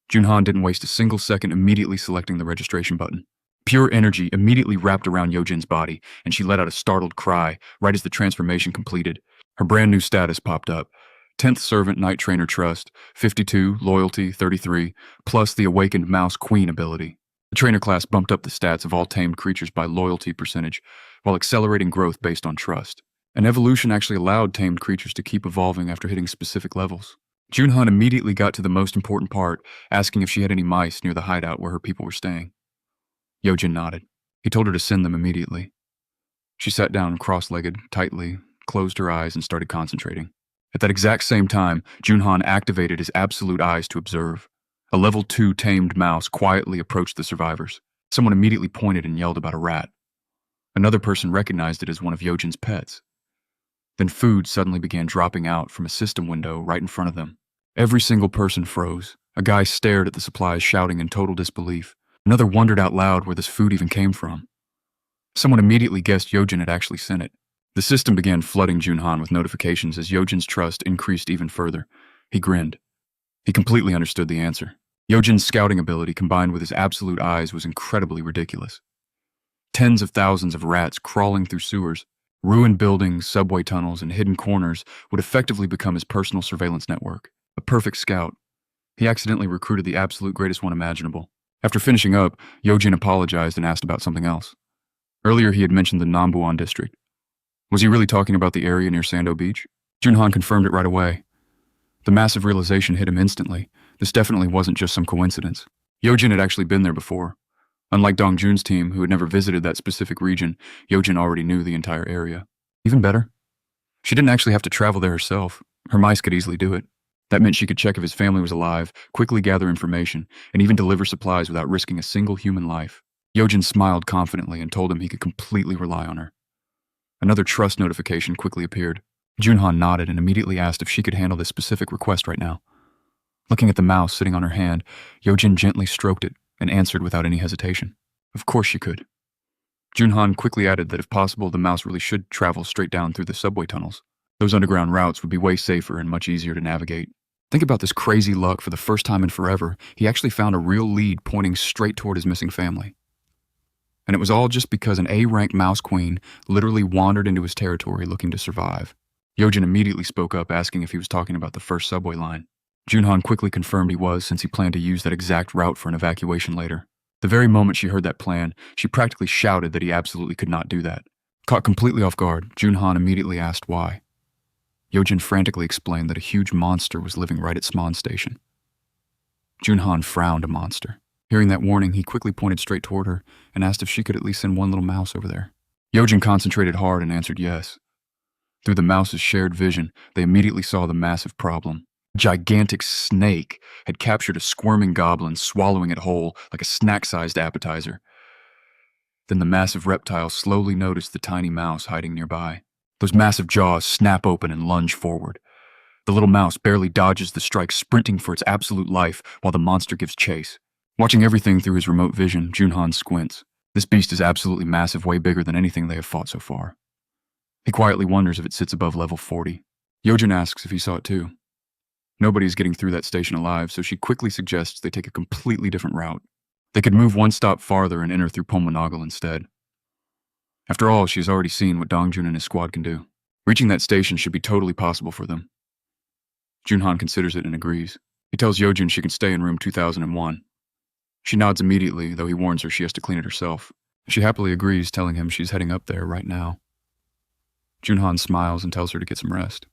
Jun Han didn't waste a single second immediately selecting the registration button. Pure energy immediately wrapped around Yojin's body, and she let out a startled cry right as the transformation completed. Her brand new status popped up. 10th Servant Knight Trainer Trust, 52, Loyalty, 33, plus the Awakened Mouse Queen ability. The trainer class bumped up the stats of all tamed creatures by loyalty percentage, while accelerating growth based on trust. An evolution actually allowed tamed creatures to keep evolving after hitting specific levels. Jun Han immediately got to the most important part, asking if she had any mice near the hideout where her people were staying. Yojin nodded. He told her to send them immediately. She sat down cross-legged, tightly, closed her eyes, and started concentrating. At that exact same time, Jun Han activated his absolute eyes to observe. A level 2 tamed mouse quietly approached the survivors. Someone immediately pointed and yelled about a rat. Another person recognized it as one of Yojin's pets. Then food suddenly began dropping out from a system window right in front of them. Every single person froze. A guy stared at the supplies, shouting in total disbelief. Another wondered out loud where this food even came from. Someone immediately guessed Yojin had actually sent it. The system began flooding Jun Han with notifications as Yojin's trust increased even further. He grinned. He completely understood the answer. Yojin's scouting ability combined with his absolute eyes was incredibly ridiculous. Tens of thousands of rats crawling through sewers, ruined buildings, subway tunnels, and hidden corners would effectively become his personal surveillance network. A perfect scout. He accidentally recruited the absolute greatest one imaginable. After finishing up, Yojin apologized and asked about something else. Earlier he had mentioned the Nambuan district. Was he really talking about the area near Sando Beach? Jun Han confirmed it right away. The massive realization hit him instantly. This definitely wasn't just some coincidence. Yojin had actually been there before. Unlike Dongjun's team, who had never visited that specific region, Yojin already knew the entire area. Even better, she didn't actually have to travel there herself. Her mice could easily do it. That meant she could check if his family was alive, quickly gather information, and even deliver supplies without risking a single human life. Yojin smiled confidently and told him he could completely rely on her. Another trust notification quickly appeared. Jun Han nodded and immediately asked if she could handle this specific request right now. Looking at the mouse sitting on her hand, Yojin gently stroked it and answered without any hesitation. Of course she could. Jun Han quickly added that if possible, the mouse really should travel straight down through the subway tunnels. Those underground routes would be way safer and much easier to navigate. Think about this crazy luck. For the first time in forever, he actually found a real lead pointing straight toward his missing family. And it was all just because an A-rank mouse queen literally wandered into his territory looking to survive. Yojin immediately spoke up, asking if he was talking about the first subway line. Jun Han quickly confirmed he was, since he planned to use that exact route for an evacuation later. The very moment she heard that plan, she practically shouted that he absolutely could not do that. Caught completely off guard, Jun Han immediately asked why. Yojin frantically explained that a huge monster was living right at Smon Station. Jun Han frowned. A monster. Hearing that warning, he quickly pointed straight toward her and asked if she could at least send one little mouse over there. Yojin concentrated hard and answered yes. Through the mouse's shared vision, they immediately saw the massive problem. A gigantic snake had captured a squirming goblin, swallowing it whole like a snack-sized appetizer. Then the massive reptile slowly noticed the tiny mouse hiding nearby. Those massive jaws snap open and lunge forward. The little mouse barely dodges the strike, sprinting for its absolute life while the monster gives chase. Watching everything through his remote vision, Jun Han squints. This beast is absolutely massive, way bigger than anything they have fought so far. He quietly wonders if it sits above level 40. Yojin asks if he saw it too. Nobody is getting through that station alive, so she quickly suggests they take a completely different route. They could move one stop farther and enter through Pomonagal instead. After all, she has already seen what Dongjun and his squad can do. Reaching that station should be totally possible for them. Jun Han considers it and agrees. He tells Yojin she can stay in room 2001. She nods immediately, though he warns her she has to clean it herself. She happily agrees, telling him she's heading up there right now. Jun Han smiles and tells her to get some rest.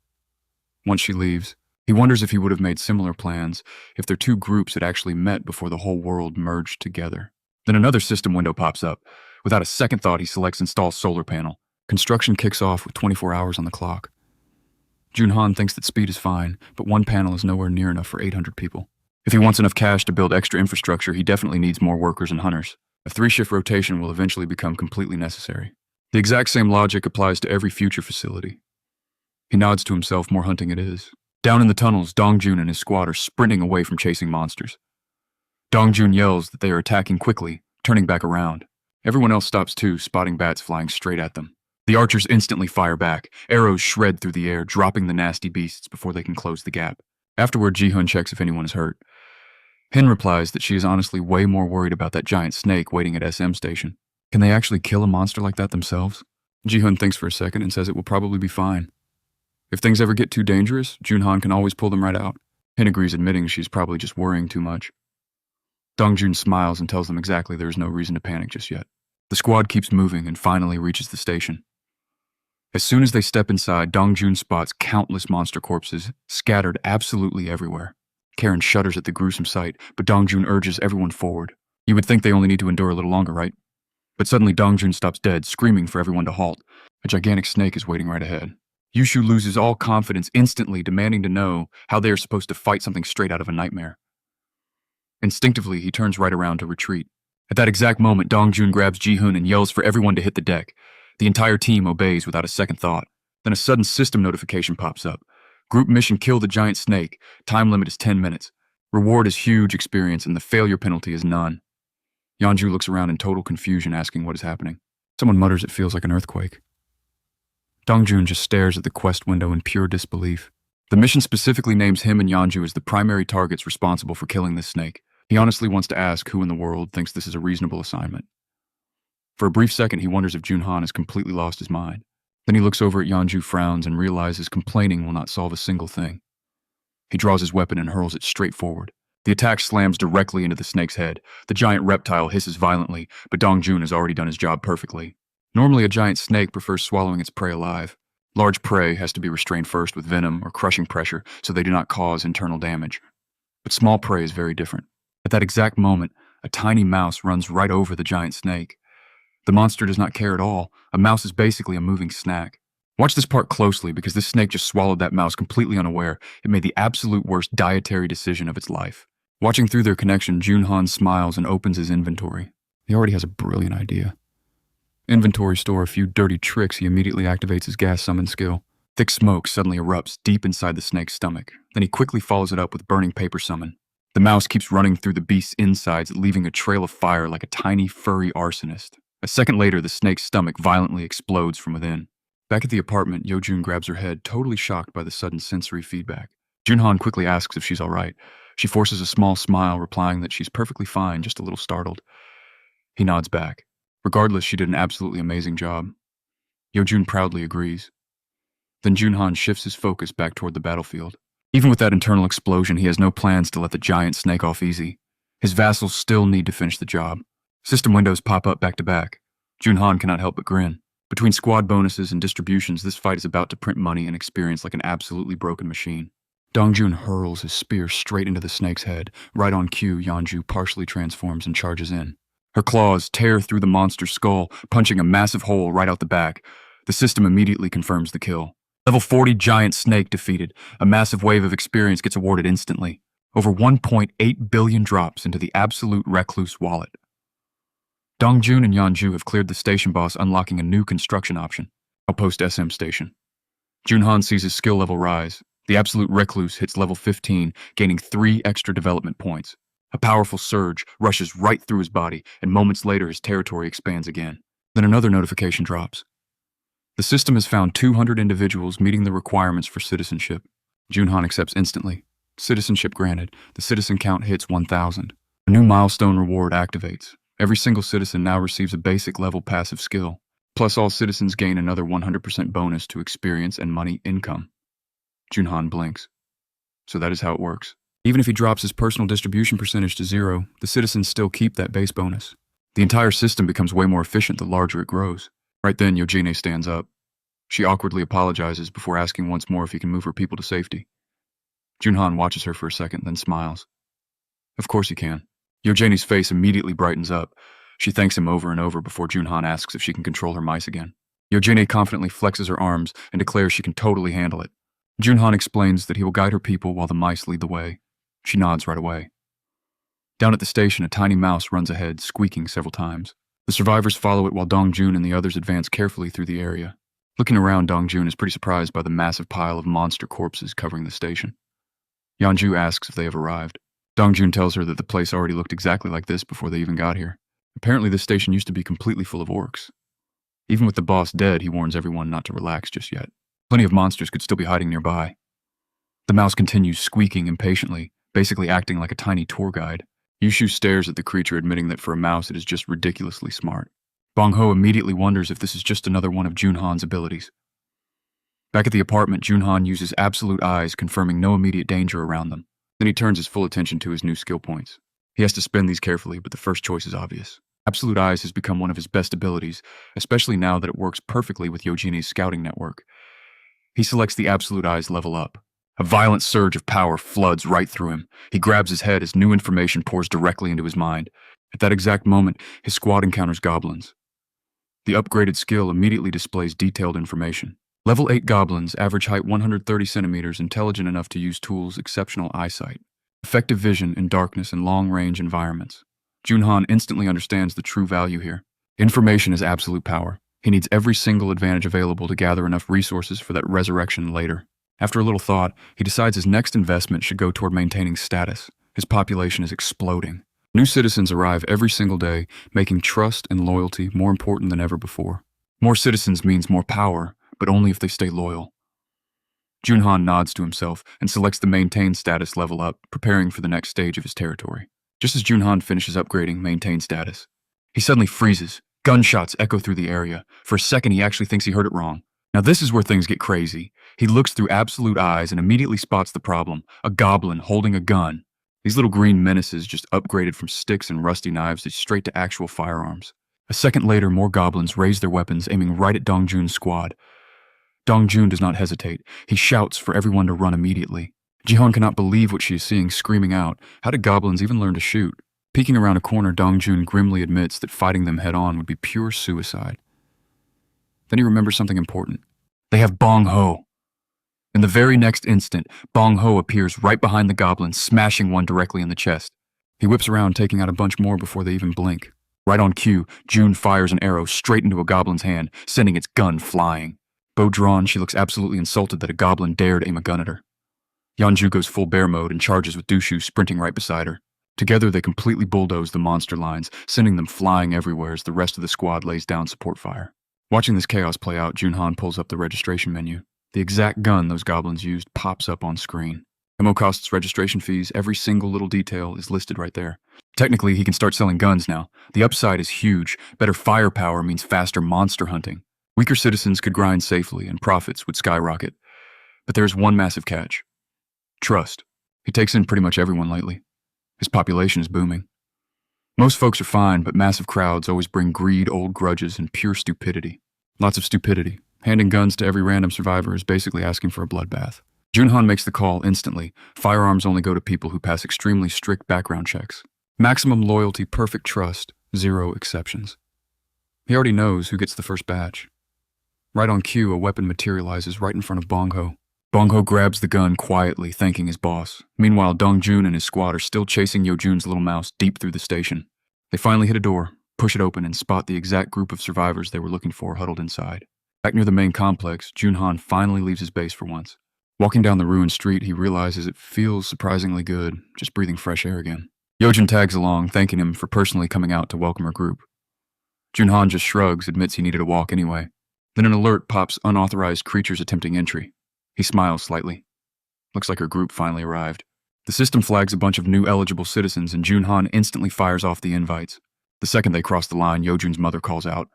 Once she leaves, he wonders if he would have made similar plans if their two groups had actually met before the whole world merged together. Then another system window pops up. Without a second thought, he selects Install Solar Panel. Construction kicks off with 24 hours on the clock. Jun Han thinks that speed is fine, but one panel is nowhere near enough for 800 people. If he wants enough cash to build extra infrastructure, he definitely needs more workers and hunters. A 3-shift rotation will eventually become completely necessary. The exact same logic applies to every future facility. He nods to himself, more hunting it is. Down in the tunnels, Dongjun and his squad are sprinting away from chasing monsters. Dongjun yells that they are attacking quickly, turning back around. Everyone else stops too, spotting bats flying straight at them. The archers instantly fire back. Arrows shred through the air, dropping the nasty beasts before they can close the gap. Afterward, Ji-hun checks if anyone is hurt. Hin replies that she is honestly way more worried about that giant snake waiting at SM Station. Can they actually kill a monster like that themselves? Ji-hun thinks for a second and says it will probably be fine. If things ever get too dangerous, Jun Han can always pull them right out. Hin agrees, admitting she's probably just worrying too much. Dongjun smiles and tells them exactly there is no reason to panic just yet. The squad keeps moving and finally reaches the station. As soon as they step inside, Dongjun spots countless monster corpses scattered absolutely everywhere. Karen shudders at the gruesome sight, but Dongjun urges everyone forward. You would think they only need to endure a little longer, right? But suddenly Dongjun stops dead, screaming for everyone to halt. A gigantic snake is waiting right ahead. Yushu loses all confidence instantly, demanding to know how they are supposed to fight something straight out of a nightmare. Instinctively, he turns right around to retreat. At that exact moment, Dongjun grabs Ji-hun and yells for everyone to hit the deck. The entire team obeys without a second thought. Then a sudden system notification pops up. Group mission: kill the giant snake. Time limit is 10 minutes. Reward is huge experience and the failure penalty is none. Yeonju looks around in total confusion, asking what is happening. Someone mutters it feels like an earthquake. Dongjun just stares at the quest window in pure disbelief. The mission specifically names him and Yeonju as the primary targets responsible for killing this snake. He honestly wants to ask who in the world thinks this is a reasonable assignment. For a brief second, he wonders if Jun Han has completely lost his mind. Then he looks over at Yeonju, frowns, and realizes complaining will not solve a single thing. He draws his weapon and hurls it straight forward. The attack slams directly into the snake's head. The giant reptile hisses violently, but Dongjun has already done his job perfectly. Normally, a giant snake prefers swallowing its prey alive. Large prey has to be restrained first with venom or crushing pressure so they do not cause internal damage. But small prey is very different. At that exact moment, a tiny mouse runs right over the giant snake. The monster does not care at all. A mouse is basically a moving snack. Watch this part closely because this snake just swallowed that mouse completely unaware. It made the absolute worst dietary decision of its life. Watching through their connection, Jun Han smiles and opens his inventory. He already has a brilliant idea. Inventory store a few dirty tricks, he immediately activates his gas summon skill. Thick smoke suddenly erupts deep inside the snake's stomach. Then he quickly follows it up with burning paper summon. The mouse keeps running through the beast's insides, leaving a trail of fire like a tiny, furry arsonist. A second later, the snake's stomach violently explodes from within. Back at the apartment, Yeojun grabs her head, totally shocked by the sudden sensory feedback. Jun Han quickly asks if she's all right. She forces a small smile, replying that she's perfectly fine, just a little startled. He nods back. Regardless, she did an absolutely amazing job. Yeojun proudly agrees. Then Jun Han shifts his focus back toward the battlefield. Even with that internal explosion, he has no plans to let the giant snake off easy. His vassals still need to finish the job. System windows pop up back to back. Jun Han cannot help but grin. Between squad bonuses and distributions, this fight is about to print money and experience like an absolutely broken machine. Dongjun hurls his spear straight into the snake's head. Right on cue, Yeonju partially transforms and charges in. Her claws tear through the monster's skull, punching a massive hole right out the back. The system immediately confirms the kill. Level 40 giant snake defeated. A massive wave of experience gets awarded instantly. Over 1.8 billion drops into the absolute recluse wallet. Dongjun and Yeonju have cleared the station boss, unlocking a new construction option. Outpost SM Station. Jun Han sees his skill level rise. The absolute recluse hits level 15, gaining 3 extra development points. A powerful surge rushes right through his body, and moments later his territory expands again. Then another notification drops. The system has found 200 individuals meeting the requirements for citizenship. Jun Han accepts instantly. Citizenship granted. The citizen count hits 1,000. A new milestone reward activates. Every single citizen now receives a basic level passive skill. Plus all citizens gain another 100% bonus to experience and money income. Jun Han blinks. So that is how it works. Even if he drops his personal distribution percentage to 0, the citizens still keep that base bonus. The entire system becomes way more efficient the larger it grows. Right then, Yojine stands up. She awkwardly apologizes before asking once more if he can move her people to safety. Jun Han watches her for a second, then smiles. Of course he can. Yojine's face immediately brightens up. She thanks him over and over before Jun Han asks if she can control her mice again. Yojine confidently flexes her arms and declares she can totally handle it. Jun Han explains that he will guide her people while the mice lead the way. She nods right away. Down at the station, a tiny mouse runs ahead, squeaking several times. The survivors follow it while Dongjun and the others advance carefully through the area. Looking around, Dongjun is pretty surprised by the massive pile of monster corpses covering the station. Yanju asks if they have arrived. Dongjun tells her that the place already looked exactly like this before they even got here. Apparently this station used to be completely full of orcs. Even with the boss dead, he warns everyone not to relax just yet. Plenty of monsters could still be hiding nearby. The mouse continues squeaking impatiently, basically acting like a tiny tour guide. Yushu stares at the creature, admitting that for a mouse it is just ridiculously smart. Bong Ho immediately wonders if this is just another one of Jun Han's abilities. Back at the apartment, Jun Han uses absolute eyes, confirming no immediate danger around them. Then he turns his full attention to his new skill points. He has to spend these carefully, but the first choice is obvious. Absolute eyes has become one of his best abilities, especially now that it works perfectly with Yojini's scouting network. He selects the absolute eyes level up. A violent surge of power floods right through him. He grabs his head as new information pours directly into his mind. At that exact moment, his squad encounters goblins. The upgraded skill immediately displays detailed information. Level 8 goblins, average height 130 centimeters, intelligent enough to use tools, exceptional eyesight. Effective vision in darkness and long-range environments. Jun Han instantly understands the true value here. Information is absolute power. He needs every single advantage available to gather enough resources for that resurrection later. After a little thought, he decides his next investment should go toward maintaining status. His population is exploding. New citizens arrive every single day, making trust and loyalty more important than ever before. More citizens means more power, but only if they stay loyal. Jun Han nods to himself and selects the maintain status level up, preparing for the next stage of his territory. Just as Jun Han finishes upgrading maintain status, he suddenly freezes. Gunshots echo through the area. For a second, he actually thinks he heard it wrong. Now this is where things get crazy. He looks through absolute eyes and immediately spots the problem. A goblin holding a gun. These little green menaces just upgraded from sticks and rusty knives to straight to actual firearms. A second later, more goblins raise their weapons, aiming right at Dongjun's squad. Dongjun does not hesitate. He shouts for everyone to run immediately. Jihan cannot believe what she is seeing, screaming out, "How did goblins even learn to shoot?" Peeking around a corner, Dongjun grimly admits that fighting them head-on would be pure suicide. Then he remembers something important. They have Bong Ho. In the very next instant, Bong Ho appears right behind the goblin, smashing one directly in the chest. He whips around, taking out a bunch more before they even blink. Right on cue, June fires an arrow straight into a goblin's hand, sending its gun flying. Bow drawn, she looks absolutely insulted that a goblin dared aim a gun at her. Yanju goes full bear mode and charges with Dushu sprinting right beside her. Together, they completely bulldoze the monster lines, sending them flying everywhere as the rest of the squad lays down support fire. Watching this chaos play out, Jun Han pulls up the registration menu. The exact gun those goblins used pops up on screen. Ammo costs, registration fees, every single little detail is listed right there. Technically, he can start selling guns now. The upside is huge. Better firepower means faster monster hunting. Weaker citizens could grind safely and profits would skyrocket. But there's one massive catch. Trust. He takes in pretty much everyone lately. His population is booming. Most folks are fine, but massive crowds always bring greed, old grudges, and pure stupidity. Lots of stupidity. Handing guns to every random survivor is basically asking for a bloodbath. Jun Han makes the call instantly. Firearms only go to people who pass extremely strict background checks. Maximum loyalty, perfect trust, 0 exceptions. He already knows who gets the first batch. Right on cue, a weapon materializes right in front of Bong Ho. Bong Ho grabs the gun quietly, thanking his boss. Meanwhile, Dongjun and his squad are still chasing Yojun's little mouse deep through the station. They finally hit a door, push it open, and spot the exact group of survivors they were looking for huddled inside. Back near the main complex, Jun Han finally leaves his base for once. Walking down the ruined street, he realizes it feels surprisingly good, just breathing fresh air again. Yojun tags along, thanking him for personally coming out to welcome her group. Jun Han just shrugs, admits he needed a walk anyway. Then an alert pops unauthorized creatures attempting entry. He smiles slightly. Looks like her group finally arrived. The system flags a bunch of new eligible citizens, and Jun Han instantly fires off the invites. The second they cross the line, Yojun's mother calls out.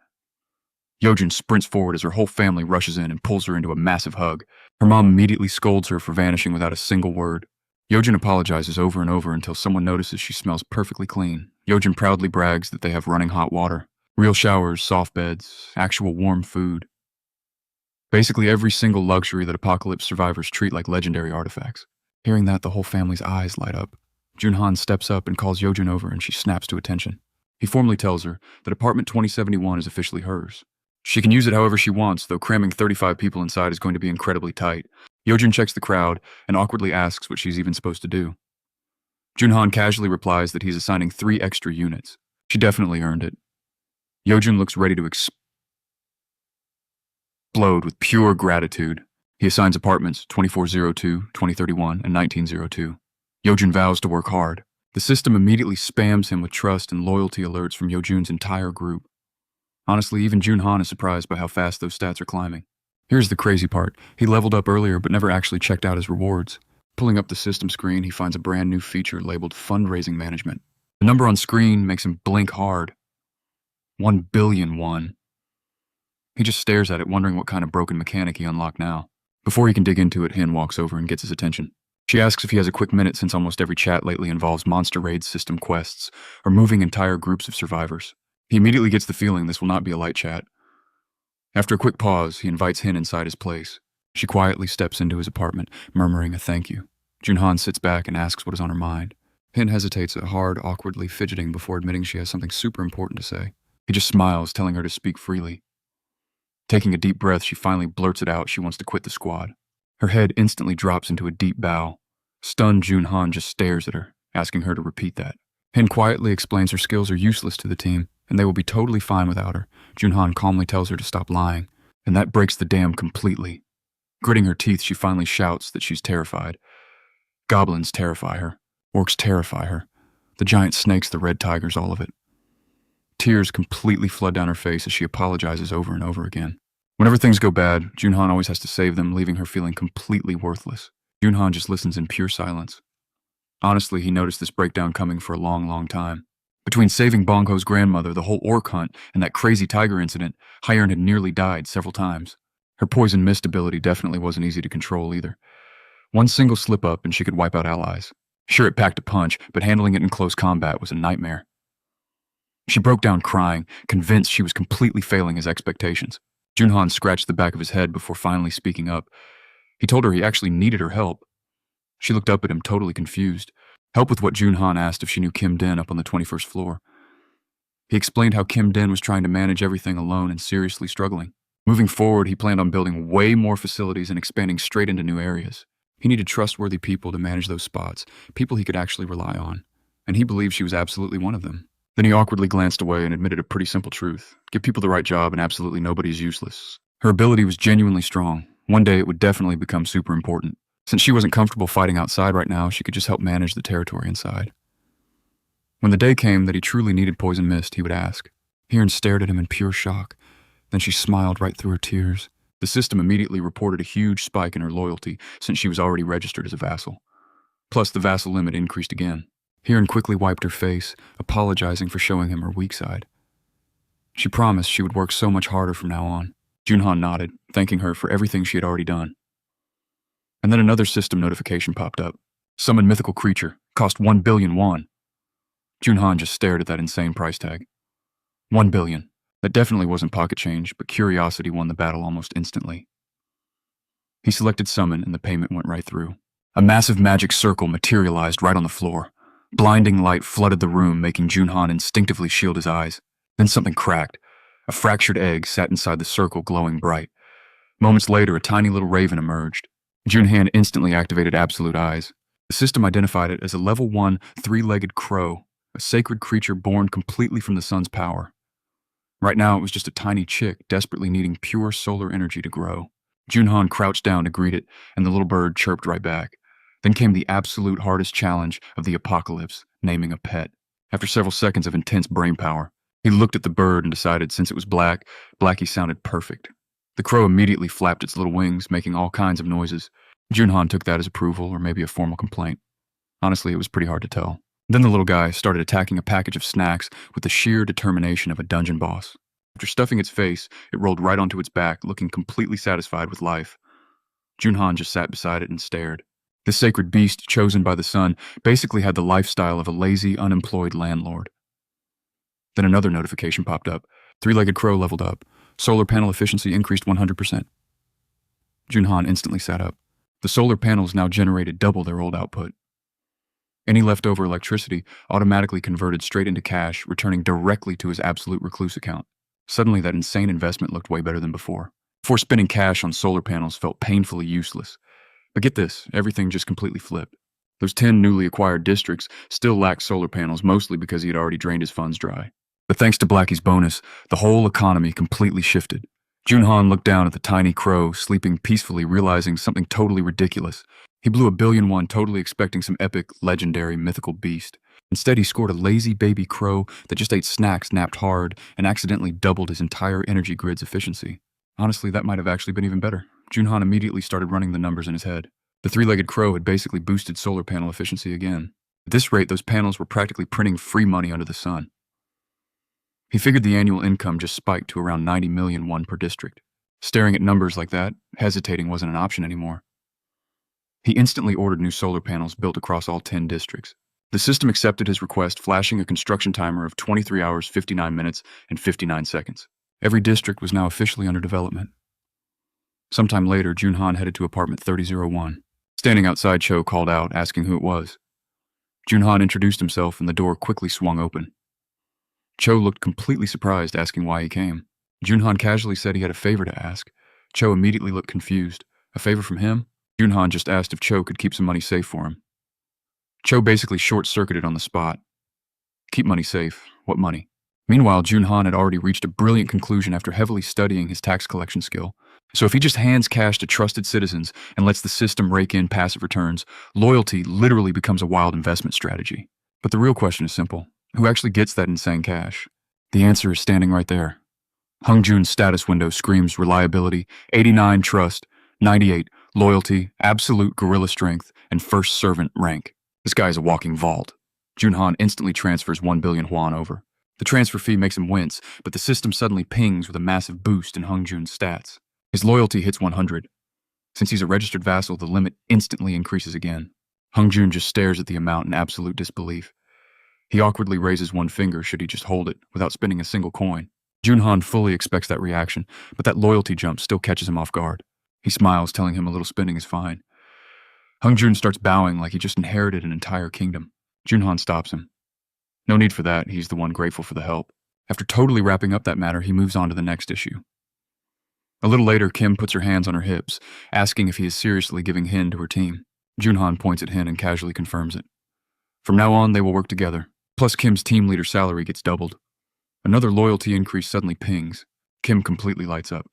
Yojun sprints forward as her whole family rushes in and pulls her into a massive hug. Her mom immediately scolds her for vanishing without a single word. Yojun apologizes over and over until someone notices she smells perfectly clean. Yojun proudly brags that they have running hot water, real showers, soft beds, actual warm food. Basically every single luxury that apocalypse survivors treat like legendary artifacts. Hearing that, the whole family's eyes light up. Jun Han steps up and calls Yojun over, and she snaps to attention. He formally tells her that apartment 2071 is officially hers. She can use it however she wants, though cramming 35 people inside is going to be incredibly tight. Yojun checks the crowd and awkwardly asks what she's even supposed to do. Jun Han casually replies that he's assigning 3 extra units. She definitely earned it. Yojun looks ready to explode with pure gratitude. He assigns apartments 2402, 2031, and 1902. Yojun vows to work hard. The system immediately spams him with trust and loyalty alerts from Yojun's entire group. Honestly, even Jun Han is surprised by how fast those stats are climbing. Here's the crazy part. He leveled up earlier but never actually checked out his rewards. Pulling up the system screen, he finds a brand new feature labeled Fundraising Management. The number on screen makes him blink hard. 1,000,000,001. He just stares at it, wondering what kind of broken mechanic he unlocked now. Before he can dig into it, Hin walks over and gets his attention. She asks if he has a quick minute since almost every chat lately involves monster raid system quests or moving entire groups of survivors. He immediately gets the feeling this will not be a light chat. After a quick pause, he invites Hin inside his place. She quietly steps into his apartment, murmuring a thank you. Jun Han sits back and asks what is on her mind. Hin hesitates, awkwardly fidgeting before admitting she has something super important to say. He just smiles, telling her to speak freely. Taking a deep breath, she finally blurts it out she wants to quit the squad. Her head instantly drops into a deep bow. Stunned, Jun Han just stares at her, asking her to repeat that. Hin quietly explains her skills are useless to the team, and they will be totally fine without her. Jun Han calmly tells her to stop lying, and that breaks the dam completely. Gritting her teeth, she finally shouts that she's terrified. Goblins terrify her. Orcs terrify her. The giant snakes, the red tigers, all of it. Tears completely flood down her face as she apologizes over and over again. Whenever things go bad, Jun Han always has to save them, leaving her feeling completely worthless. Jun Han just listens in pure silence. Honestly, he noticed this breakdown coming for a long, long time. Between saving Bongho's grandmother, the whole orc hunt, and that crazy tiger incident, Hyern had nearly died several times. Her poison mist ability definitely wasn't easy to control either. One single slip-up and she could wipe out allies. Sure, it packed a punch, but handling it in close combat was a nightmare. She broke down crying, convinced she was completely failing his expectations. Jun Han scratched the back of his head before finally speaking up. He told her he actually needed her help. She looked up at him, totally confused. Help with what Jun Han asked if she knew Kim Den up on the 21st floor. He explained how Kim Den was trying to manage everything alone and seriously struggling. Moving forward, he planned on building way more facilities and expanding straight into new areas. He needed trustworthy people to manage those spots, people he could actually rely on, and he believed she was absolutely one of them. Then he awkwardly glanced away and admitted a pretty simple truth. Give people the right job and absolutely nobody is useless. Her ability was genuinely strong. One day it would definitely become super important. Since she wasn't comfortable fighting outside right now, she could just help manage the territory inside. When the day came that he truly needed poison mist, he would ask. Hyern stared at him in pure shock. Then she smiled right through her tears. The system immediately reported a huge spike in her loyalty since she was already registered as a vassal. Plus, the vassal limit increased again. Hyern quickly wiped her face, apologizing for showing him her weak side. She promised she would work so much harder from now on. Jun Han nodded, thanking her for everything she had already done. And then another system notification popped up. Summon mythical creature, cost 1,000,000,000 won. Jun Han just stared at that insane price tag. 1,000,000,000. That definitely wasn't pocket change, but curiosity won the battle almost instantly. He selected summon and the payment went right through. A massive magic circle materialized right on the floor. Blinding light flooded the room, making Jun Han instinctively shield his eyes. Then something cracked. A fractured egg sat inside the circle, glowing bright. Moments later, a tiny little raven emerged. Jun Han instantly activated Absolute Eyes. The system identified it as a level 1 three-legged crow, a sacred creature born completely from the sun's power. Right now, it was just a tiny chick desperately needing pure solar energy to grow. Jun Han crouched down to greet it, and the little bird chirped right back. Then came the absolute hardest challenge of the apocalypse, naming a pet. After several seconds of intense brainpower, he looked at the bird and decided since it was black, Blackie sounded perfect. The crow immediately flapped its little wings, making all kinds of noises. Jun Han took that as approval, or maybe a formal complaint. Honestly, it was pretty hard to tell. Then the little guy started attacking a package of snacks with the sheer determination of a dungeon boss. After stuffing its face, it rolled right onto its back, looking completely satisfied with life. Jun Han just sat beside it and stared. This sacred beast, chosen by the sun, basically had the lifestyle of a lazy, unemployed landlord. Then another notification popped up. Three-legged crow leveled up. Solar panel efficiency increased 100%. Jun Han instantly sat up. The solar panels now generated double their old output. Any leftover electricity automatically converted straight into cash, returning directly to his absolute recluse account. Suddenly, that insane investment looked way better than before. Before spending cash on solar panels felt painfully useless. But get this, everything just completely flipped. Those 10 newly acquired districts still lacked solar panels, mostly because he had already drained his funds dry. But thanks to Blackie's bonus, the whole economy completely shifted. Jun Han looked down at the tiny crow, sleeping peacefully, realizing something totally ridiculous. He blew $1,000,000,000, totally expecting some epic, legendary, mythical beast. Instead, he scored a lazy baby crow that just ate snacks, napped hard, and accidentally doubled his entire energy grid's efficiency. Honestly, that might have actually been even better. Jun Han immediately started running the numbers in his head. The three-legged crow had basically boosted solar panel efficiency again. At this rate, those panels were practically printing free money under the sun. He figured the annual income just spiked to around 90,000,000 won per district. Staring at numbers like that, hesitating wasn't an option anymore. He instantly ordered new solar panels built across all 10 districts. The system accepted his request, flashing a construction timer of 23 hours, 59 minutes, and 59 seconds. Every district was now officially under development. Sometime later, Jun Han headed to apartment 3001. Standing outside, Cho called out, asking who it was. Jun Han introduced himself, and the door quickly swung open. Cho looked completely surprised, asking why he came. Jun Han casually said he had a favor to ask. Cho immediately looked confused. A favor from him? Jun Han just asked if Cho could keep some money safe for him. Cho basically short-circuited on the spot. Keep money safe. What money? Meanwhile, Jun Han had already reached a brilliant conclusion after heavily studying his tax collection skill. So if he just hands cash to trusted citizens and lets the system rake in passive returns, loyalty literally becomes a wild investment strategy. But the real question is simple. Who actually gets that insane cash? The answer is standing right there. Hung Jun's status window screams reliability, 89 trust, 98 loyalty, absolute gorilla strength, and first servant rank. This guy is a walking vault. Jun Han instantly transfers 1,000,000,000 yuan over. The transfer fee makes him wince, but the system suddenly pings with a massive boost in Hung Jun's stats. His loyalty hits 100. Since he's a registered vassal, the limit instantly increases again. Hung Jun just stares at the amount in absolute disbelief. He awkwardly raises one finger should he just hold it, without spending a single coin. Jun Han fully expects that reaction, but that loyalty jump still catches him off guard. He smiles, telling him a little spending is fine. Hung Jun starts bowing like he just inherited an entire kingdom. Jun Han stops him. No need for that, he's the one grateful for the help. After totally wrapping up that matter, he moves on to the next issue. A little later, Kim puts her hands on her hips, asking if he is seriously giving Hin to her team. Jun Han points at Hin and casually confirms it. From now on, they will work together. Plus, Kim's team leader salary gets doubled. Another loyalty increase suddenly pings. Kim completely lights up.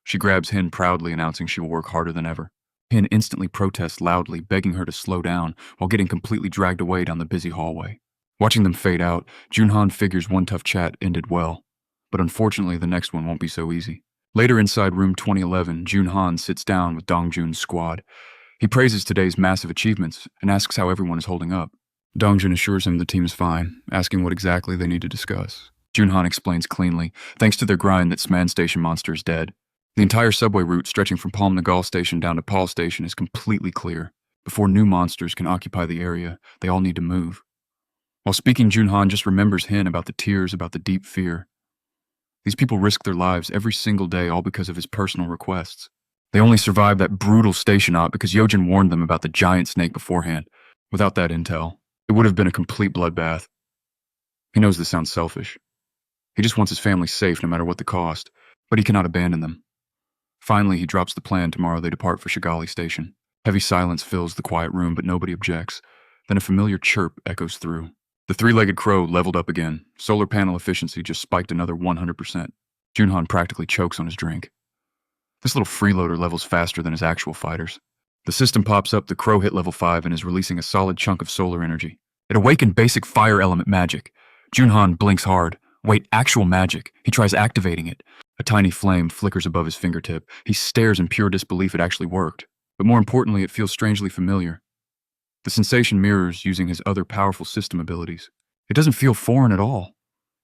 She grabs Hin proudly, announcing she will work harder than ever. Hin instantly protests loudly, begging her to slow down, while getting completely dragged away down the busy hallway. Watching them fade out, Jun Han figures one tough chat ended well. But unfortunately, the next one won't be so easy. Later inside room 2011, Jun Han sits down with Dong Jun's squad. He praises today's massive achievements and asks how everyone is holding up. Dong Jun assures him the team is fine, asking what exactly they need to discuss. Jun Han explains cleanly, thanks to their grind, that Sman Station monster is dead. The entire subway route stretching from Palm Nagal Station down to Paul Station is completely clear. Before new monsters can occupy the area, they all need to move. While speaking, Jun Han just remembers Hin about the tears, about the deep fear. These people risk their lives every single day, all because of his personal requests. They only survived that brutal station op because Yojin warned them about the giant snake beforehand. Without that intel, it would have been a complete bloodbath. He knows this sounds selfish. He just wants his family safe no matter what the cost, but he cannot abandon them. Finally, he drops the plan. Tomorrow they depart for Shigali Station. Heavy silence fills the quiet room, but nobody objects. Then a familiar chirp echoes through. The three-legged crow leveled up again. Solar panel efficiency just spiked another 100%. Jun Han practically chokes on his drink. This little freeloader levels faster than his actual fighters. The system pops up, the crow hit level 5 and is releasing a solid chunk of solar energy. It awakened basic fire element magic. Jun Han blinks hard. Wait, actual magic. He tries activating it. A tiny flame flickers above his fingertip. He stares in pure disbelief it actually worked. But more importantly, it feels strangely familiar. The sensation mirrors using his other powerful system abilities. It doesn't feel foreign at all.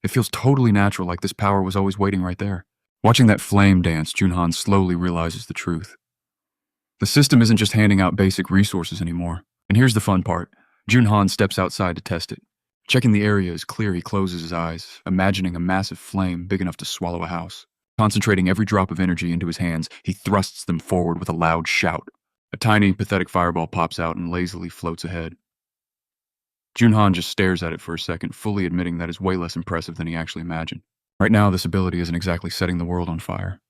It feels totally natural, like this power was always waiting right there. Watching that flame dance, Jun Han slowly realizes the truth. The system isn't just handing out basic resources anymore. And here's the fun part. Jun Han steps outside to test it. Checking the area is clear, he closes his eyes, imagining a massive flame big enough to swallow a house. Concentrating every drop of energy into his hands, he thrusts them forward with a loud shout. A tiny, pathetic fireball pops out and lazily floats ahead. Jun Han just stares at it for a second, fully admitting that is way less impressive than he actually imagined. Right now, this ability isn't exactly setting the world on fire.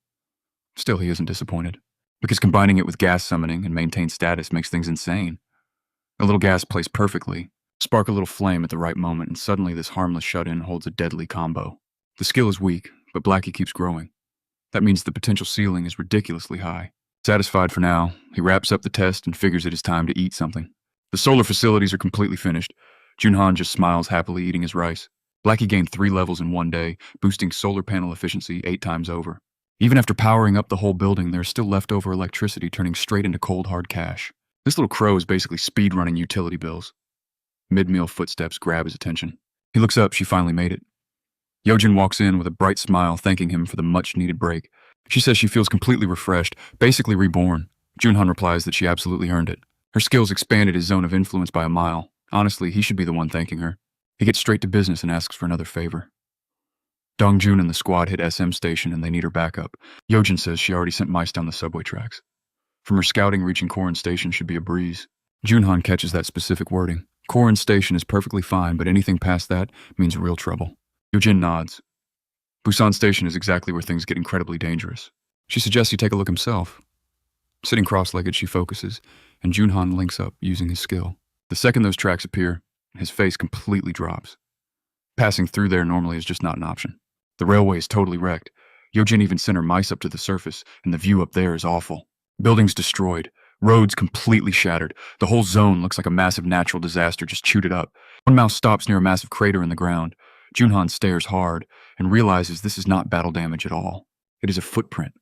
Still, he isn't disappointed, because combining it with gas summoning and maintain status makes things insane. A little gas placed perfectly, spark a little flame at the right moment, and suddenly this harmless shut-in holds a deadly combo. The skill is weak, but Blackie keeps growing. That means the potential ceiling is ridiculously high. Satisfied for now, he wraps up the test and figures it is time to eat something. The solar facilities are completely finished. Jun Han just smiles happily eating his rice. Blackie gained 3 levels in one day, boosting solar panel efficiency 8 times over. Even after powering up the whole building, there's still leftover electricity turning straight into cold hard cash. This little crow is basically speed-running utility bills. Mid-meal footsteps grab his attention. He looks up, she finally made it. Yojin walks in with a bright smile, thanking him for the much-needed break. She says she feels completely refreshed, basically reborn. Jun Han replies that she absolutely earned it. Her skills expanded his zone of influence by a mile. Honestly, he should be the one thanking her. He gets straight to business and asks for another favor. Dongjun and the squad hit SM Station and they need her backup. Yojin says she already sent mice down the subway tracks. From her scouting, reaching Korin Station should be a breeze. Jun Han catches that specific wording. Korin Station is perfectly fine, but anything past that means real trouble. Yojin nods. Busan Station is exactly where things get incredibly dangerous. She suggests he take a look himself. Sitting cross-legged, she focuses, and Jun Han links up using his skill. The second those tracks appear, his face completely drops. Passing through there normally is just not an option. The railway is totally wrecked. Yojin even sent her mice up to the surface, and the view up there is awful. Buildings destroyed, roads completely shattered. The whole zone looks like a massive natural disaster just chewed it up. One mouse stops near a massive crater in the ground. Jun Han stares hard and realizes this is not battle damage at all. It is a footprint,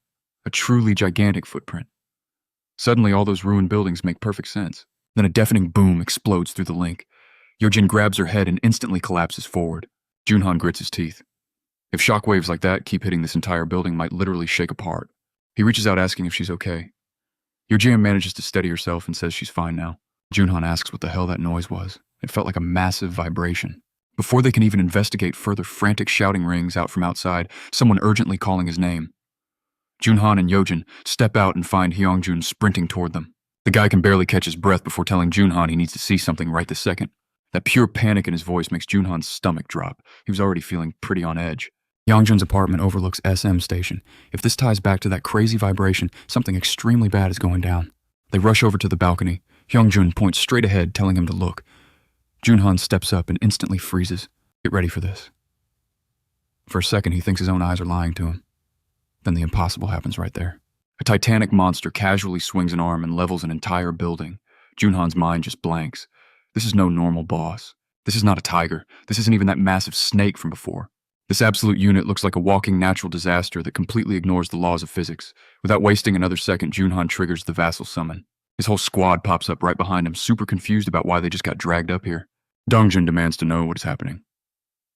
a truly gigantic footprint. Suddenly, all those ruined buildings make perfect sense. Then a deafening boom explodes through the link. Yojin grabs her head and instantly collapses forward. Jun Han grits his teeth. If shockwaves like that keep hitting this entire building, might literally shake apart. He reaches out asking if she's okay. Yojin manages to steady herself and says she's fine now. Jun Han asks what the hell that noise was. It felt like a massive vibration. Before they can even investigate further, frantic shouting rings out from outside, someone urgently calling his name. Jun Han and Yojin step out and find Hyungjun sprinting toward them. The guy can barely catch his breath before telling Jun Han he needs to see something right this second. That pure panic in his voice makes Jun Han's stomach drop. He was already feeling pretty on edge. Hyungjun's apartment overlooks SM Station. If this ties back to that crazy vibration, something extremely bad is going down. They rush over to the balcony. Hyungjun points straight ahead, telling him to look. Jun Han steps up and instantly freezes. Get ready for this. For a second, he thinks his own eyes are lying to him. Then the impossible happens right there. A titanic monster casually swings an arm and levels an entire building. Jun Han's mind just blanks. This is no normal boss. This is not a tiger. This isn't even that massive snake from before. This absolute unit looks like a walking natural disaster that completely ignores the laws of physics. Without wasting another second, Jun Han triggers the vassal summon. His whole squad pops up right behind him, super confused about why they just got dragged up here. Dongjun demands to know what is happening.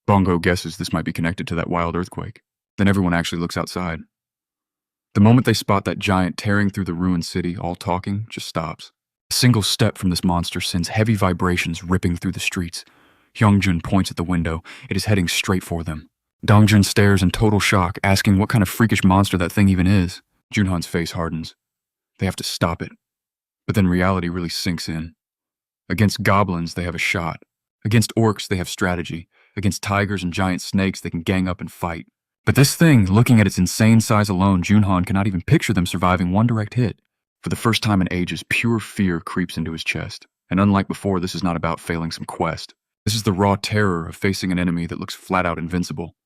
Bongo guesses this might be connected to that wild earthquake. Then everyone actually looks outside. The moment they spot that giant tearing through the ruined city, all talking, just stops. A single step from this monster sends heavy vibrations ripping through the streets. Hyungjun points at the window. It is heading straight for them. Dongjun stares in total shock, asking what kind of freakish monster that thing even is. Jun Han's face hardens. They have to stop it. But then reality really sinks in. Against goblins, they have a shot. Against orcs, they have strategy. Against tigers and giant snakes, they can gang up and fight. But this thing, looking at its insane size alone, Jun Han cannot even picture them surviving one direct hit. For the first time in ages, pure fear creeps into his chest. And unlike before, this is not about failing some quest. This is the raw terror of facing an enemy that looks flat out invincible.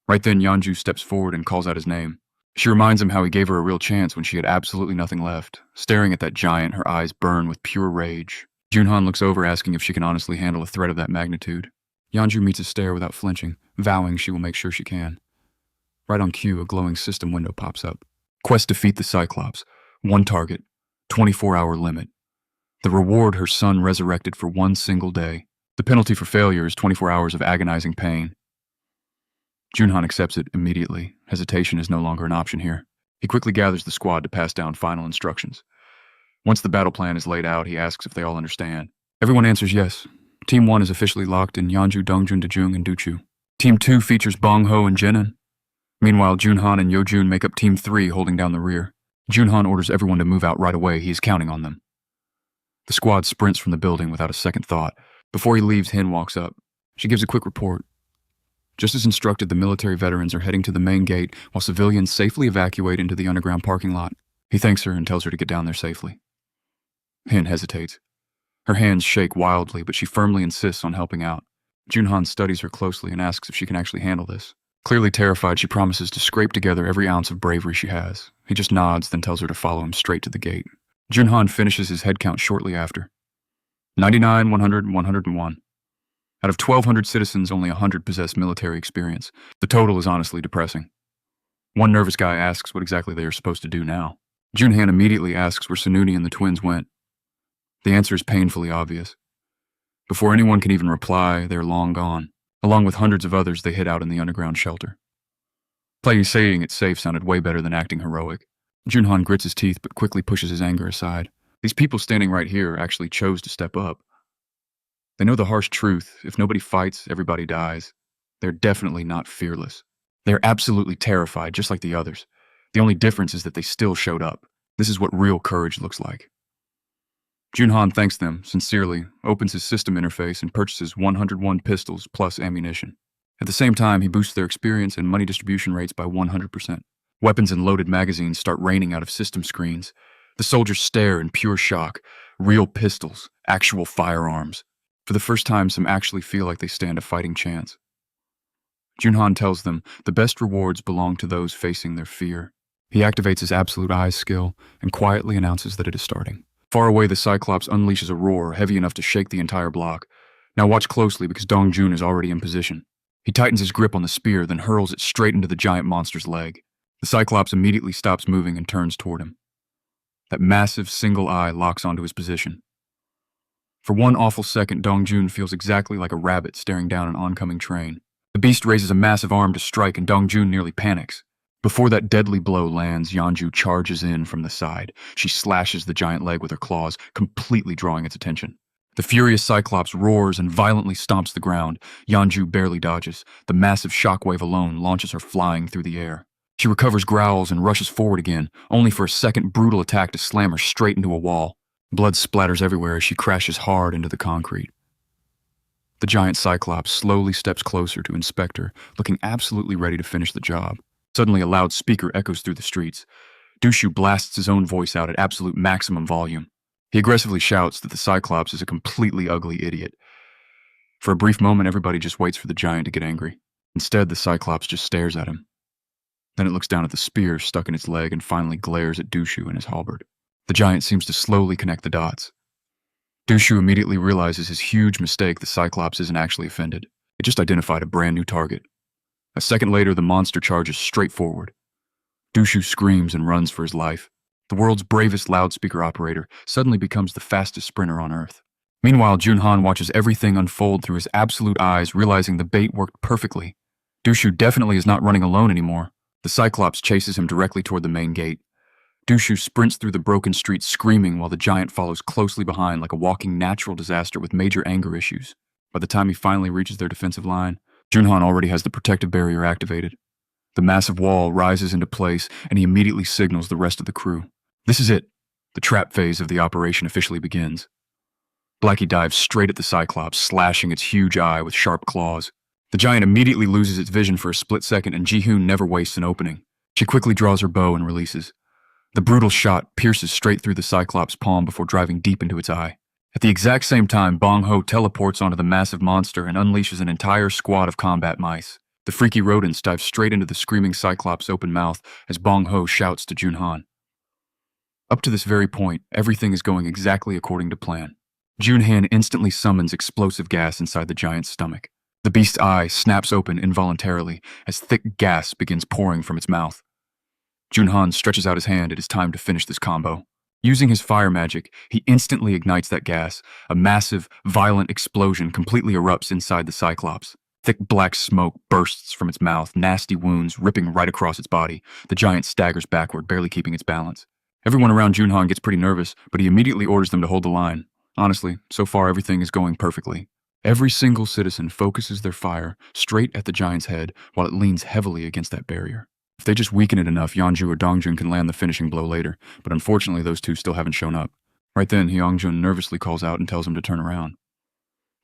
Right then, Yeonju steps forward and calls out his name. She reminds him how he gave her a real chance when she had absolutely nothing left. Staring at that giant, her eyes burn with pure rage. Jun Han looks over, asking if she can honestly handle a threat of that magnitude. Yeonju meets his stare without flinching, vowing she will make sure she can. Right on cue, a glowing system window pops up. Quest defeat the Cyclops. 1 target. 24-hour limit. The reward, her son resurrected for 1 single day. The penalty for failure is 24 hours of agonizing pain. Jun Han accepts it immediately. Hesitation is no longer an option here. He quickly gathers the squad to pass down final instructions. Once the battle plan is laid out, he asks if they all understand. Everyone answers yes. Team 1 is officially locked in Yeonju, Dongjun, Dejung, and Duchu. Team 2 features Bong Ho and Jinan. Meanwhile, Jun Han and Yojun make up Team 3, holding down the rear. Jun Han orders everyone to move out right away. He is counting on them. The squad sprints from the building without a second thought. Before he leaves, Hin walks up. She gives a quick report. Just as instructed, the military veterans are heading to the main gate while civilians safely evacuate into the underground parking lot. He thanks her and tells her to get down there safely. Hin hesitates. Her hands shake wildly, but she firmly insists on helping out. Jun Han studies her closely and asks if she can actually handle this. Clearly terrified, she promises to scrape together every ounce of bravery she has. He just nods, then tells her to follow him straight to the gate. Jun Han finishes his head count shortly after. 99, 100, and 101. Out of 1,200 citizens, only 100 possess military experience. The total is honestly depressing. One nervous guy asks what exactly they are supposed to do now. Jun Han immediately asks where Sununi and the twins went. The answer is painfully obvious. Before anyone can even reply, they are long gone. Along with hundreds of others, they hid out in the underground shelter. Playing saying it safe sounded way better than acting heroic. Jun Han grits his teeth but quickly pushes his anger aside. These people standing right here actually chose to step up. They know the harsh truth. If nobody fights, everybody dies. They're definitely not fearless. They're absolutely terrified, just like the others. The only difference is that they still showed up. This is what real courage looks like. Jun Han thanks them sincerely, opens his system interface, and purchases 101 pistols plus ammunition. At the same time, he boosts their experience and money distribution rates by 100%. Weapons and loaded magazines start raining out of system screens. The soldiers stare in pure shock. Real pistols, actual firearms. For the first time, some actually feel like they stand a fighting chance. Jun Han tells them the best rewards belong to those facing their fear. He activates his Absolute Eyes skill and quietly announces that it is starting. Far away, the Cyclops unleashes a roar heavy enough to shake the entire block. Now watch closely because Dong Jun is already in position. He tightens his grip on the spear, then hurls it straight into the giant monster's leg. The Cyclops immediately stops moving and turns toward him. That massive single eye locks onto his position. For one awful second, Dong Jun feels exactly like a rabbit staring down an oncoming train. The beast raises a massive arm to strike, and Dong Jun nearly panics. Before that deadly blow lands, Yanju charges in from the side. She slashes the giant leg with her claws, completely drawing its attention. The furious Cyclops roars and violently stomps the ground. Yanju barely dodges. The massive shockwave alone launches her flying through the air. She recovers growls and rushes forward again, only for a second brutal attack to slam her straight into a wall. Blood splatters everywhere as she crashes hard into the concrete. The giant Cyclops slowly steps closer to inspect her, looking absolutely ready to finish the job. Suddenly, a loud speaker echoes through the streets. Dushu blasts his own voice out at absolute maximum volume. He aggressively shouts that the Cyclops is a completely ugly idiot. For a brief moment, everybody just waits for the giant to get angry. Instead, the Cyclops just stares at him. Then it looks down at the spear stuck in its leg and finally glares at Dushu and his halberd. The giant seems to slowly connect the dots. Dushu immediately realizes his huge mistake. The Cyclops isn't actually offended. It just identified a brand new target. A second later, the monster charges straight forward. Dushu screams and runs for his life. The world's bravest loudspeaker operator suddenly becomes the fastest sprinter on Earth. Meanwhile, Jun Han watches everything unfold through his absolute eyes, realizing the bait worked perfectly. Dushu definitely is not running alone anymore. The Cyclops chases him directly toward the main gate. Dushu sprints through the broken streets screaming while the giant follows closely behind like a walking natural disaster with major anger issues. By the time he finally reaches their defensive line, Jun Han already has the protective barrier activated. The massive wall rises into place, and he immediately signals the rest of the crew. This is it. The trap phase of the operation officially begins. Blackie dives straight at the Cyclops, slashing its huge eye with sharp claws. The giant immediately loses its vision for a split second, and Ji-hoon never wastes an opening. She quickly draws her bow and releases. The brutal shot pierces straight through the Cyclops' palm before driving deep into its eye. At the exact same time, Bong-ho teleports onto the massive monster and unleashes an entire squad of combat mice. The freaky rodents dive straight into the screaming Cyclops' open mouth as Bong-ho shouts to Jun Han. Up to this very point, everything is going exactly according to plan. Jun Han instantly summons explosive gas inside the giant's stomach. The beast's eye snaps open involuntarily as thick gas begins pouring from its mouth. Jun Han stretches out his hand. It is time to finish this combo. Using his fire magic, he instantly ignites that gas. A massive, violent explosion completely erupts inside the Cyclops. Thick black smoke bursts from its mouth, nasty wounds ripping right across its body. The giant staggers backward, barely keeping its balance. Everyone around Jun Han gets pretty nervous, but he immediately orders them to hold the line. Honestly, so far everything is going perfectly. Every single citizen focuses their fire straight at the giant's head while it leans heavily against that barrier. If they just weaken it enough, Yeonju or Dongjun can land the finishing blow later, but unfortunately those two still haven't shown up. Right then, Hyungjun nervously calls out and tells him to turn around.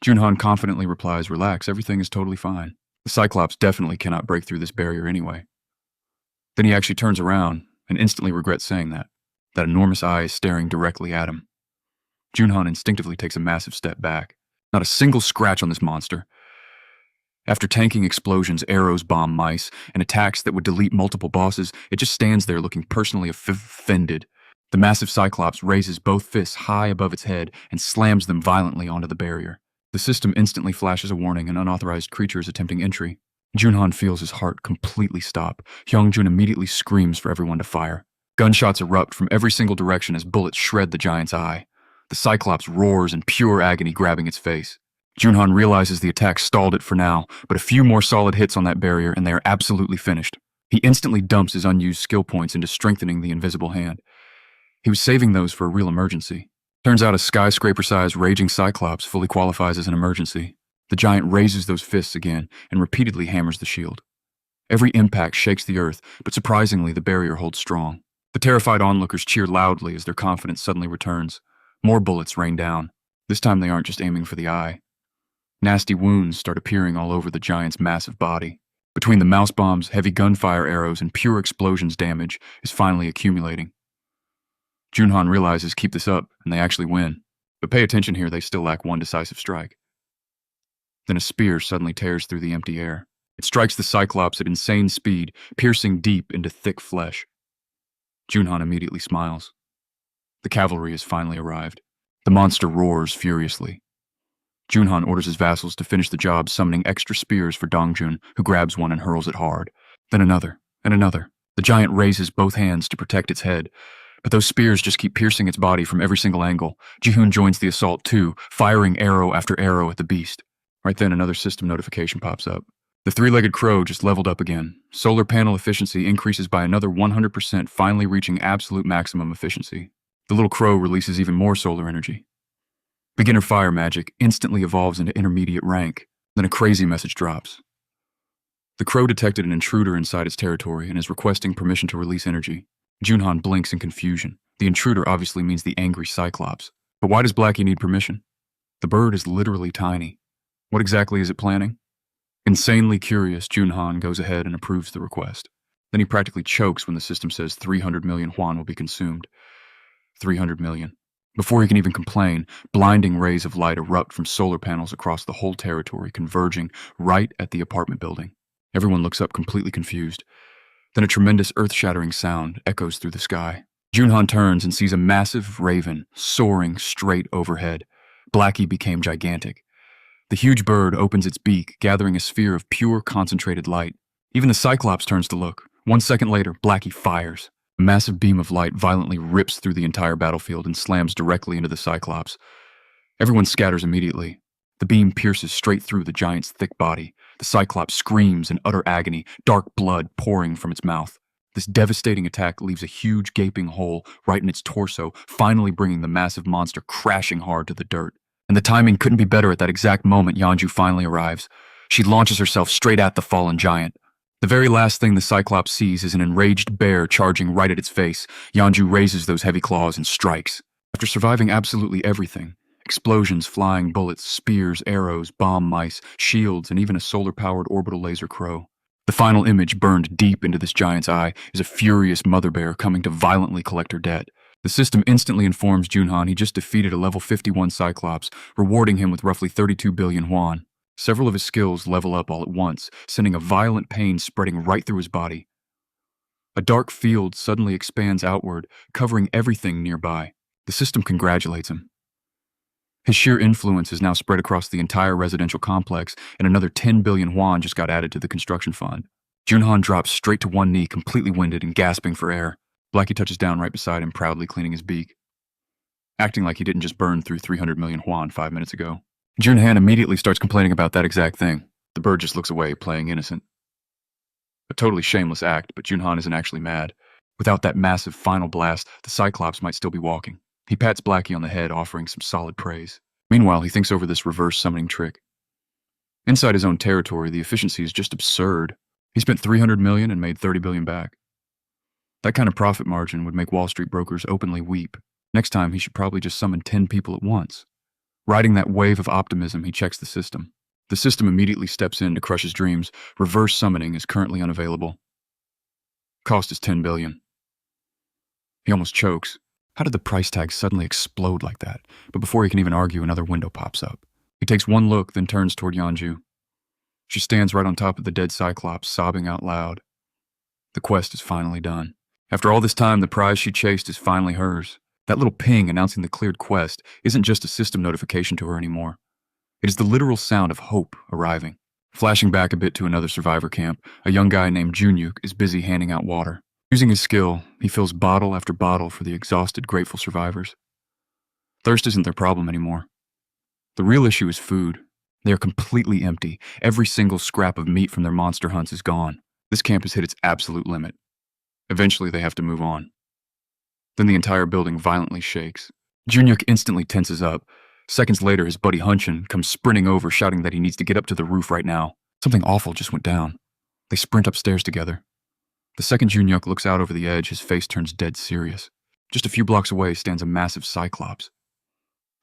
Jun Han confidently replies, "Relax, everything is totally fine. The Cyclops definitely cannot break through this barrier anyway." Then he actually turns around and instantly regrets saying that. That enormous eye is staring directly at him. Jun Han instinctively takes a massive step back. Not a single scratch on this monster. After tanking explosions, arrows bomb mice, and attacks that would delete multiple bosses, it just stands there looking personally offended. The massive Cyclops raises both fists high above its head and slams them violently onto the barrier. The system instantly flashes a warning: an unauthorized creature is attempting entry. Jun Han feels his heart completely stop. Hyungjun immediately screams for everyone to fire. Gunshots erupt from every single direction as bullets shred the giant's eye. The Cyclops roars in pure agony, grabbing its face. Jun Han realizes the attack stalled it for now, but a few more solid hits on that barrier and they are absolutely finished. He instantly dumps his unused skill points into strengthening the invisible hand. He was saving those for a real emergency. Turns out a skyscraper-sized raging Cyclops fully qualifies as an emergency. The giant raises those fists again and repeatedly hammers the shield. Every impact shakes the earth, but surprisingly the barrier holds strong. The terrified onlookers cheer loudly as their confidence suddenly returns. More bullets rain down. This time they aren't just aiming for the eye. Nasty wounds start appearing all over the giant's massive body. Between the mouse bombs, heavy gunfire arrows, and pure explosions, damage is finally accumulating. Jun Han realizes keep this up, and they actually win. But pay attention here, they still lack one decisive strike. Then a spear suddenly tears through the empty air. It strikes the Cyclops at insane speed, piercing deep into thick flesh. Jun Han immediately smiles. The cavalry has finally arrived. The monster roars furiously. Jun Han orders his vassals to finish the job, summoning extra spears for Dongjun, who grabs one and hurls it hard. Then another, and another. The giant raises both hands to protect its head, but those spears just keep piercing its body from every single angle. Ji-hoon joins the assault too, firing arrow after arrow at the beast. Right then, another system notification pops up. The three-legged crow just leveled up again. Solar panel efficiency increases by another 100%, finally reaching absolute maximum efficiency. The little crow releases even more solar energy. Beginner fire magic instantly evolves into intermediate rank. Then a crazy message drops. The crow detected an intruder inside its territory and is requesting permission to release energy. Jun Han blinks in confusion. The intruder obviously means the angry Cyclops. But why does Blackie need permission? The bird is literally tiny. What exactly is it planning? Insanely curious, Jun Han goes ahead and approves the request. Then he practically chokes when the system says 300 million yuan will be consumed. 300 million. Before he can even complain, blinding rays of light erupt from solar panels across the whole territory, converging right at the apartment building. Everyone looks up completely confused. Then a tremendous earth-shattering sound echoes through the sky. Jun Han turns and sees a massive raven soaring straight overhead. Blackie became gigantic. The huge bird opens its beak, gathering a sphere of pure, concentrated light. Even the Cyclops turns to look. 1 second later, Blackie fires. A massive beam of light violently rips through the entire battlefield and slams directly into the Cyclops. Everyone scatters immediately. The beam pierces straight through the giant's thick body. The Cyclops screams in utter agony, dark blood pouring from its mouth. This devastating attack leaves a huge gaping hole right in its torso, finally bringing the massive monster crashing hard to the dirt. And the timing couldn't be better. At that exact moment, Yeonju finally arrives. She launches herself straight at the fallen giant. The very last thing the Cyclops sees is an enraged bear charging right at its face. Yeonju raises those heavy claws and strikes. After surviving absolutely everything, explosions, flying bullets, spears, arrows, bomb mice, shields, and even a solar-powered orbital laser crow, the final image burned deep into this giant's eye is a furious mother bear coming to violently collect her debt. The system instantly informs Jun Han he just defeated a level 51 Cyclops, rewarding him with roughly 32 billion yuan. Several of his skills level up all at once, sending a violent pain spreading right through his body. A dark field suddenly expands outward, covering everything nearby. The system congratulates him. His sheer influence is now spread across the entire residential complex, and another 10 billion yuan just got added to the construction fund. Jun Han drops straight to one knee, completely winded and gasping for air. Blackie touches down right beside him, proudly cleaning his beak, acting like he didn't just burn through 300 million yuan 5 minutes ago. Jun Han immediately starts complaining about that exact thing. The bird just looks away, playing innocent. A totally shameless act, but Jun Han isn't actually mad. Without that massive final blast, the Cyclops might still be walking. He pats Blackie on the head, offering some solid praise. Meanwhile, he thinks over this reverse summoning trick. Inside his own territory, the efficiency is just absurd. He spent 300 million and made 30 billion back. That kind of profit margin would make Wall Street brokers openly weep. Next time, he should probably just summon 10 people at once. Riding that wave of optimism, he checks the system. The system immediately steps in to crush his dreams. Reverse summoning is currently unavailable. Cost is 10 billion. He almost chokes. How did the price tag suddenly explode like that? But before he can even argue, another window pops up. He takes one look, then turns toward Yanju. She stands right on top of the dead Cyclops, sobbing out loud. The quest is finally done. After all this time, the prize she chased is finally hers. That little ping announcing the cleared quest isn't just a system notification to her anymore. It is the literal sound of hope arriving. Flashing back a bit to another survivor camp, a young guy named Junyuk is busy handing out water. Using his skill, he fills bottle after bottle for the exhausted, grateful survivors. Thirst isn't their problem anymore. The real issue is food. They are completely empty. Every single scrap of meat from their monster hunts is gone. This camp has hit its absolute limit. Eventually, they have to move on. Then the entire building violently shakes. Junyuk instantly tenses up. Seconds later, his buddy Hunchin comes sprinting over, shouting that he needs to get up to the roof right now. Something awful just went down. They sprint upstairs together. The second Junyuk looks out over the edge, his face turns dead serious. Just a few blocks away stands a massive Cyclops.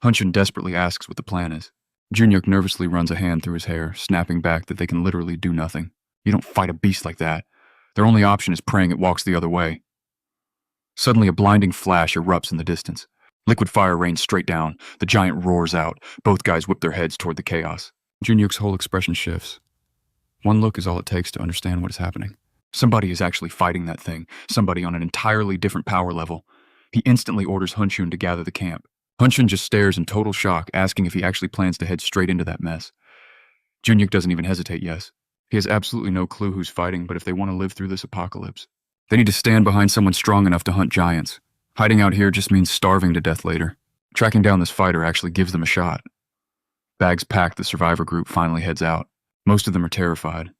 Hunchin desperately asks what the plan is. Junyuk nervously runs a hand through his hair, snapping back that they can literally do nothing. You don't fight a beast like that. Their only option is praying it walks the other way. Suddenly, a blinding flash erupts in the distance. Liquid fire rains straight down. The giant roars out. Both guys whip their heads toward the chaos. Junyuk's whole expression shifts. One look is all it takes to understand what is happening. Somebody is actually fighting that thing. Somebody on an entirely different power level. He instantly orders Hunchun to gather the camp. Hunchun just stares in total shock, asking if he actually plans to head straight into that mess. Junyuk doesn't even hesitate, yes. He has absolutely no clue who's fighting, but if they want to live through this apocalypse, they need to stand behind someone strong enough to hunt giants. Hiding out here just means starving to death later. Tracking down this fighter actually gives them a shot. Bags packed, the survivor group finally heads out. Most of them are terrified.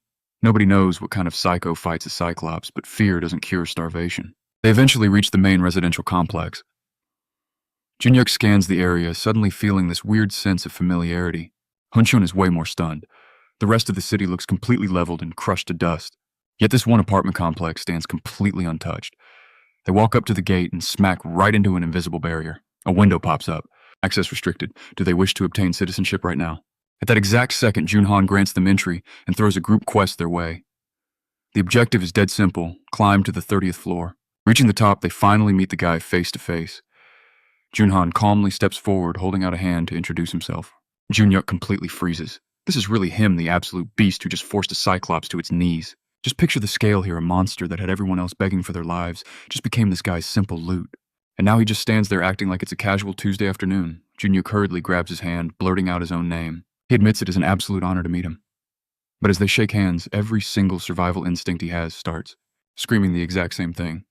Nobody knows what kind of psycho fights a Cyclops, but fear doesn't cure starvation. They eventually reach the main residential complex. Junyuk scans the area, suddenly feeling this weird sense of familiarity. Hunchun is way more stunned. The rest of the city looks completely leveled and crushed to dust. Yet this one apartment complex stands completely untouched. They walk up to the gate and smack right into an invisible barrier. A window pops up. Access restricted. Do they wish to obtain citizenship right now? At that exact second, Jun Han grants them entry and throws a group quest their way. The objective is dead simple: climb to the 30th floor. Reaching the top, they finally meet the guy face to face. Jun Han calmly steps forward, holding out a hand to introduce himself. Junyuk completely freezes. This is really him, the absolute beast who just forced a Cyclops to its knees. Just picture the scale here. A monster that had everyone else begging for their lives just became this guy's simple loot. And now he just stands there acting like it's a casual Tuesday afternoon. Junyuk hurriedly grabs his hand, blurting out his own name. He admits it is an absolute honor to meet him. But as they shake hands, every single survival instinct he has starts, screaming the exact same thing.